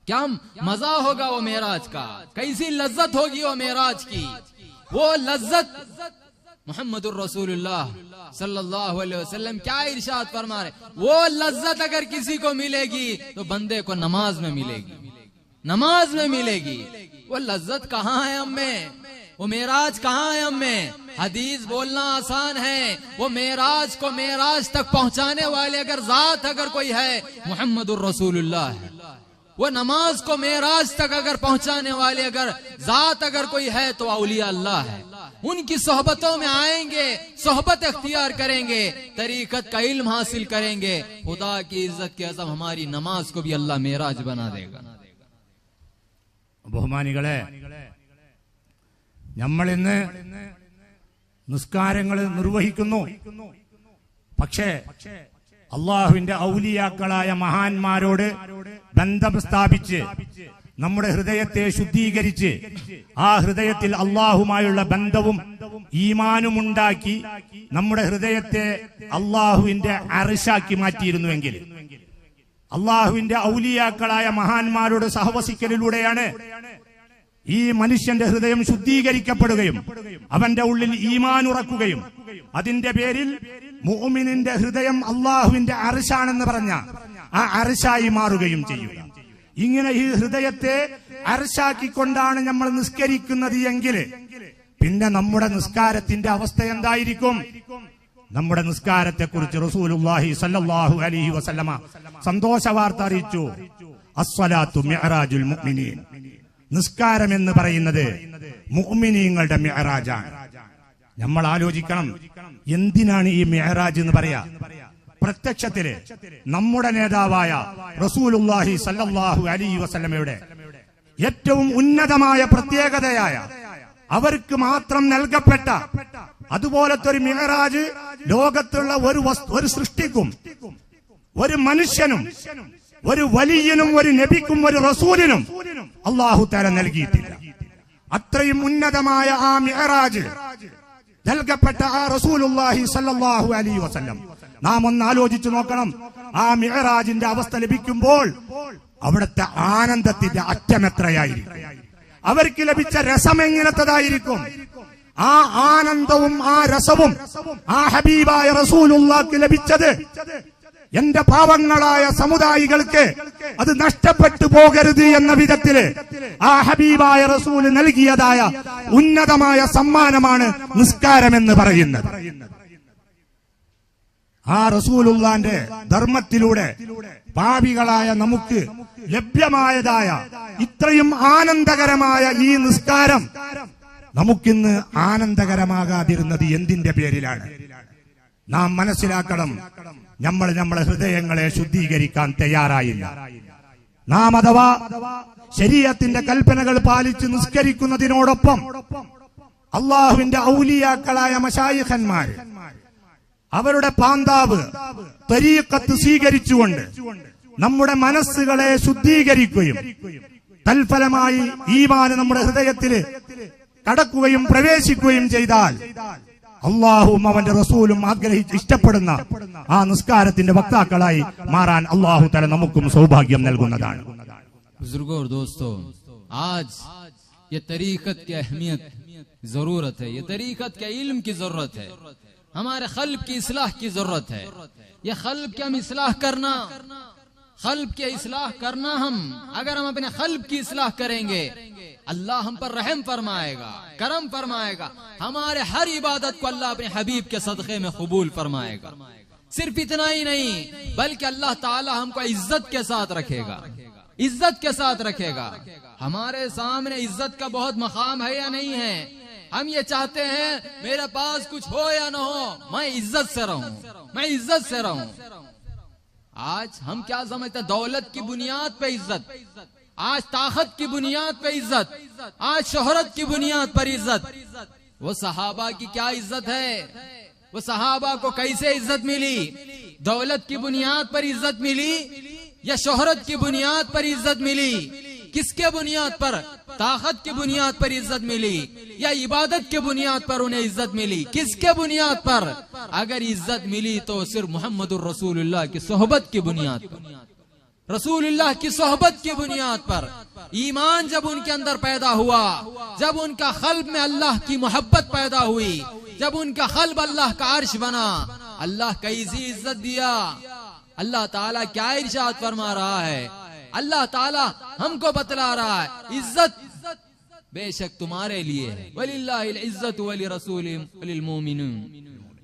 क्या मजा होगा वो मेराज का, कैसी लज्जत होगी वो मेराज की। वो लज्जत मोहम्मदुर रसूलुल्लाह सल्लल्लाहु अलैहि वसल्लम क्या इरशाद फरमा रहे? वो लज्जत अगर किसी को मिलेगी तो बंदे को नमाज में मिलेगी, नमाज में मिलेगी। वो लज्जत कहाँ है हम में? वो मेराज कहाँ है हम में? हदीस बोलना आसान है, वो मेराज को मेराज तक पहुंचाने वाले अगर जात अगर कोई है मोहम्मदुर रसूलुल्लाह है। वो नमाज को मेराज तक अगर पहुंचाने वाले अगर जात अगर कोई है तो औलिया अल्लाह है। उनकी सोहबतों में आएंगे, सोहबत इख्तियार करेंगे, तरीकत का इल्म हासिल करेंगे, खुदा की इज्जत की असम हमारी नमाज को भी अल्लाह मेराज बना देगा। ബഹുമാനികളെ, നമ്മളിന്ന് നിസ്കാരങ്ങൾ നിർവഹിക്കുന്നു. പക്ഷേ അള്ളാഹുവിന്റെ ഔലിയാക്കളായ മഹാന്മാരോട് ബന്ധം സ്ഥാപിച്ച് നമ്മുടെ ഹൃദയത്തെ ശുദ്ധീകരിച്ച് ആ ഹൃദയത്തിൽ അള്ളാഹുമായുള്ള ബന്ധവും ഈമാനും ഉണ്ടാക്കി നമ്മുടെ ഹൃദയത്തെ അള്ളാഹുവിന്റെ അർശാക്കി മാറ്റിയിരുന്നുവെങ്കിൽ, അള്ളാഹുവിന്റെ ഔലിയാക്കളായ മഹാന്മാരോട് സഹവസിക്കലിലൂടെയാണ് ഈ മനുഷ്യന്റെ ഹൃദയം ശുദ്ധീകരിക്കപ്പെടുകയും അവന്റെ ഉള്ളിൽ ഈമാൻ ഉറക്കുകയും അതിന്റെ പേരിൽ മുഅ്മിനിന്റെ ഹൃദയം അള്ളാഹുവിന്റെ അർശാണെന്ന് പറഞ്ഞ ആ അർശായി മാറുകയും ചെയ്യുക. ഇങ്ങനെ ഈ ഹൃദയത്തെ അർശാക്കിക്കൊണ്ടാണ് നമ്മൾ നിസ്കരിക്കുന്നത് എങ്കിൽ പിന്നെ നമ്മുടെ നിസ്കാരത്തിന്റെ അവസ്ഥ എന്തായിരിക്കും? നമ്മുടെ നിസ്കാരത്തെക്കുറിച്ച് റസൂലുള്ളാഹി സ്വല്ലല്ലാഹു അലൈഹി വസല്ലമ സന്തോഷ വാർത്ത അറിയിച്ചു. അസ്സലാത്തു മിഅ്റാജുൽ മുഅ്മിനീൻ. നിസ്കാരം എന്ന് പറയുന്നത് മുഅ്മിനീങ്ങളുടെ മിഅ്റാജാണ്. നമ്മൾ ആലോചിക്കണം, എന്തിനാണ് ഈ മിഅ്റാജ് എന്ന് പറയാ? പ്രത്യക്ഷത്തില് നമ്മുടെ നേതാവായ റസൂലുള്ളാഹി സ്വല്ലല്ലാഹു അലൈഹി വസല്ലമയുടെ ഏറ്റവും ഉന്നതമായ പ്രത്യേകതയായ അവർക്ക് മാത്രം നൽകപ്പെട്ട അതുപോലത്തെ ഒരു മിഅ്റാജ് ലോകത്തുള്ള ഒരു സൃഷ്ടിക്കും, ഒരു മനുഷ്യനും, ഒരു വലിയനും, ഒരു നബിക്കും, ഒരു റസൂലിനും അല്ലാഹു തആല നൽകിയിട്ടില്ല. അത്രയും ഉന്നതമായ ആ മിഅ്റാജ് നൽകപ്പെട്ട ആ റസൂലുള്ളാഹി സ്വല്ലല്ലാഹു അലൈഹി വസല്ലം നാം ഒന്ന് ആലോചിച്ചു നോക്കണം. ആ മിഅ്റാജിന്റെ അവസ്ഥ ലഭിക്കുമ്പോൾ അവിടുത്തെ ആനന്ദത്തിന്റെ അറ്റമെത്രയായിരിക്കും, അവർക്ക് ലഭിച്ച രസം എങ്ങനത്തതായിരിക്കും. ആ ആനന്ദവും ആ രസവും ആ ഹബീബായ റസൂലുള്ളാഹിക്ക് ലഭിച്ചത് എന്റെ പാവങ്ങളായ സമുദായികൾക്ക് അത് നഷ്ടപ്പെട്ടു പോകരുത് എന്ന വിധത്തില് ആ ഹബീബായ റസൂൽ നൽകിയതായ ഉന്നതമായ സമ്മാനമാണ് നിസ്കാരമെന്ന് പറയുന്നത്. ആ റസൂലുള്ളാന്റെ ധർമ്മത്തിലൂടെ പാപികളായ നമുക്ക് ലഭ്യമായതായ ഇത്രയും ആനന്ദകരമായ ഈ നിസ്കാരം നമുക്കിന്ന് ആനന്ദകരമാകാതിരുന്നത് എന്തിന്റെ പേരിലാണ്? നാം മനസ്സിലാക്കണം, നമ്മളെ ഹൃദയങ്ങളെ ശുദ്ധീകരിക്കാൻ തയ്യാറായില്ല. നാം അഥവാ ശരീഅത്തിന്റെ കൽപ്പനകൾ പാലിച്ച് നിസ്കരിക്കുന്നതിനോടൊപ്പം അള്ളാഹുവിന്റെ ഔലിയാക്കളായ മശായിഖന്മാര് അവരുടെ പാന്താവ് തരീഖത്ത് സ്വീകരിച്ചുകൊണ്ട് നമ്മുടെ മനസ്സുകളെ ശുദ്ധീകരിക്കുകയും തൽഫലമായി ഈമാന് നമ്മുടെ ഹൃദയത്തിൽ കടക്കുകയും പ്രവേശിക്കുകയും ചെയ്താൽ അള്ളാഹുവും അവന്റെ റസൂലും ആഗ്രഹിച്ച് ഇഷ്ടപ്പെടുന്ന ആ നിസ്കാരത്തിന്റെ വക്താക്കളായി മാറാൻ അള്ളാഹു തആല നമുക്കും സൗഭാഗ്യം നൽകുന്നതാണ്. बुजुर्गों और दोस्तों, आज ये तरीकत की अहमियत जरूरत है, ये तरीकत के इल्म की जरूरत है, हमारे क़ल्ब की इस्लाह की जरूरत है। ये क़ल्ब की हम इस्लाह करना, क़ल्ब की इस्लाह करना, हम अगर हम अपने क़ल्ब की इस्लाह करेंगे अल्लाह हम पर रहम फरमाएगा, करम फरमाएगा, हमारे हर इबादत को अल्लाह अपने हबीब के सदक़े में कबूल फरमाएगा। सिर्फ इतना ही नहीं बल्कि अल्लाह ताला हमको इज्जत के साथ रखेगा, इज्जत के साथ रखेगा। हमारे सामने इज्जत का बहुत मकाम है या नहीं है? हम ये चाहते हैं मेरे पास कुछ हो या ना हो, मैं इज्जत से रहूं, मैं इज्जत से रहूं। आज हम क्या समझते हैं? दौलत की बुनियाद पे इज्जत, आज ताकत की बुनियाद पे इज्जत, आज शोहरत की बुनियाद पर इज्जत। वो सहाबा की क्या इज्जत है? वो सहाबा को कैसे इज्जत मिली? दौलत की बुनियाद पर इज्जत मिली या शोहरत की बुनियाद पर इज्जत मिली? किसके बुनियाद पर? ताकत की बुनियाद पर इज्जत मिली या इबादत के बुनियाद पर उन्हें इज्जत मिली? किसके बुनियाद पर? अगर इज्जत मिली तो सिर्फ मोहम्मदुर रसूलुल्लाह की सोहबत की बुनियाद पर, रसूलुल्लाह की सोहबत की बुनियाद पर। ईमान जब उनके अंदर पैदा हुआ, जब उनका क़ल्ब में अल्लाह की मोहब्बत पैदा हुई, जब उनका क़ल्ब अल्लाह का अर्श बना, अल्लाह कैसी इज्जत दिया। अल्लाह ताला क्या इरशाद फरमा रहा है? अल्लाह ताला हमको बतला रहा है इज्जत बेशक तुम्हारे लिए है, वलिल्लाहिल इज्जतु वलिरसूलिहि वलिल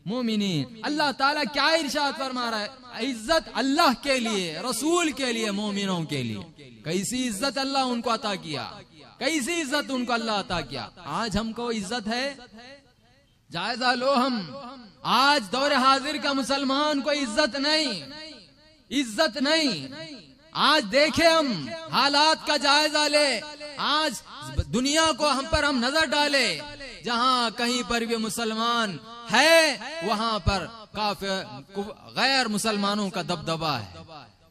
मोमिनीन। अल्लाह ताला क्या इरशाद फरमा रहा है? इज्जत अल्लाह के लिए, रसूल के लिए, मोमिनों के लिए। कैसी इज्जत अल्लाह उनको अता किया, कैसी इज्जत उनको अल्लाह अता किया। आज हमको इज्जत है? जायजा लो हम, आज दौरे हाजिर का मुसलमान को इज्जत नहीं, इज्जत नहीं। आज देखे हम हालात का जायजा ले, आज दुनिया को हम पर हम नजर डाले, जहां कहीं पर भी मुसलमान है वहां पर काफिर गैर मुसलमानों का दबदबा है।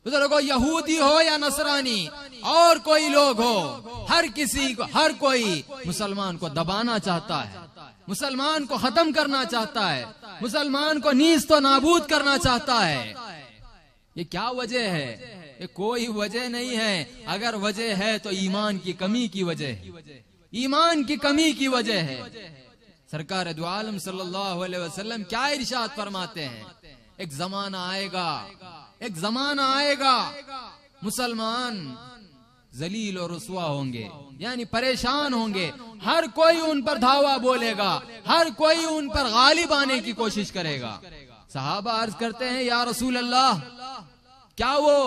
बुजुर्गों, यहूदी हो या नसरानी और कोई लोग हो, हर किसी को, हर कोई मुसलमान को दबाना चाहता है, मुसलमान को खत्म करना चाहता है, मुसलमान को नीज तो नाबूद करना चाहता है। ये क्या वजह है? ये कोई वजह नहीं है। अगर वजह है तो ईमान की कमी की वजह है, ईमान की कमी की वजह है। सरकार दो आलम सल्लल्लाहु अलैहि वसल्लम क्या इरशाद फरमाते हैं? एक जमाना आएगा, एक जमाना आएगा मुसलमान जलील और रुस्वा होंगे, यानी परेशान होंगे। हर कोई उन पर धावा बोलेगा, हर कोई उन पर गालिब आने की कोशिश करेगा। सहाबा अर्ज करते हैं या रसूल अल्लाह, क्या वो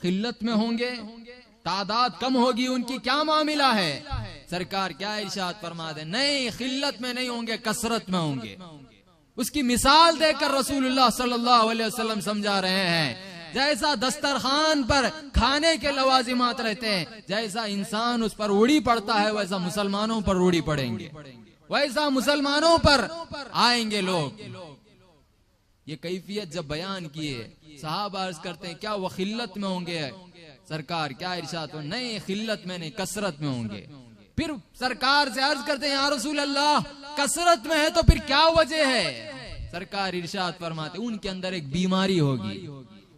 खिल्लत में होंगे, तादाद कम होगी, उनकी क्या मामला है? सरकार क्या इरशाद फरमा दे, नहीं खिल्लत में नहीं होंगे, कसरत में होंगे। उसकी मिसाल देकर रसूलुल्लाह सल्लल्लाहु अलैहि वसल्लम समझा रहे हैं, जैसा दस्तरखान पर खाने के लवाजिमात रहते हैं, जैसा इंसान उस पर रूढ़ी पड़ता है, वैसा मुसलमानों पर रूढ़ी पड़ेंगे, वैसा मुसलमानों पर आएंगे लोग। ये कैफियत जब बयान किए, सहाबा अर्ज करते हैं क्या वो खिल्लत में होंगे? सरकार क्या इरशाद हो, नहीं खिल्लत में नहीं, कसरत में होंगे। फिर सरकार से अर्ज करते हैं या रसूल अल्लाह, कसरत में है तो फिर क्या वजह है? सरकार इरशाद फरमाते उनके अंदर एक बीमारी होगी,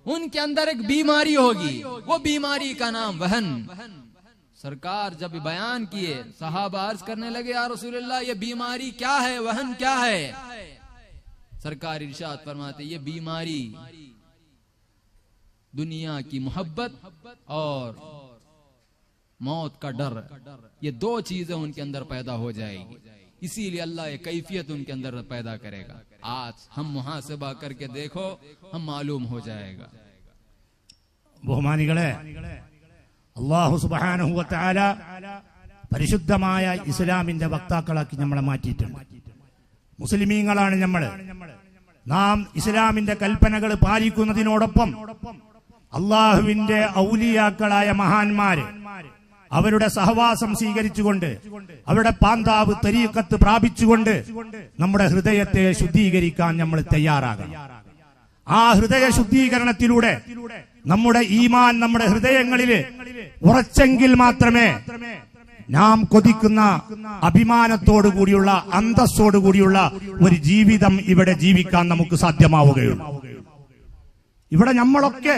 उनके अंदर एक बीमारी होगी, वो बीमारी का नाम वहन। सरकार जब बयान किए, सहाबा अर्ज करने लगे या रसूल अल्लाह, ये बीमारी क्या है, वहन क्या है? सरकार इरशाद फरमाते ये बीमारी दुनिया की मोहब्बत और मौत का डर, ये दो चीजें उनके अंदर पैदा हो जाएगी, इसीलिए अल्लाह ये कैफियत उनके अंदर पैदा करेगा। आज हम मुहासबा करके देखो, हम मालूम हो जाएगा। ബഹുമാനികളെ, അല്ലാഹു സുബ്ഹാനഹു വ തആല പരിശുദ്ധമായ ഇസ്ലാമിന്റെ വക്താക്കളാക്കി നമ്മളെ മാറ്റിയിട്ടുണ്ട്. മുസ്ലിമീങ്ങളാണ് നമ്മൾ. നാം ഇസ്ലാമിന്റെ കൽപ്പനകൾ പാലിക്കുന്നതിനോടൊപ്പം അള്ളാഹുവിന്റെ ഔലിയാക്കളായ മഹാന്മാര് അവരുടെ സഹവാസം സ്വീകരിച്ചുകൊണ്ട്, അവരുടെ പാന്താവ് തരീഖത്ത് പ്രാപിച്ചുകൊണ്ട് നമ്മുടെ ഹൃദയത്തെ ശുദ്ധീകരിക്കാൻ നമ്മൾ തയ്യാറാകണം. ആ ഹൃദയ ശുദ്ധീകരണത്തിലൂടെ നമ്മുടെ ഈമാൻ നമ്മുടെ ഹൃദയങ്ങളിൽ ഉറച്ചെങ്കിൽ മാത്രമേ നാം കൊതിക്കുന്ന അഭിമാനത്തോടുകൂടിയുള്ള അന്തസ്സോടുകൂടിയുള്ള ഒരു ജീവിതം ഇവിടെ ജീവിക്കാൻ നമുക്ക് സാധ്യമാവുകയുള്ളൂ. ഇവിടെ നമ്മളൊക്കെ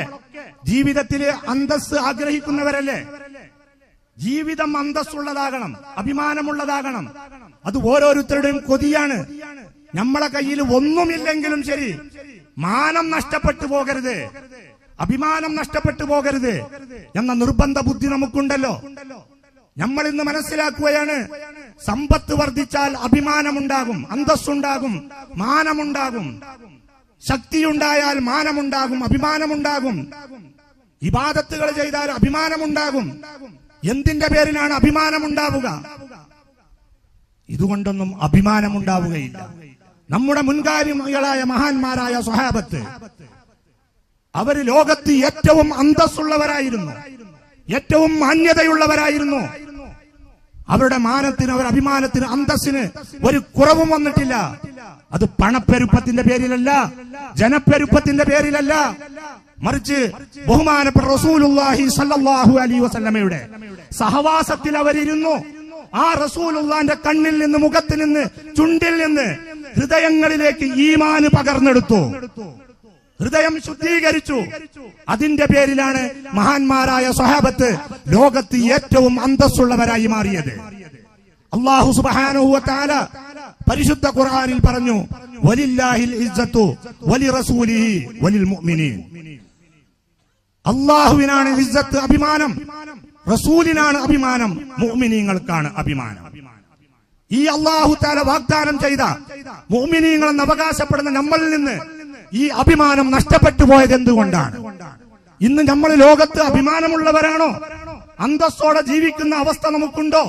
ജീവിതത്തില് അന്തസ്സ് ആഗ്രഹിക്കുന്നവരല്ലേ? ജീവിതം അന്തസ്സുള്ളതാകണം, അഭിമാനമുള്ളതാകണം. അത് ഓരോരുത്തരുടെയും കൊതിയാണ്. നമ്മളെ കയ്യിൽ ഒന്നുമില്ലെങ്കിലും ശരി, മാനം നഷ്ടപ്പെട്ടു പോകരുത്, അഭിമാനം നഷ്ടപ്പെട്ടു പോകരുത് എന്ന നിർബന്ധ ബുദ്ധി നമുക്കുണ്ടല്ലോ. നമ്മൾ ഇന്ന് മനസ്സിലാക്കുകയാണ്, സമ്പത്ത് വർദ്ധിച്ചാൽ അഭിമാനമുണ്ടാകും, അന്തസ്സുണ്ടാകും, മാനമുണ്ടാകും. ശക്തിയുണ്ടായാൽ മാനമുണ്ടാകും, അഭിമാനമുണ്ടാകും. ഇബാദത്തുകൾ ചെയ്താൽ അഭിമാനമുണ്ടാകും. എന്തിന്റെ പേരിലാണ് അഭിമാനമുണ്ടാവുക? ഇതുകൊണ്ടൊന്നും അഭിമാനമുണ്ടാവുകയില്ല. നമ്മുടെ മുൻകാരികളായ മഹാന്മാരായ സ്വഹാബത്ത് അവര് ലോകത്ത് ഏറ്റവും അന്തസ്സുള്ളവരായിരുന്നു, ഏറ്റവും മാന്യതയുള്ളവരായിരുന്നു. അവരുടെ മാനത്തിന്, അവരുടെ അഭിമാനത്തിന്, അന്തസ്സിന് ഒരു കുറവും വന്നിട്ടില്ല. അത് പണപ്പെരുപ്പത്തിന്റെ പേരിലല്ല, ജനപ്പെരുപ്പത്തിന്റെ പേരിലല്ല, മറിച്ച് ബഹുമാനപ്പെട്ട റസൂലുള്ളാഹി സ്വല്ലല്ലാഹു അലൈഹി വസല്ലമയുടെ സഹവാസത്തിൽ അവരിരുന്നു. ആ റസൂലുള്ളാന്റെ കണ്ണിൽ നിന്ന്, മുഖത്തിൽ നിന്ന്, ചുണ്ടിൽ നിന്ന് ഹൃദയങ്ങളിലേക്ക് ഈമാന് പകർന്നെടുത്തു, ഹൃദയം ശുദ്ധീകരിച്ചു. അതിന്റെ പേരിലാണ് മഹാന്മാരായ സ്വഹാബത്ത് ലോകത്ത് ഏറ്റവും അന്തസ്സുള്ളവരായി മാറിയത്. അല്ലാഹു സുബ്ഹാനഹു വ തആല പരിശുദ്ധ ഖുർആനിൽ പറഞ്ഞു, വലില്ലാഹിൽ ഇസ്സത്തു വലിറസൂലിഹി വലിൽ മുഅ്മിനീൻ. അല്ലാഹുവിനാണ് ഇസ്സത്ത്, അഭിമാനം, റസൂലിനാണ് അഭിമാനം, മുഅ്മിനീങ്ങൾക്കാണ് അഭിമാനം. ഈ അല്ലാഹു തആല വാഗ്ദാനം ചെയ്ത മുഅ്മിനീങ്ങളെന്ന് അവകാശപ്പെടുന്ന നമ്മളിൽ നിന്ന് ഈ അഭിമാനം നഷ്ടപ്പെട്ടു പോയത് എന്തുകൊണ്ടാണ്? ഇന്ന് നമ്മൾ ലോകത്ത് അഭിമാനമുള്ളവരാണോ? അന്തസ്സോടെ ജീവിക്കുന്ന അവസ്ഥ നമുക്കുണ്ടോ?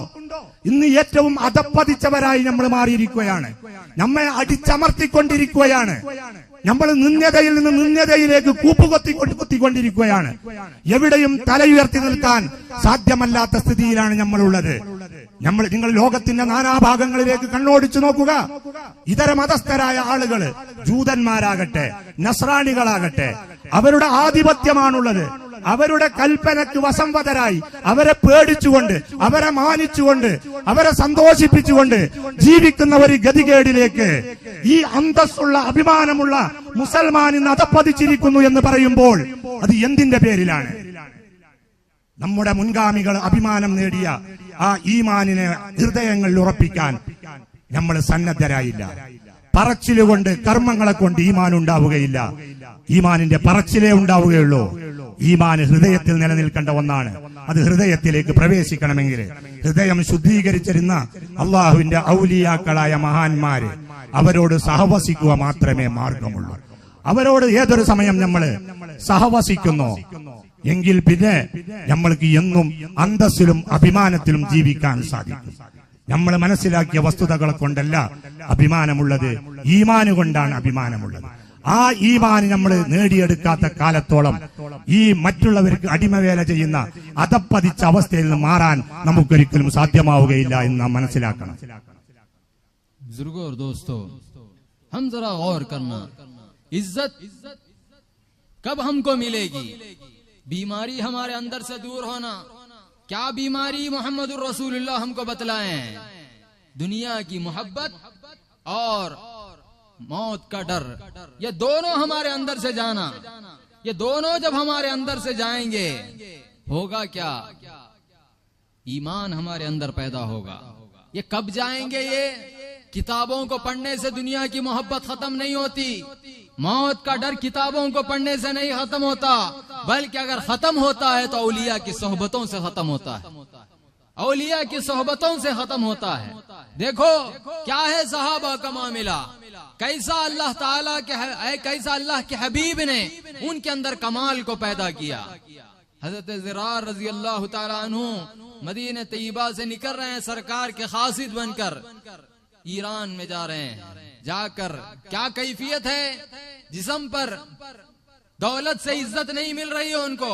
ഇന്ന് ഏറ്റവും അധപ്പതിച്ചവരായി നമ്മൾ മാറിയിരിക്കുകയാണ്. നമ്മെ അടിച്ചമർത്തിക്കൊണ്ടിരിക്കുകയാണ്. നമ്മൾ നിന്ദ്യതയിൽ നിന്ന് നിന്ദ്യതയിലേക്ക് കൂപ്പുകൊത്തിക്കൊണ്ടിരിക്കുകയാണ്. എവിടെയും തലയുയർത്തി നിൽക്കാൻ സാധ്യമല്ലാത്ത സ്ഥിതിയിലാണ് നമ്മളുള്ളത്. നിങ്ങൾ ലോകത്തിന്റെ നാനാഭാഗങ്ങളിലേക്ക് കണ്ണോടിച്ചു നോക്കുക. ഇതര മതസ്ഥരായ ആളുകൾ, ജൂതന്മാരാകട്ടെ, നസ്രാണികളാകട്ടെ, അവരുടെ ആധിപത്യമാണുള്ളത്. അവരുടെ കൽപ്പനക്ക് വശംവദരായി അവരെ പേടിച്ചുകൊണ്ട്, അവരെ മാനിച്ചുകൊണ്ട്, അവരെ സന്തോഷിപ്പിച്ചുകൊണ്ട് ജീവിക്കുന്ന ഒരു ഗതികേടിലേക്ക് ഈ അന്തസ്സുള്ള, അഭിമാനമുള്ള മുസൽമാൻ ഇന്ന് അധപ്പതിച്ചിരിക്കുന്നു എന്ന് പറയുമ്പോൾ അത് എന്തിന്റെ പേരിലാണ്? നമ്മുടെ മുൻഗാമികൾ അഭിമാനം നേടിയ ആ ഈമാനിനെ ഹൃദയങ്ങളിൽ ഉറപ്പിക്കാൻ നമ്മൾ സന്നദ്ധരായില്ല. പറച്ചിലുകൊണ്ട്, കർമ്മങ്ങളെ കൊണ്ട് ഈമാൻ ഉണ്ടാവുകയില്ല. ഈമാനിന്റെ പറച്ചിലേ ഉണ്ടാവുകയുള്ളൂ. ഈമാൻ ഹൃദയത്തിൽ നിലനിൽക്കേണ്ട ഒന്നാണ്. അത് ഹൃദയത്തിലേക്ക് പ്രവേശിക്കണമെങ്കിൽ ഹൃദയം ശുദ്ധീകരിച്ചിരുന്ന അള്ളാഹുവിന്റെ ഔലിയാക്കളായ മഹാന്മാര് അവരോട് സഹവസിക്കുക മാത്രമേ മാർഗമുള്ളൂ. അവരോട് ഏതൊരു സമയം നമ്മൾ സഹവസിക്കുന്നോ എങ്കിൽ പിന്നെ നമ്മൾക്ക് എന്നും അന്തസ്സിലും അഭിമാനത്തിലും ജീവിക്കാൻ സാധിക്കും. നമ്മൾ മനസ്സിലാക്കിയ വസ്തുതകളെ കൊണ്ടല്ല അഭിമാനമുള്ളത്, ഈമാന് കൊണ്ടാണ് അഭിമാനമുള്ളത്. ആ ഈമാന് നമ്മൾ നേടിയെടുക്കാത്ത കാലത്തോളം ഈ മറ്റുള്ളവർക്ക് അടിമവേല ചെയ്യുന്ന അധപ്പതിച്ച അവസ്ഥയിൽ നിന്ന് മാറാൻ നമുക്കൊരിക്കലും സാധ്യമാവുകയില്ല എന്ന് നാം മനസ്സിലാക്കണം. बुजुर्गों और दोस्तों, हम जरा गौर करना, इज्जत कब हमको मिलेगी? बीमारी हमारे अंदर से दूर होना। क्या बीमारी मोहम्मदुर रसूलुल्लाह हमको बतलाए हैं? दुनिया की मोहब्बत और मौत का डर, ये दोनों हमारे अंदर से जाना। ये दोनों जब हमारे अंदर से जाएंगे, होगा क्या? ईमान हमारे अंदर पैदा होगा। ये कब जाएंगे? ये किताबों को पढ़ने से दुनिया की मोहब्बत खत्म नहीं होती, मौत का डर किताबों को पढ़ने से नहीं खत्म होता, बल्कि अगर खत्म होता है तो औलिया की सोहबतों से खत्म होता है। औलिया की सोहबतों से खत्म होता है। देखो क्या है सहाबा का मामला, कैसा अल्लाह ताला के कैसा अल्लाह के हबीब ने उनके अंदर कमाल को पैदा किया। हजरत ज़िरार रजी अल्लाह ताला अन्हु मदीने तैयबा से निकल रहे हैं सरकार के खासिद बनकर, ईरान में जा रहे हैं। जाकर क्या कैफियत है, जिस्म पर दौलत से इज्जत नहीं मिल रही है उनको,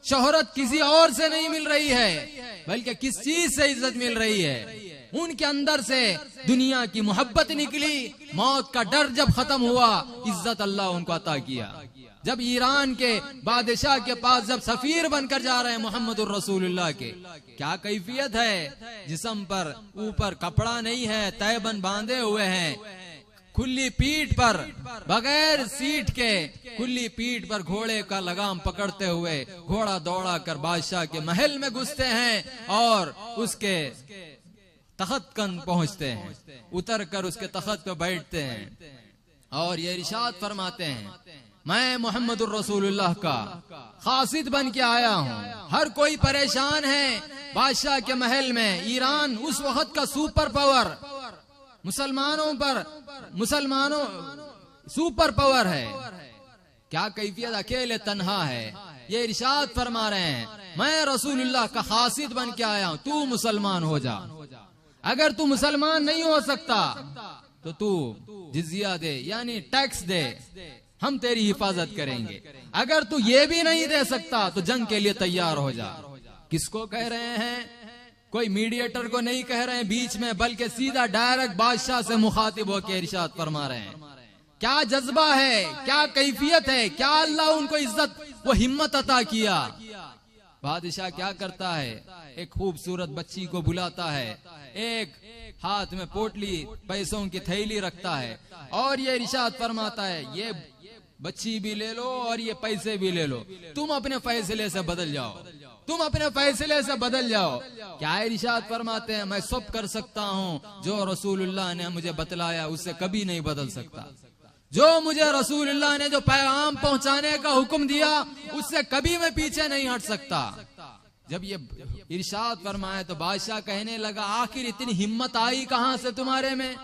शोहरत किसी और से नहीं मिल रही है, बल्कि किस चीज से इज्जत मिल रही है? उनके अंदर से दुनिया की मोहब्बत निकली। मौत का डर जब खत्म हुआ, इज्जत अल्लाह उनको अता किया। जब ईरान के बादशाह के पास जब सफीर बनकर जा रहे हैं मोहम्मदुर रसूलुल्लाह के, क्या कैफियत है, जिस्म पर ऊपर कपड़ा नहीं है, तैबन बांधे हुए हैं, खुली पीठ पर बगैर सीट के खुली पीठ पर घोड़े का लगाम पकड़ते हुए घोड़ा दौड़ा कर बादशाह के महल में घुसते हैं और उसके तख्त कन पहुंचते हैं, उतर कर उसके तख्त पे बैठते हैं और ये इरशाद फरमाते हैं, मैं मोहम्मदुर रसूलुल्लाह का खासिद बन के आया हूँ। हर कोई परेशान है बादशाह के महल में। ईरान उस वक्त का सुपर पावर, मुसलमानों सुपर पावर है। क्या कैफियत, अकेले तन्हा है। ये इरशाद फरमा रहे हैं, मैं रसूलुल्लाह का खासिद बन के आया हूँ, तू मुसलमान हो जा। अगर तू मुसलमान नहीं हो सकता तो तू जिजिया दे, यानी टैक्स दे, हम तेरी हिफाजत करेंगे। अगर तू ये भी नहीं दे सकता तो जंग के लिए तैयार हो जा। किसको कह रहे हैं? कोई मीडिएटर को नहीं कह रहे हैं बीच में, बल्कि सीधा डायरेक्ट बादशाह से मुखातिब होकर इरशाद फरमा रहे हैं। क्या जज्बा है, क्या कैफियत है, क्या अल्लाह उनको इज्जत वो हिम्मत अता किया। बादशाह क्या करता है, एक खूबसूरत बच्ची को बुलाता है, एक हाथ में पोटली पैसों की थैली रखता है और ये इरशाद फरमाता है, ये बच्ची भी ले लो और ये पैसे भी ले लो, तुम अपने फैसले से बदल जाओ, तुम अपने फैसले से बदल जाओ। क्या इरशाद फरमाते हैं, मैं सब कर सकता हूँ, जो रसूलुल्लाह ने मुझे बतलाया उससे कभी नहीं बदल सकता। जो मुझे रसूलुल्लाह ने जो पैगाम पहुंचाने का हुक्म दिया उससे कभी मैं पीछे नहीं हट सकता। जब ये इरशाद फरमाया तो बादशाह कहने लगा, आखिर इतनी हिम्मत आई कहां से तुम्हारे में,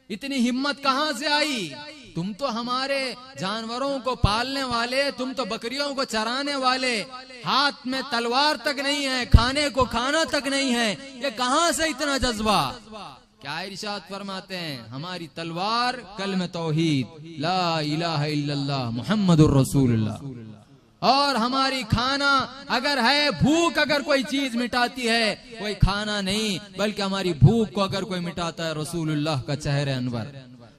इतनी हिम्मत कहां से आई? तुम तो हमारे जानवरों को पालने वाले, तुम तो बकरियों को चराने वाले, हाथ में तलवार तक नहीं है, खाने को खाना तक नहीं है, ये कहां से इतना जज्बा? क्या इरशाद फरमाते हैं, हमारी तलवार कलमे तौहीद ला इलाहा इल्लल्लाह मुहम्मदुर रसूलुल्लाह, और हमारी खाना अगर है, भूख अगर कोई चीज मिटाती है, कोई खाना नहीं बल्कि हमारी भूख को अगर कोई मिटाता है रसूलुल्लाह का चेहरे अनवर।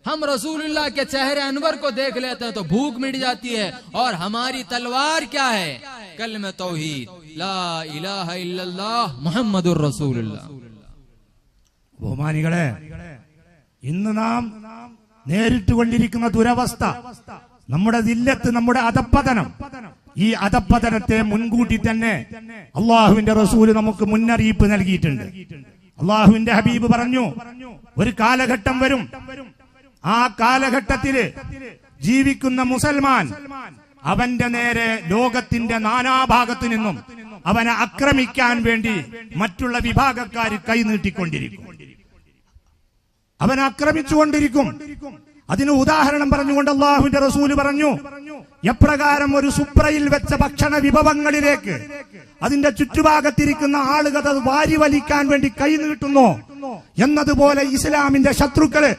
हम रसूलुल्लाह के चेहरे अनवर को देख लेते हैं तो भूख मिट जाती है। और हमारी तलवार क्या है? कलमे तौहीद ला इलाहा इल्लल्लाह मुहम्मदुर रसूलुल्लाह। ബഹുമാനികളെ, ഇന്ന് നാം നേരിട്ടുകൊണ്ടിരിക്കുന്ന ദുരവസ്ഥ, നമ്മുടെ ദില്ലത്ത്, നമ്മുടെ അധപ്പതനം, ഈ അധപ്പതനത്തെ മുൻകൂട്ടി തന്നെ അള്ളാഹുവിന്റെ റസൂല് നമുക്ക് മുന്നറിയിപ്പ് നൽകിയിട്ടുണ്ട്. അള്ളാഹുവിന്റെ ഹബീബ് പറഞ്ഞു, ഒരു കാലഘട്ടം വരും, ആ കാലഘട്ടത്തില് ജീവിക്കുന്ന മുസൽമാൻ അവന്റെ നേരെ ലോകത്തിന്റെ നാനാഭാഗത്തു നിന്നും അവനെ ആക്രമിക്കാൻ വേണ്ടി മറ്റുള്ള വിഭാഗക്കാർ കൈനീട്ടിക്കൊണ്ടിരിക്കും. അവൻ ആക്രമിച്ചുകൊണ്ടിരിക്കും. അതിന് ഉദാഹരണം പറഞ്ഞുകൊണ്ട് അള്ളാഹുവിന്റെ റസൂല് പറഞ്ഞു, എപ്രകാരം ഒരു സുപ്രയിൽ വെച്ച ഭക്ഷണ വിഭവങ്ങളിലേക്ക് അതിന്റെ ചുറ്റുഭാഗത്തിരിക്കുന്ന ആളുകൾ അത് വാരി വലിക്കാൻ വേണ്ടി കൈ നീട്ടുന്നു എന്നതുപോലെ ഇസ്ലാമിന്റെ ശത്രുക്കളെ,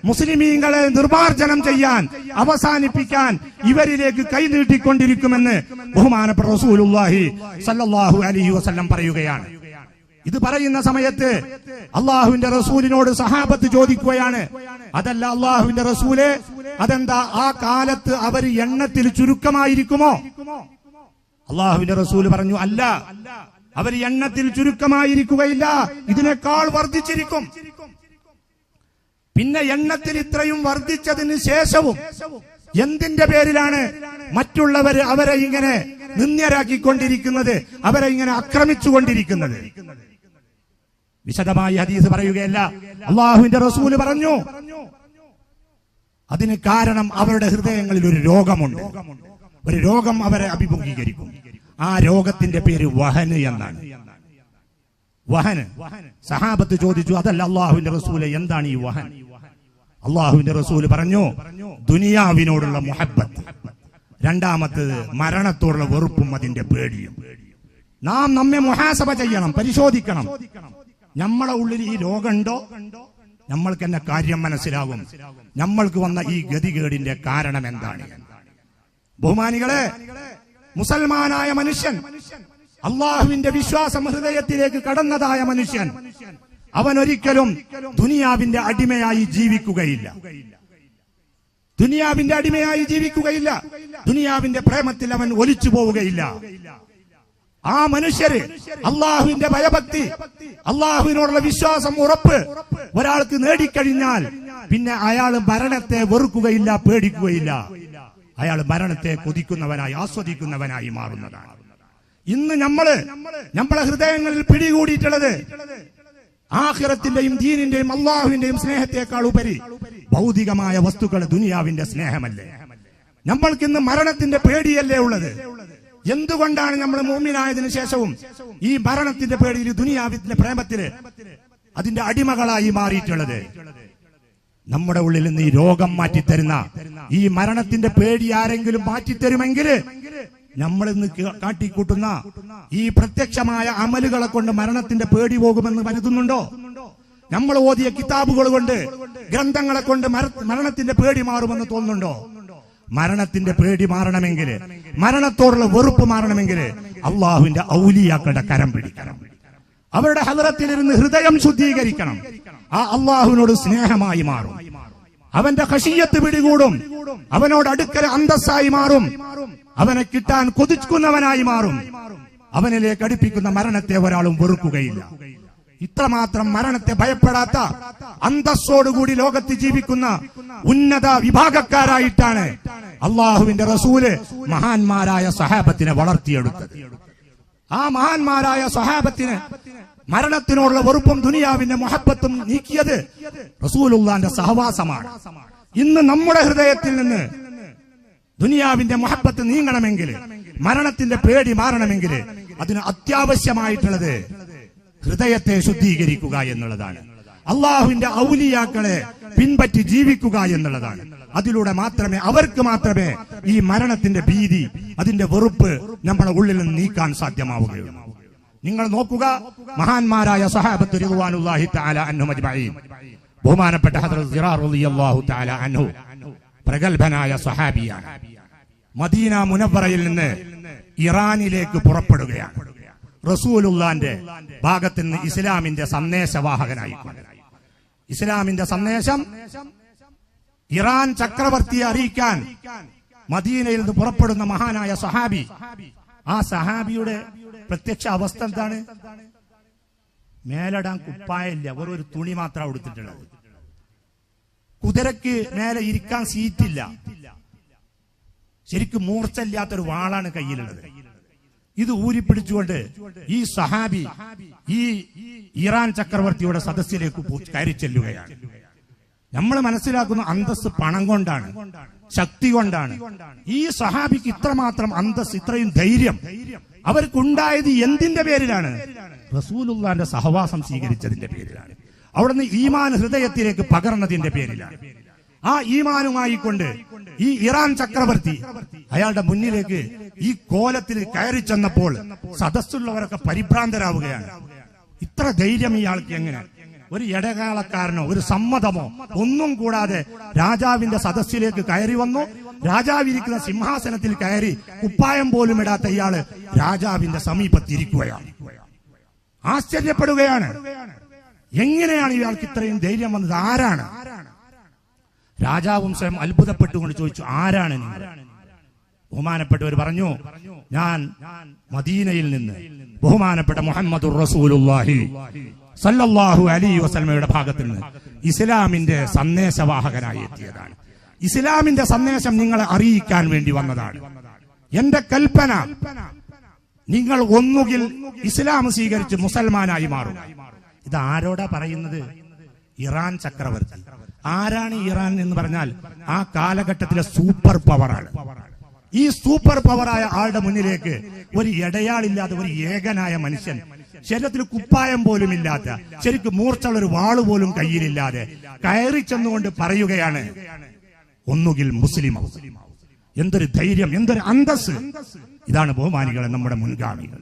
മുസ്ലിമീങ്ങളെ നിർമാർജനം ചെയ്യാൻ, അവസാനിപ്പിക്കാൻ ഇവരിലേക്ക് കൈ നീട്ടിക്കൊണ്ടിരിക്കുമെന്ന് ബഹുമാനപ്പെട്ട റസൂലുള്ളാഹി സ്വല്ലല്ലാഹു അലൈഹി വസല്ലം പറയുകയാണ്. ഇത് പറയുന്ന സമയത്ത് അള്ളാഹുവിന്റെ റസൂലിനോട് സഹാബത്ത് ചോദിക്കുകയാണ്, അതല്ല അള്ളാഹുവിന്റെ റസൂലെ, അതെന്താ ആ കാലത്ത് അവർ എണ്ണത്തിൽ ചുരുക്കമായിരിക്കുമോ? അള്ളാഹുവിന്റെ റസൂല് പറഞ്ഞു, അല്ല, അവർ എണ്ണത്തിൽ ചുരുക്കമായിരിക്കുകയില്ല, ഇതിനേക്കാൾ വർദ്ധിച്ചിരിക്കും. പിന്നെ എണ്ണത്തിൽ ഇത്രയും വർദ്ധിച്ചതിന് ശേഷവും എന്തിന്റെ പേരിലാണ് മറ്റുള്ളവർ അവരെ ഇങ്ങനെ നിന്ദ്യരാക്കിക്കൊണ്ടിരിക്കുന്നത്, അവരെ ഇങ്ങനെ ആക്രമിച്ചുകൊണ്ടിരിക്കുന്നത്? വിശദമായി ഹദീസ് പറയുകയല്ല, അള്ളാഹുവിന്റെ റസൂല് പറഞ്ഞു, അതിന് കാരണം അവരുടെ ഹൃദയങ്ങളിൽ ഒരു രോഗമുണ്ട്. ഒരു രോഗം അവരെ അഭിമുഖീകരിക്കും. ആ രോഗത്തിന്റെ പേര് വഹന് എന്നാണ്. വഹന്. സഹാബത്ത് ചോദിച്ചു, അതല്ല അള്ളാഹുവിന്റെ റസൂല്, എന്താണ് ഈ വഹൻ? അള്ളാഹുവിന്റെ റസൂല് പറഞ്ഞു, ദുനിയാവിനോടുള്ള മുഹബ്ബത്ത്, രണ്ടാമത്തേത് മരണത്തോടുള്ള വെറുപ്പും അതിന്റെ പേടിയും. നാം നമ്മെ മുഹാസബ ചെയ്യണം, പരിശോധിക്കണം. നമ്മളെ ഉള്ളിൽ ഈ രോഗമുണ്ടോ? നമ്മൾക്ക് തന്നെ കാര്യം മനസ്സിലാകും, നമ്മൾക്ക് വന്ന ഈ ഗതികേടിന്റെ കാരണം എന്താണ്. ബഹുമാനികളെ, മുസൽമാനായ മനുഷ്യൻ, അള്ളാഹുവിന്റെ വിശ്വാസം ഹൃദയത്തിലേക്ക് കടന്നതായ മനുഷ്യൻ, അവൻ ഒരിക്കലും ദുനിയാവിന്റെ അടിമയായി ജീവിക്കുകയില്ല. ദുനിയാവിന്റെ അടിമയായി ജീവിക്കുകയില്ല. ദുനിയാവിന്റെ പ്രേമത്തിൽ അവൻ ഒലിച്ചു പോവുകയില്ല. ആ മനുഷ്യര് അള്ളാഹുവിന്റെ ഭയഭക്തി, അള്ളാഹുവിനോടുള്ള വിശ്വാസം, ഉറപ്പ് ഒരാൾക്ക് നേടിക്കഴിഞ്ഞാൽ പിന്നെ അയാൾ മരണത്തെ വെറുക്കുകയില്ല, പേടിക്കുകയില്ല. അയാൾ മരണത്തെ കൊതിക്കുന്നവനായി, ആസ്വദിക്കുന്നവനായി മാറുന്നതാണ്. ഇന്ന് നമ്മളെ ഹൃദയങ്ങളിൽ പിടികൂടിയിട്ടുള്ളത് ആഖിറത്തിന്റെയും ദീനിന്റെയും അള്ളാഹുവിന്റെയും സ്നേഹത്തെക്കാൾ ഉപരി ഭൗതികമായ വസ്തുക്കൾ, ദുനിയാവിന്റെ സ്നേഹമല്ലേ. നമ്മൾക്കിന്ന് മരണത്തിന്റെ പേടിയല്ലേ ഉള്ളത്? എന്തുകൊണ്ടാണ് നമ്മൾ മുഅ്മിനായതിനു ശേഷവും ഈ മരണത്തിന്റെ പേടിയിൽ, ദുനിയാവിന്റെ പ്രേമത്തില് അതിന്റെ അടിമകളായി മാറിയിട്ടുള്ളത്? നമ്മുടെ ഉള്ളിൽ നിന്ന് ഈ രോഗം മാറ്റിത്തരുന്ന, ഈ മരണത്തിന്റെ പേടി ആരെങ്കിലും മാറ്റിത്തരുമെങ്കിൽ നമ്മൾ ഇന്ന് കാട്ടിക്കൂട്ടുന്ന ഈ പ്രത്യക്ഷമായ അമലുകളെ കൊണ്ട് മരണത്തിന്റെ പേടി പോകുമെന്ന് കരുതുന്നുണ്ടോ? നമ്മൾ ഓതിയ കിതാബുകൾ കൊണ്ട്, ഗ്രന്ഥങ്ങളെ കൊണ്ട് മരണത്തിന്റെ പേടി മാറുമെന്ന് തോന്നുന്നുണ്ടോ? മരണത്തിന്റെ പേടി മാറണമെങ്കിൽ, മരണത്തോടുള്ള വെറുപ്പ് മാറണമെങ്കിൽ അള്ളാഹുവിന്റെ ഔലിയാക്കളുടെ കരം പിടിക്കണം. അവരുടെ ഹദറത്തിലിരുന്ന് ഹൃദയം ശുദ്ധീകരിക്കണം. ആ അള്ളാഹുവിനോട് സ്നേഹമായി മാറും. അവന്റെ ഖശിയ്യത്ത് പിടികൂടും. അവനോട് അടുക്കൽ അന്തസ്സായി മാറും. അവനെ കിട്ടാൻ കൊതിക്കുന്നവനായി മാറും. അവനിലേക്ക് അടുപ്പിക്കുന്ന മരണത്തെ ഒരാളും വെറുക്കുകയില്ല. ഇത്രമാത്രം മരണത്തെ ഭയപ്പെടാത്ത, അന്തസ്സോടുകൂടി ലോകത്ത് ജീവിക്കുന്ന ഉന്നത വിഭാഗക്കാരായിട്ടാണ് അള്ളാഹുവിന്റെ റസൂല് മഹാന്മാരായ സഹാബത്തിനെ വളർത്തിയെടുത്തത്. ആ മഹാന്മാരായ സഹാബത്തിന് മരണത്തിനോടുള്ള വെറുപ്പും ദുനിയാവിന്റെ മുഹബ്ബത്തും നീക്കിയത് റസൂലുള്ളാന്റെ സഹവാസമാണ്. ഇന്ന് നമ്മുടെ ഹൃദയത്തിൽ നിന്ന് ദുനിയാവിന്റെ മുഹബ്ബത്ത് നീങ്ങണമെങ്കിൽ, മരണത്തിന്റെ പേടി മാറണമെങ്കിൽ അതിന് അത്യാവശ്യമായിട്ടുള്ളത് ഹൃദയത്തെ ശുദ്ധീകരിക്കുക എന്നുള്ളതാണ്. അള്ളാഹുവിന്റെ ഔലിയാക്കളെ പിൻപറ്റി ജീവിക്കുക എന്നുള്ളതാണ്. അതിലൂടെ മാത്രമേ, അവർക്ക് മാത്രമേ ഈ മരണത്തിന്റെ ഭീതി, അതിന്റെ വെറുപ്പ് നമ്മുടെ ഉള്ളിൽ നിന്ന് നീക്കാൻ സാധ്യമാവുകയുള്ളൂ. നിങ്ങൾ നോക്കുക, മഹാന്മാരായ സഹാബത്ത് റിദ്വാനുല്ലാഹി തആല അൻഹും അജ്മഈൻ, ബഹുമാനപ്പെട്ട ഹദ്റത്ത് സിറാർ റളിയല്ലാഹു തആല അൻഹു പ്രഗൽഭനായ സഹാബിയാണ്. മദീന മുനവ്വറയിൽ നിന്ന് ഇറാനിലേക്ക് പുറപ്പെടുകയാണ്. റസൂലുള്ളാന്റെ ഭാഗത്ത് നിന്ന് ഇസ്ലാമിന്റെ സന്ദേശവാഹകനായി. ഇസ്ലാമിന്റെ സന്ദേശം ഇറാൻ ചക്രവർത്തിയെ അറിയിക്കാൻ മദീനയിൽ നിന്ന് പുറപ്പെടുന്ന മഹാനായ സഹാബി. ആ സഹാബിയുടെ പ്രത്യക്ഷ അവസ്ഥ എന്താണ്? മേലിടാൻ കുപ്പായില്ല, ഒരു തുണി മാത്രം ഉടുത്തിട്ടുള്ളത്. കുതിരക്ക് മേലെ ഇരിക്കാൻ സീറ്റില്ല. ശരിക്കും മൂർച്ചയില്ലാത്തൊരു വാളാണ് കയ്യിലുള്ളത്. ഇത് ഊരിപ്പിടിച്ചുകൊണ്ട് ഈ സഹാബി ഈ ഇറാൻ ചക്രവർത്തിയുടെ സദസ്സിലേക്ക് കയറി ചെല്ലുകയാണ്. നമ്മൾ മനസ്സിലാക്കുന്ന അന്തസ് പണം കൊണ്ടാണ്, ശക്തി കൊണ്ടാണ്. ഈ സഹാബിക്ക് ഇത്രമാത്രം അന്തസ്, ഇത്രയും ധൈര്യം അവർക്കുണ്ടായത് എന്തിന്റെ പേരിലാണ്? റസൂലുള്ളാന്റെ സഹവാസം സ്വീകരിച്ചതിന്റെ പേരിലാണ്. അവിടുന്ന് ഈമാൻ ഹൃദയത്തിലേക്ക് പകർന്നതിന്റെ പേരിലാണ്. ആ ഈമാനുമായി കൊണ്ട് ഈ ഇറാൻ ചക്രവർത്തി അയാളുടെ മുന്നിലേക്ക് ഈ കോലത്തിൽ കയറി ചെന്നപ്പോൾ സദസ്സുള്ളവരൊക്കെ പരിഭ്രാന്തരാവുകയാണ്. ഇത്ര ധൈര്യം ഇയാൾക്ക് എങ്ങനെ? ഒരു ഇടകാലക്കാരനോ ഒരു സമ്മതമോ ഒന്നും കൂടാതെ രാജാവിന്റെ സദസ്സിലേക്ക് കയറി വന്നു. രാജാവിരിക്കുന്ന സിംഹാസനത്തിൽ കയറി കുപ്പായം പോലും ഇടാത്ത ഇയാള് രാജാവിന്റെ സമീപത്തിരിക്കുകയാണ്. ആശ്ചര്യപ്പെടുകയാണ്, എങ്ങനെയാണ് ഇയാൾക്ക് ഇത്രയും ധൈര്യം വന്നത്? ആരാണ്? രാജാവും സ്വയം അത്ഭുതപ്പെട്ടുകൊണ്ട് ചോദിച്ചു, ആരാണ് നിങ്ങൾ? ബഹുമാനപ്പെട്ടവർ പറഞ്ഞു, ഞാൻ മദീനയിൽ നിന്ന് ബഹുമാനപ്പെട്ട മുഹമ്മദുർ റസൂലുള്ളാഹി സല്ലല്ലാഹു അലൈഹി വസല്ലമയുടെ ഭാഗത്ത് നിന്ന് ഇസ്ലാമിന്റെ സന്ദേശവാഹകനായി എത്തിയതാണ്. ഇസ്ലാമിന്റെ സന്ദേശം നിങ്ങളെ അറിയിക്കാൻ വേണ്ടി വന്നതാണ്. എന്റെ കൽപ്പന, നിങ്ങൾ ഒന്നുകിൽ ഇസ്ലാം സ്വീകരിച്ച് മുസൽമാനായി മാറുക. ഇത് ആരോടാ പറയുന്നത്? ഇറാൻ ചക്രവർത്തി. ആരാണ് ഇറാൻ എന്ന് പറഞ്ഞാൽ ആ കാലഘട്ടത്തിലെ സൂപ്പർ പവറാണ്. ഈ സൂപ്പർ പവറായ ആളുടെ മുന്നിലേക്ക് ഒരു ഇടയാളില്ലാതെ ഒരു ഏകനായ മനുഷ്യൻ, ശരീരത്തിൽ കുപ്പായം പോലും ഇല്ലാത്ത, ശരിക്കും മൂർച്ചുള്ള ഒരു വാള് പോലും കയ്യിലില്ലാതെ കയറി ചെന്നുകൊണ്ട് പറയുകയാണ്, ഒന്നുകിൽ മുസ്ലിം. എന്തൊരു ധൈര്യം, എന്തൊരു അന്തസ്! ഇതാണ് ബഹുമാനികളെ നമ്മുടെ മുൻഗാമികൾ.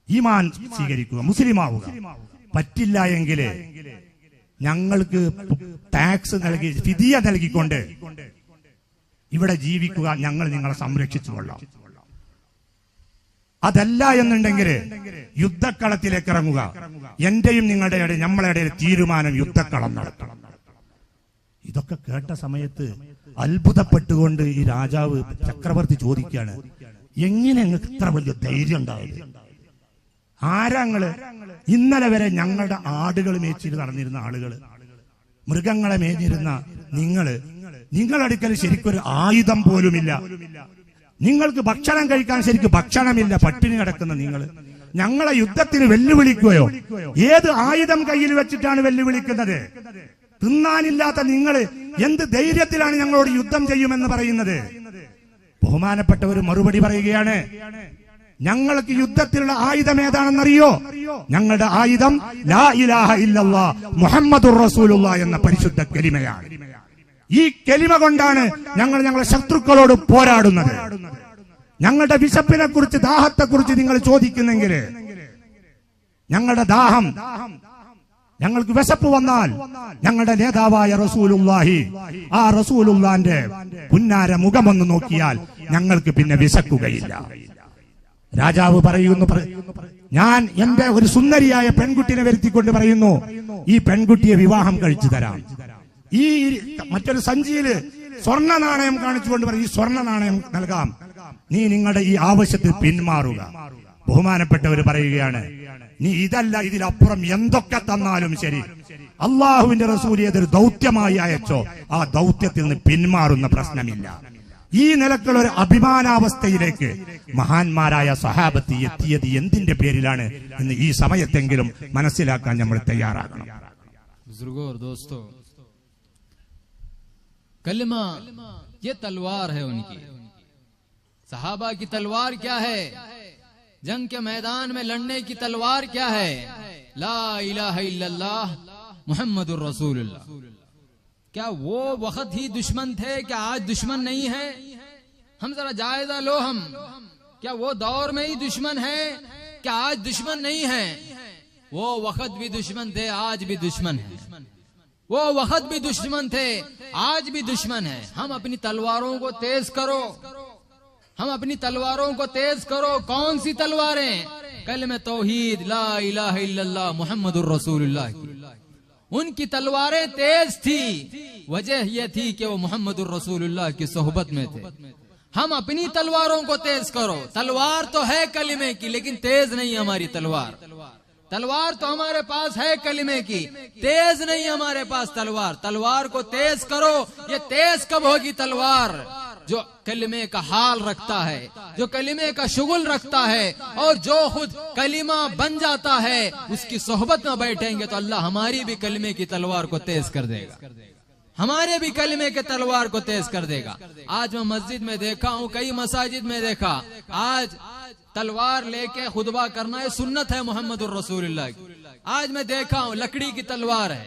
ഈമാൻ സ്വീകരിക്കുക, മുസ്ലിമാവുക. പറ്റില്ല എങ്കിൽ ഞങ്ങൾക്ക് ടാക്സ് നൽകി ഫിദിയ നൽകിക്കൊണ്ട് ഇവിടെ ജീവിക്കുക, ഞങ്ങൾ നിങ്ങളെ സംരക്ഷിച്ചു കൊള്ളാം. അതല്ല എന്നുണ്ടെങ്കിൽ യുദ്ധക്കളത്തിലേക്ക് ഇറങ്ങുക. എന്റെയും നിങ്ങളുടെ ഇടയിൽ, നമ്മളെ ഇടയിൽ തീരുമാനം യുദ്ധക്കളം നടത്തണം. ഇതൊക്കെ കേട്ട സമയത്ത് അത്ഭുതപ്പെട്ടുകൊണ്ട് ഈ രാജാവ് ചക്രവർത്തി ചോദിക്കുകയാണ്, എങ്ങനെ നിങ്ങൾക്ക് ഇത്ര വലിയ ധൈര്യം ഉണ്ടായത്? ആരാങ്ങള്? ഇന്നലെ വരെ ഞങ്ങളുടെ ആടുകൾ മേച്ചിട്ട് നടന്നിരുന്ന ആളുകൾ, മൃഗങ്ങളെ മേഞ്ഞിരുന്ന നിങ്ങളടുക്കൽ ശരിക്കൊരു ആയുധം പോലുമില്ല. നിങ്ങൾക്ക് ഭക്ഷണം കഴിക്കാൻ ശരിക്കും ഭക്ഷണമില്ല, പട്ടിണി കിടക്കുന്ന നിങ്ങൾ ഞങ്ങളെ യുദ്ധത്തിന് വെല്ലുവിളിക്കുകയോ? ഏത് ആയുധം കയ്യിൽ വെച്ചിട്ടാണ് വെല്ലുവിളിക്കുന്നത്? തിന്നാനില്ലാത്ത നിങ്ങൾ എന്ത് ധൈര്യത്തിലാണ് ഞങ്ങളോട് യുദ്ധം ചെയ്യുമെന്ന് പറയുന്നത്? ബഹുമാനപ്പെട്ടവർ മറുപടി പറയുകയാണ്, ഞങ്ങൾക്ക് യുദ്ധത്തിലുള്ള ആയുധം ഏതാണെന്നറിയോ? ഞങ്ങളുടെ ആയുധം ലാ ഇലാഹ ഇല്ലല്ലാഹ് മുഹമ്മദുർ റസൂലുള്ളാഹ് എന്ന പരിശുദ്ധ കലിമയാണ്. ഈ കലിമ കൊണ്ടാണ് ഞങ്ങൾ ഞങ്ങളുടെ ശത്രുക്കളോട് പോരാടുന്നത്. ഞങ്ങളുടെ വിശപ്പിനെ കുറിച്ച്, ദാഹത്തെ കുറിച്ച് നിങ്ങൾ ചോദിക്കുന്നെങ്കിൽ, ഞങ്ങളുടെ ദാഹം, ഞങ്ങൾക്ക് വിശപ്പ് വന്നാൽ ഞങ്ങളുടെ നേതാവായ റസൂലുള്ളാഹി, ആ റസൂലുള്ളാന്റെ പുന്നാര മുഖമൊന്ന് നോക്കിയാൽ ഞങ്ങൾക്ക് പിന്നെ വിശക്കുകയില്ല. രാജാവ് പറയുന്നു, ഞാൻ എന്റെ ഒരു സുന്ദരിയായ പെൺകുട്ടിനെ വരുത്തിക്കൊണ്ട് പറയുന്നു, ഈ പെൺകുട്ടിയെ വിവാഹം കഴിച്ചു തരാം. ഈ മറ്റൊരു സഞ്ചിയില് സ്വർണ്ണ നാണയം കാണിച്ചുകൊണ്ട് പറയും, ഈ സ്വർണ്ണ നാണയം നൽകാം, നീ നിങ്ങളുടെ ഈ ആവശ്യത്തിൽ പിന്മാറുക. ബഹുമാനപ്പെട്ടവർ പറയുകയാണ്, നീ ഇതല്ല ഇതിലപ്പുറം എന്തൊക്കെ തന്നാലും ശരി, അള്ളാഹുവിന്റെ റസൂൽ ഏതൊരു ദൗത്യമായി അയച്ചോ ആ ദൗത്യത്തിൽ നിന്ന് പിന്മാറുന്ന പ്രശ്നമില്ല. ഈ നിലക്കുള്ള ഒരു അഭിമാനാവസ്ഥയിലേക്ക് മഹാന്മാരായ സഹാബത്ത് എത്തിയത് എന്തിന്റെ പേരിലാണ് എന്ന് ഈ സമയത്തെങ്കിലും മനസ്സിലാക്കാൻ നമ്മൾ തയ്യാറാകണം. कलमा ये तलवार है उनकी। सहाबा की तलवार क्या है? जंग के मैदान में लड़ने की तलवार क्या है? ला इलाहा इल्लल्लाह मुहम्मदुर रसूलुल्लाह। क्या वो वक्त ही दुश्मन थे, क्या आज दुश्मन नहीं है? हम जरा जायजा लो, हम क्या वो दौर में ही दुश्मन है, क्या आज दुश्मन नहीं है? वो वक्त भी दुश्मन थे, आज भी दुश्मन है। वो वक्त भी दुश्मन थे, आज भी दुश्मन है। हम अपनी तलवारों को तेज करो, हम अपनी तलवारों को तेज करो। कौन सी तलवारें? कलमे तौहीद ला इलाहा इल्लल्लाह मुहम्मदुर रसूलुल्लाह की। उनकी तलवारें तेज थी, वजह यह थी कि वो मुहम्मदुर रसूलुल्लाह की सोहबत में थे। हम अपनी तलवारों को तेज करो। तलवार तो है कलिमे की, लेकिन तेज नहीं हमारी तलवार। तलवार तो हमारे पास है कलिमे की, तेज नहीं हमारे पास तलवार। तलवार को तेज करो। ये तेज कब होगी तलवार? जो कलिमे का हाल रखता है, जो कलिमे का शुगुल रखता है, और जो खुद कलिमा बन जाता है, उसकी सोहबत में बैठेंगे तो अल्लाह हमारी भी कलिमे की तलवार को तेज कर देगा, हमारे भी कलिमे के तलवार को तेज कर देगा। आज मैं मस्जिद में देखा हूँ, कई मसाजिद में देखा, आज तलवार लेके खुतबा करना ये सुन्नत है मुहम्मदुर रसूलुल्लाह की। आज मैं देखा हूं लकड़ी की तलवार है,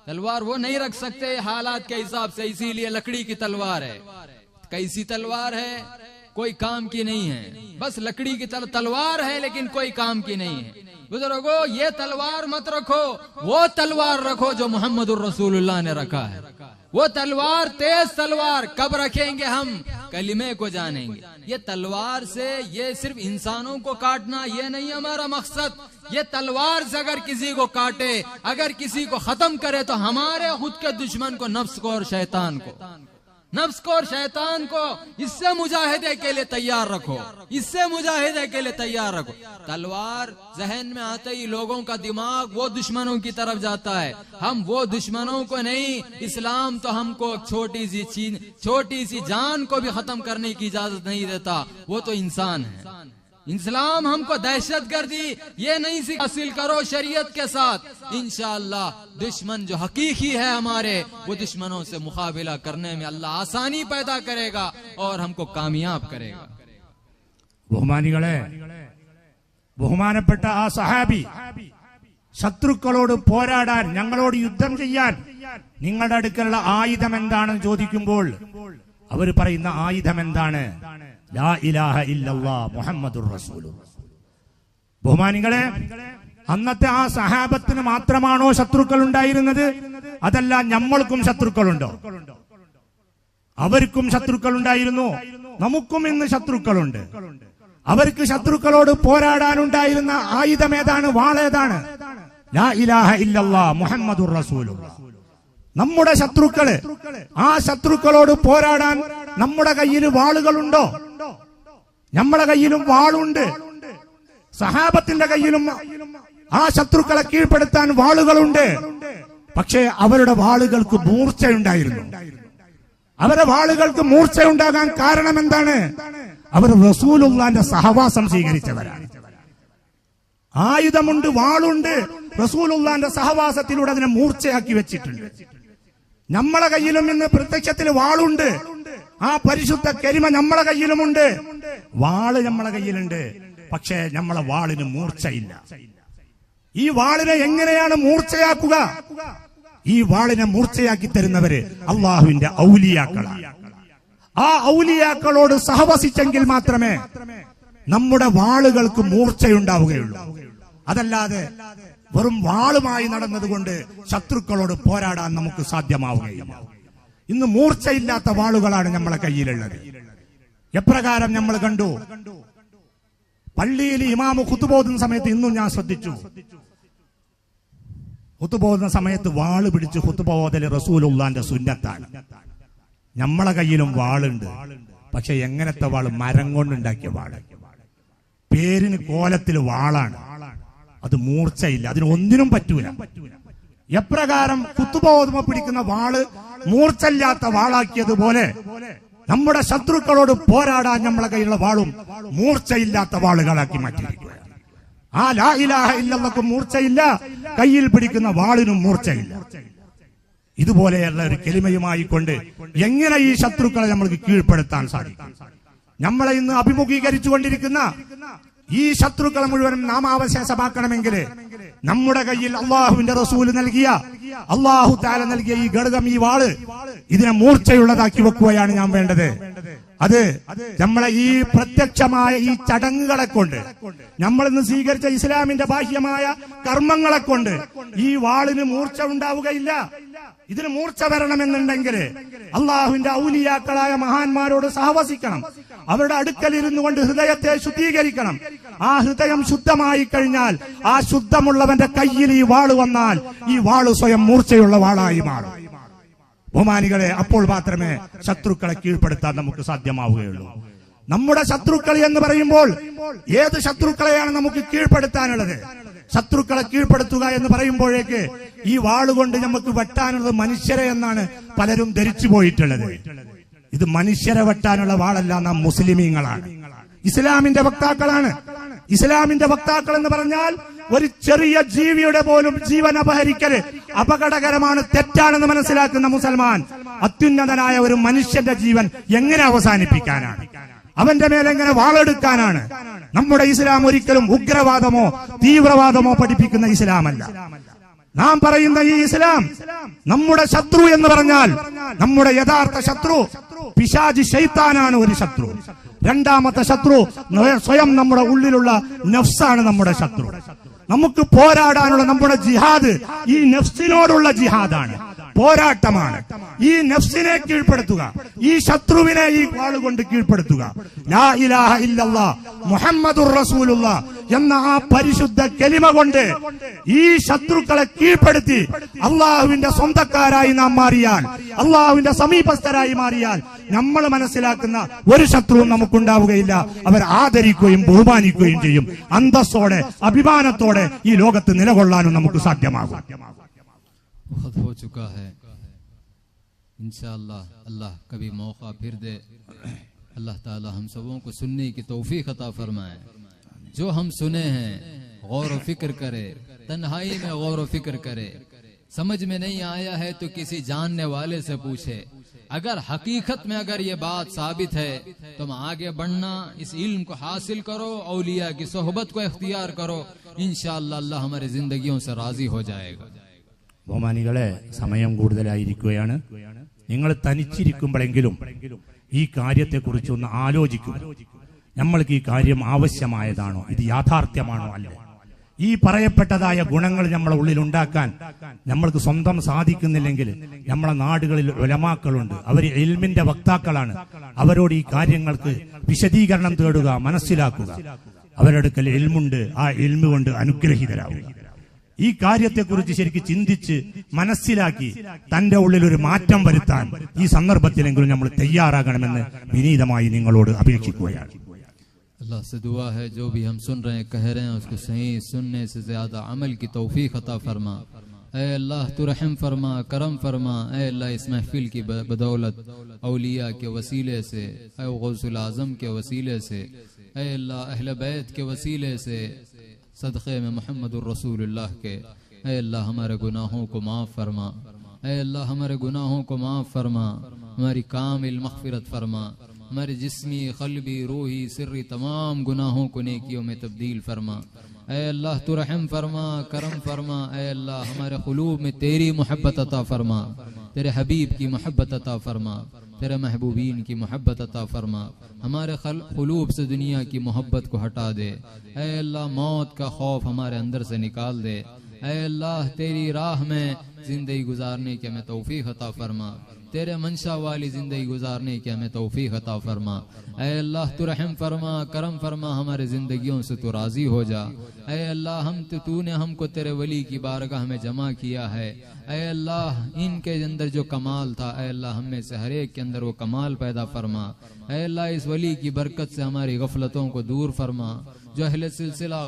तलवार वो नहीं रख सकते हालात के हिसाब से, इसीलिए लकड़ी की तलवार है। कैसी तलवार है, कोई काम की नहीं है, बस लकड़ी की तलवार है लेकिन कोई काम की नहीं है। बुजुर्गो ये तलवार मत रखो, वो तलवार रखो जो मोहम्मदुर रसूलुल्लाह ने रखा है। वो तलवार तेज तलवार कब रखेंगे हम, कलिमे को जानेंगे। ये तलवार से ये सिर्फ इंसानों को काटना ये नहीं हमारा मकसद। ये तलवार से अगर किसी को काटे, अगर किसी को खत्म करे तो हमारे खुद के दुश्मन को, नफ्स को और शैतान को, नफ्स को और शैतान को, इससे मुजाहिदे के लिए तैयार रखो, इससे मुजाहिदे के लिए तैयार रखो। तलवार जहन में आते ही लोगों का दिमाग वो दुश्मनों की तरफ जाता है। हम वो दुश्मनों को नहीं, इस्लाम तो हमको छोटी सी चीज, छोटी सी जान को भी खत्म करने की इजाजत नहीं देता, वो तो इंसान है। इस्लाम हमको दहशतगर्दी ये नहीं हासिल करो शरीयत के साथ, इंशाअल्लाह दुश्मन जो हकीकी है हमारे, वो दुश्मनों से मुकाबला करने में अल्लाह आसानी पैदा करेगा और हमको कामयाब करेगा। ബഹുമാനികളെ, ബഹുമാനപ്പെട്ട ആ സഹാബി ശത്രുക്കളോട് പോരാടാൻ, ഞങ്ങളോട് യുദ്ധം ചെയ്യാൻ നിങ്ങളുടെ അടുക്കലുള്ള ആയുധം എന്താണെന്ന് ചോദിക്കുമ്പോൾ അവർ പറയുന്ന ആയുധം എന്താണ്? ലാ ഇലാഹ ഇല്ലല്ലാഹ് മുഹമ്മദുർ റസൂലുള്ളാഹ്. ബഹുമാനികളെ, അന്നത്തെ ആ സഹാബത്തിന് മാത്രമാണോ ശത്രുക്കൾ ഉണ്ടായിരുന്നത്? അതല്ല, നമ്മൾക്കും ശത്രുക്കളുണ്ടോ? അവർക്കും ശത്രുക്കൾ ഉണ്ടായിരുന്നു, നമുക്കും ഇന്ന് ശത്രുക്കളുണ്ട്. അവർക്ക് ശത്രുക്കളോട് പോരാടാനുണ്ടായിരുന്ന ആയുധം ഏതാണ്? വാളേതാണ്? ലാ ഇലാഹ ഇല്ലല്ലാഹ് മുഹമ്മദുർ റസൂലുള്ളാഹ്. നമ്മുടെ ശത്രുക്കള്, ആ ശത്രുക്കളോട് പോരാടാൻ നമ്മുടെ കയ്യിൽ വാളുകളുണ്ടോ? നമ്മുടെ കയ്യിലും വാളുണ്ട്, സഹാബത്തിന്റെ കയ്യിലും ആ ശത്രുക്കളെ കീഴ്പ്പെടുത്താൻ വാളുകളുണ്ട്. പക്ഷേ അവരുടെ വാളുകൾക്ക് മൂർച്ചയുണ്ടായിരുന്നു. അവരുടെ വാളുകൾക്ക് മൂർച്ചയുണ്ടാകാൻ കാരണം എന്താണ്? അവർ റസൂലുള്ളാന്റെ സഹവാസം സ്വീകരിച്ചവരാണ്. ആയുധമുണ്ട്, വാളുണ്ട്, റസൂലുള്ളാന്റെ സഹവാസത്തിലൂടെ അതിനെ മൂർച്ചയാക്കി വെച്ചിട്ടുണ്ട്. നമ്മളെ കയ്യിലും ഇന്ന് പ്രത്യക്ഷത്തിൽ വാളുണ്ട്, ആ പരിശുദ്ധ കരിമ നമ്മളെ കയ്യിലുമുണ്ട്, വാള് നമ്മളെ കയ്യിലുണ്ട്. പക്ഷേ നമ്മളെ വാളിന് മൂർച്ചയില്ല. ഈ വാളിനെ എങ്ങനെയാണ് മൂർച്ചയാക്കുക? ഈ വാളിനെ മൂർച്ചയാക്കി തരുന്നവര് അള്ളാഹുവിന്റെ ഔലിയാക്കളാണ്. ആ ഔലിയാക്കളോട് സഹവസിച്ചെങ്കിൽ മാത്രമേ നമ്മുടെ വാളുകൾക്ക് മൂർച്ചയുണ്ടാവുകയുള്ളൂ. അതല്ലാതെ വെറും വാളുമായി നടന്നതുകൊണ്ട് ശത്രുക്കളോട് പോരാടാൻ നമുക്ക് സാധ്യമാവുകയില്ല. ഇന്ന് മൂർച്ചയില്ലാത്ത വാളുകളാണ് നമ്മളെ കയ്യിലുള്ളത്. എപ്രകാരം നമ്മൾ കണ്ടു, പള്ളിയിൽ ഇമാമ് ഖുതുബ ഓതുന്ന സമയത്ത് ഇന്നും ഞാൻ ശ്രദ്ധിച്ചു, ഖുതുബ ഓതുന്ന സമയത്ത് വാള് പിടിച്ച് ഖുതുബ ഓതൽ റസൂലുള്ളാന്റെ സുന്നത്താണ്. നമ്മളെ കയ്യിലും വാളുണ്ട്, പക്ഷെ എങ്ങനത്തെ വാള്? മരം കൊണ്ടുണ്ടാക്കിയ വാള്, പേരിന് കോലത്തിൽ വാളാണ്, അത് മൂർച്ചയില്ല, അതിന് ഒന്നിനും പറ്റൂല. എപ്രകാരം ഖുതുബ ഓതുമ്പോൾ പിടിക്കുന്ന വാള് മൂർച്ചയില്ലാത്ത വാളാക്കിയതുപോലെ നമ്മുടെ ശത്രുക്കളോട് പോരാടാൻ നമ്മളെ കയ്യിലുള്ള വാളും മൂർച്ചയില്ലാത്ത വാളുകളാക്കി മാറ്റിയിരിക്കുകയാണ്. ആ ലാ ഇലാഹ ഇല്ലല്ലാഹ് മൂർച്ചയില്ല, കയ്യിൽ പിടിക്കുന്ന വാളിനും മൂർച്ചയില്ല. ഇതുപോലെയുള്ള ഒരു കലിമയുമായി കൊണ്ട് എങ്ങനെ ഈ ശത്രുക്കളെ നമ്മൾക്ക് കീഴ്പ്പെടുത്താൻ സാധിക്കും? നമ്മളെ ഇന്ന് അഭിമുഖീകരിച്ചുകൊണ്ടിരിക്കുന്ന ഈ ശത്രുക്കളെ മുഴുവനും നാമാവശേഷമാക്കണമെങ്കിൽ നമ്മുടെ കയ്യിൽ അള്ളാഹുവിന്റെ റസൂല് നൽകിയ, അള്ളാഹു തആല നൽകിയ ഈ ഘടകം, ഈ വാള്, ഇതിനെ മൂർച്ചയുള്ളതാക്കി വെക്കുകയാണ് ഞാൻ വേണ്ടത്. അത് നമ്മളെ ഈ പ്രത്യക്ഷമായ ഈ ചടങ്ങുകളെ കൊണ്ട്, നമ്മൾ ഇന്ന് സ്വീകരിച്ച ഇസ്ലാമിന്റെ ബാഹ്യമായ കർമ്മങ്ങളെ കൊണ്ട് ഈ വാളിന് മൂർച്ച ഉണ്ടാവുകയില്ല. ഇതിന് മൂർച്ച വരണമെന്നുണ്ടെങ്കിൽ അള്ളാഹുവിന്റെ ഔലിയാക്കളായ മഹാന്മാരോട് സഹവസിക്കണം. അവരുടെ അടുക്കൽ ഇരുന്നു കൊണ്ട് ഹൃദയത്തെ ശുദ്ധീകരിക്കണം. ആ ഹൃദയം ശുദ്ധമായി കഴിഞ്ഞാൽ, ആ ശുദ്ധമുള്ളവന്റെ കയ്യിൽ ഈ വാള് വന്നാൽ ഈ വാള് സ്വയം മൂർച്ചയുള്ള വാളായി മാറും. ബഹുമാനികളെ, അപ്പോൾ മാത്രമേ ശത്രുക്കളെ കീഴ്പ്പെടുത്താൻ നമുക്ക് സാധ്യമാവുകയുള്ളൂ. നമ്മുടെ ശത്രുക്കൾ എന്ന് പറയുമ്പോൾ ഏത് ശത്രുക്കളെയാണ് നമുക്ക് കീഴ്പ്പെടുത്താനുള്ളത്? ശത്രുക്കളെ കീഴ്പ്പെടുത്തുക എന്ന് പറയുമ്പോഴേക്ക് ഈ വാളുകൊണ്ട് നമുക്ക് വെട്ടാനുള്ളത് മനുഷ്യരെ എന്നാണ് പലരും ധരിച്ചു പോയിട്ടുള്ളത്. ഇത് മനുഷ്യരെ വെട്ടാനുള്ള വാളല്ല, നാം മുസ്ലിമീങ്ങളാണ്, ഇസ്ലാമിന്റെ വക്താക്കളാണ്. ഇസ്ലാമിന്റെ വക്താക്കൾ എന്ന് പറഞ്ഞാൽ ഒരു ചെറിയ ജീവിയുടെ പോലും ജീവൻ അപഹരിക്കല് അപകടകരമാണ്, തെറ്റാണെന്ന് മനസ്സിലാക്കുന്ന മുസൽമാൻ അത്യുന്നതനായ ഒരു മനുഷ്യന്റെ ജീവൻ എങ്ങനെ അവസാനിപ്പിക്കാനാണ്? അവന്റെ മേലെങ്ങനെ വാളെടുക്കാനാണ്. നമ്മുടെ ഇസ്ലാം ഒരിക്കലും ഉഗ്രവാദമോ തീവ്രവാദമോ പഠിപ്പിക്കുന്ന ഇസ്ലാമല്ല. നാം പറയുന്ന ഈ ഇസ്ലാം നമ്മുടെ ശത്രു എന്ന് പറഞ്ഞാൽ നമ്മുടെ യഥാർത്ഥ ശത്രു പിശാചി ശൈത്താനാണ് ഒരു ശത്രു. രണ്ടാമത്തെ ശത്രു സ്വയം നമ്മുടെ ഉള്ളിലുള്ള നഫ്സാണ് നമ്മുടെ ശത്രു. നമുക്ക് പോരാടാനുള്ള നമ്മുടെ ജിഹാദ് ഈ നഫ്സിനോടുള്ള ജിഹാദാണ്, പോരാട്ടമാണ്. ഈ നഫ്സിനെ കീഴ്പ്പെടുത്തുക, ഈ ശത്രുവിനെ ഈ വാളുകൊണ്ട് കീഴ്പ്പെടുത്തുക. ലാ ഇലാഹ ഇല്ലല്ലാഹ് മുഹമ്മദുർ റസൂലുള്ളാഹ് എന്ന ആ പരിശുദ്ധ കലിമ കൊണ്ട് ഈ ശത്രുക്കളെ കീഴ്പ്പെടുത്തി അള്ളാഹുവിന്റെ സ്വന്തക്കാരായി നാം മാറിയാൽ, അള്ളാഹുവിന്റെ സമീപസ്ഥരായി മാറിയാൽ നമ്മൾ മനസ്സിലാക്കുന്ന ഒരു ശത്രുവും നമുക്കുണ്ടാവുകയില്ല. അവർ ആദരിക്കുകയും ബഹുമാനിക്കുകയും ചെയ്യും. അന്തസ്സോടെ അഭിമാനത്തോടെ ഈ ലോകത്ത് നിലകൊള്ളാനും നമുക്ക് സാധ്യമാകും. बहुत हो चुका है। इंशाअल्लाह अल्लाह कभी मौका फिर दे। अल्लाह ताला हम सबों को सुनने की तौफीक अता फरमाए। जो हम सुने हैं गौर व फिक्र करे, तन्हाई में गौर व फिक्र करे। समझ में नहीं आया है तो किसी जानने वाले से पूछे। अगर हकीकत में अगर ये बात साबित है तो हम आगे बढ़ना, इस इल्म को हासिल करो, औलिया की सोहबत को इख्तियार करो। इंशाअल्लाह अल्लाह हमारी जिंदगियों से राजी हो जाएगा। ബഹുമാനികളെ, സമയം കൂടുതലായിരിക്കുകയാണ്. നിങ്ങൾ തനിച്ചിരിക്കുമ്പോഴെങ്കിലും ഈ കാര്യത്തെക്കുറിച്ചൊന്ന് ആലോചിക്കുക. നമ്മൾക്ക് ഈ കാര്യം ആവശ്യമായതാണോ, ഇത് യാഥാർത്ഥ്യമാണോ അല്ല? ഈ പറയപ്പെട്ടതായ ഗുണങ്ങൾ നമ്മളെ ഉള്ളിൽ ഉണ്ടാക്കാൻ നമ്മൾക്ക് സ്വന്തം സാധിക്കുന്നില്ലെങ്കിൽ നമ്മളെ നാടുകളിൽ ഉലമാക്കളുണ്ട്, അവർ ഇൽമിന്റെ വക്താക്കളാണ്. അവരോട് ഈ കാര്യങ്ങൾക്ക് വിശദീകരണം തേടുക, മനസ്സിലാക്കുക. അവരടുക്കൽ ഇൽമുണ്ട്, ആ ഇൽമു കൊണ്ട് അനുഗ്രഹീതരാവുക. ഈ കാര്യത്തെക്കുറിച്ച് ശരിക്കും ചിന്തിച്ച് മനസ്സിലാക്കി തന്റെ ഉള്ളിൽ ഒരു മാറ്റം വരുത്താൻ ഈ സന്ദർഭത്തിലെങ്കിലും നമ്മൾ തയ്യാറാകണമെന്ന് വിനീതമായി നിങ്ങളോട് അപേക്ഷിക്കുകയാണ്. अल्लाह से दुआ है जो भी हम सुन रहे हैं, कह रहे हैं, उसको सही सुनने से ज्यादा अमल की तौफीक अता फरमा। ऐ अल्लाह तू रहम फरमा, करम फरमा। ऐ अल्लाह इस महफिल की बदौलत औलिया के वसीले से, ऐ गौसुल आजम के वसीले से, ऐ अल्लाह अहले बैत के वसीले से, सदक़े में मुहम्मदुर रसूलुल्लाह के, ऐ अल्लाह हमारे गुनाहों को माफ़ फरमा। ऐ अल्लाह हमारे गुनाहों को माफ़ फरमा, हमारी कामिल मग़फ़िरत फरमा। हमारे जिस्मी, क़ल्बी, रूही, सिर्री तमाम गुनाहों को नेकियों में तब्दील फरमा। ऐ अल्लाह तू रहम फरमा, करम फरमा। ऐ अल्लाह हमारे क़ुलूब में तेरी मोहब्बत अता फरमा, तेरे हबीब की मोहब्बत अता फरमा, तेरे महबूबीन की मोहब्बत अता फरमा। हमारे क़ुलूब से दुनिया की मोहब्बत को हटा दे। ऐ अल्लाह मौत का खौफ हमारे अंदर से निकाल दे। ऐ अल्लाह तेरी राह में जिंदगी गुजारने की हमें तौफीक अता फरमा, तेरे मंशा वाली जिंदगी गुजारने की हमें तौफीक अता फरमा। ऐ अल्लाह तू रहम फरमा, करम फरमा, हमारे जिंदगियों से तू राजी हो जा। ऐ अल्लाह तूने हमको तेरे वली की बारगाह में जमा किया है। ऐ अल्लाह इनके अंदर जो कमाल था, ऐ अल्लाह हम में से हर एक के अंदर वो कमाल पैदा फरमा। ऐ अल्लाह इस वली की बरकत से हमारी गफलतों को दूर फरमा। जो अहले सिलसिला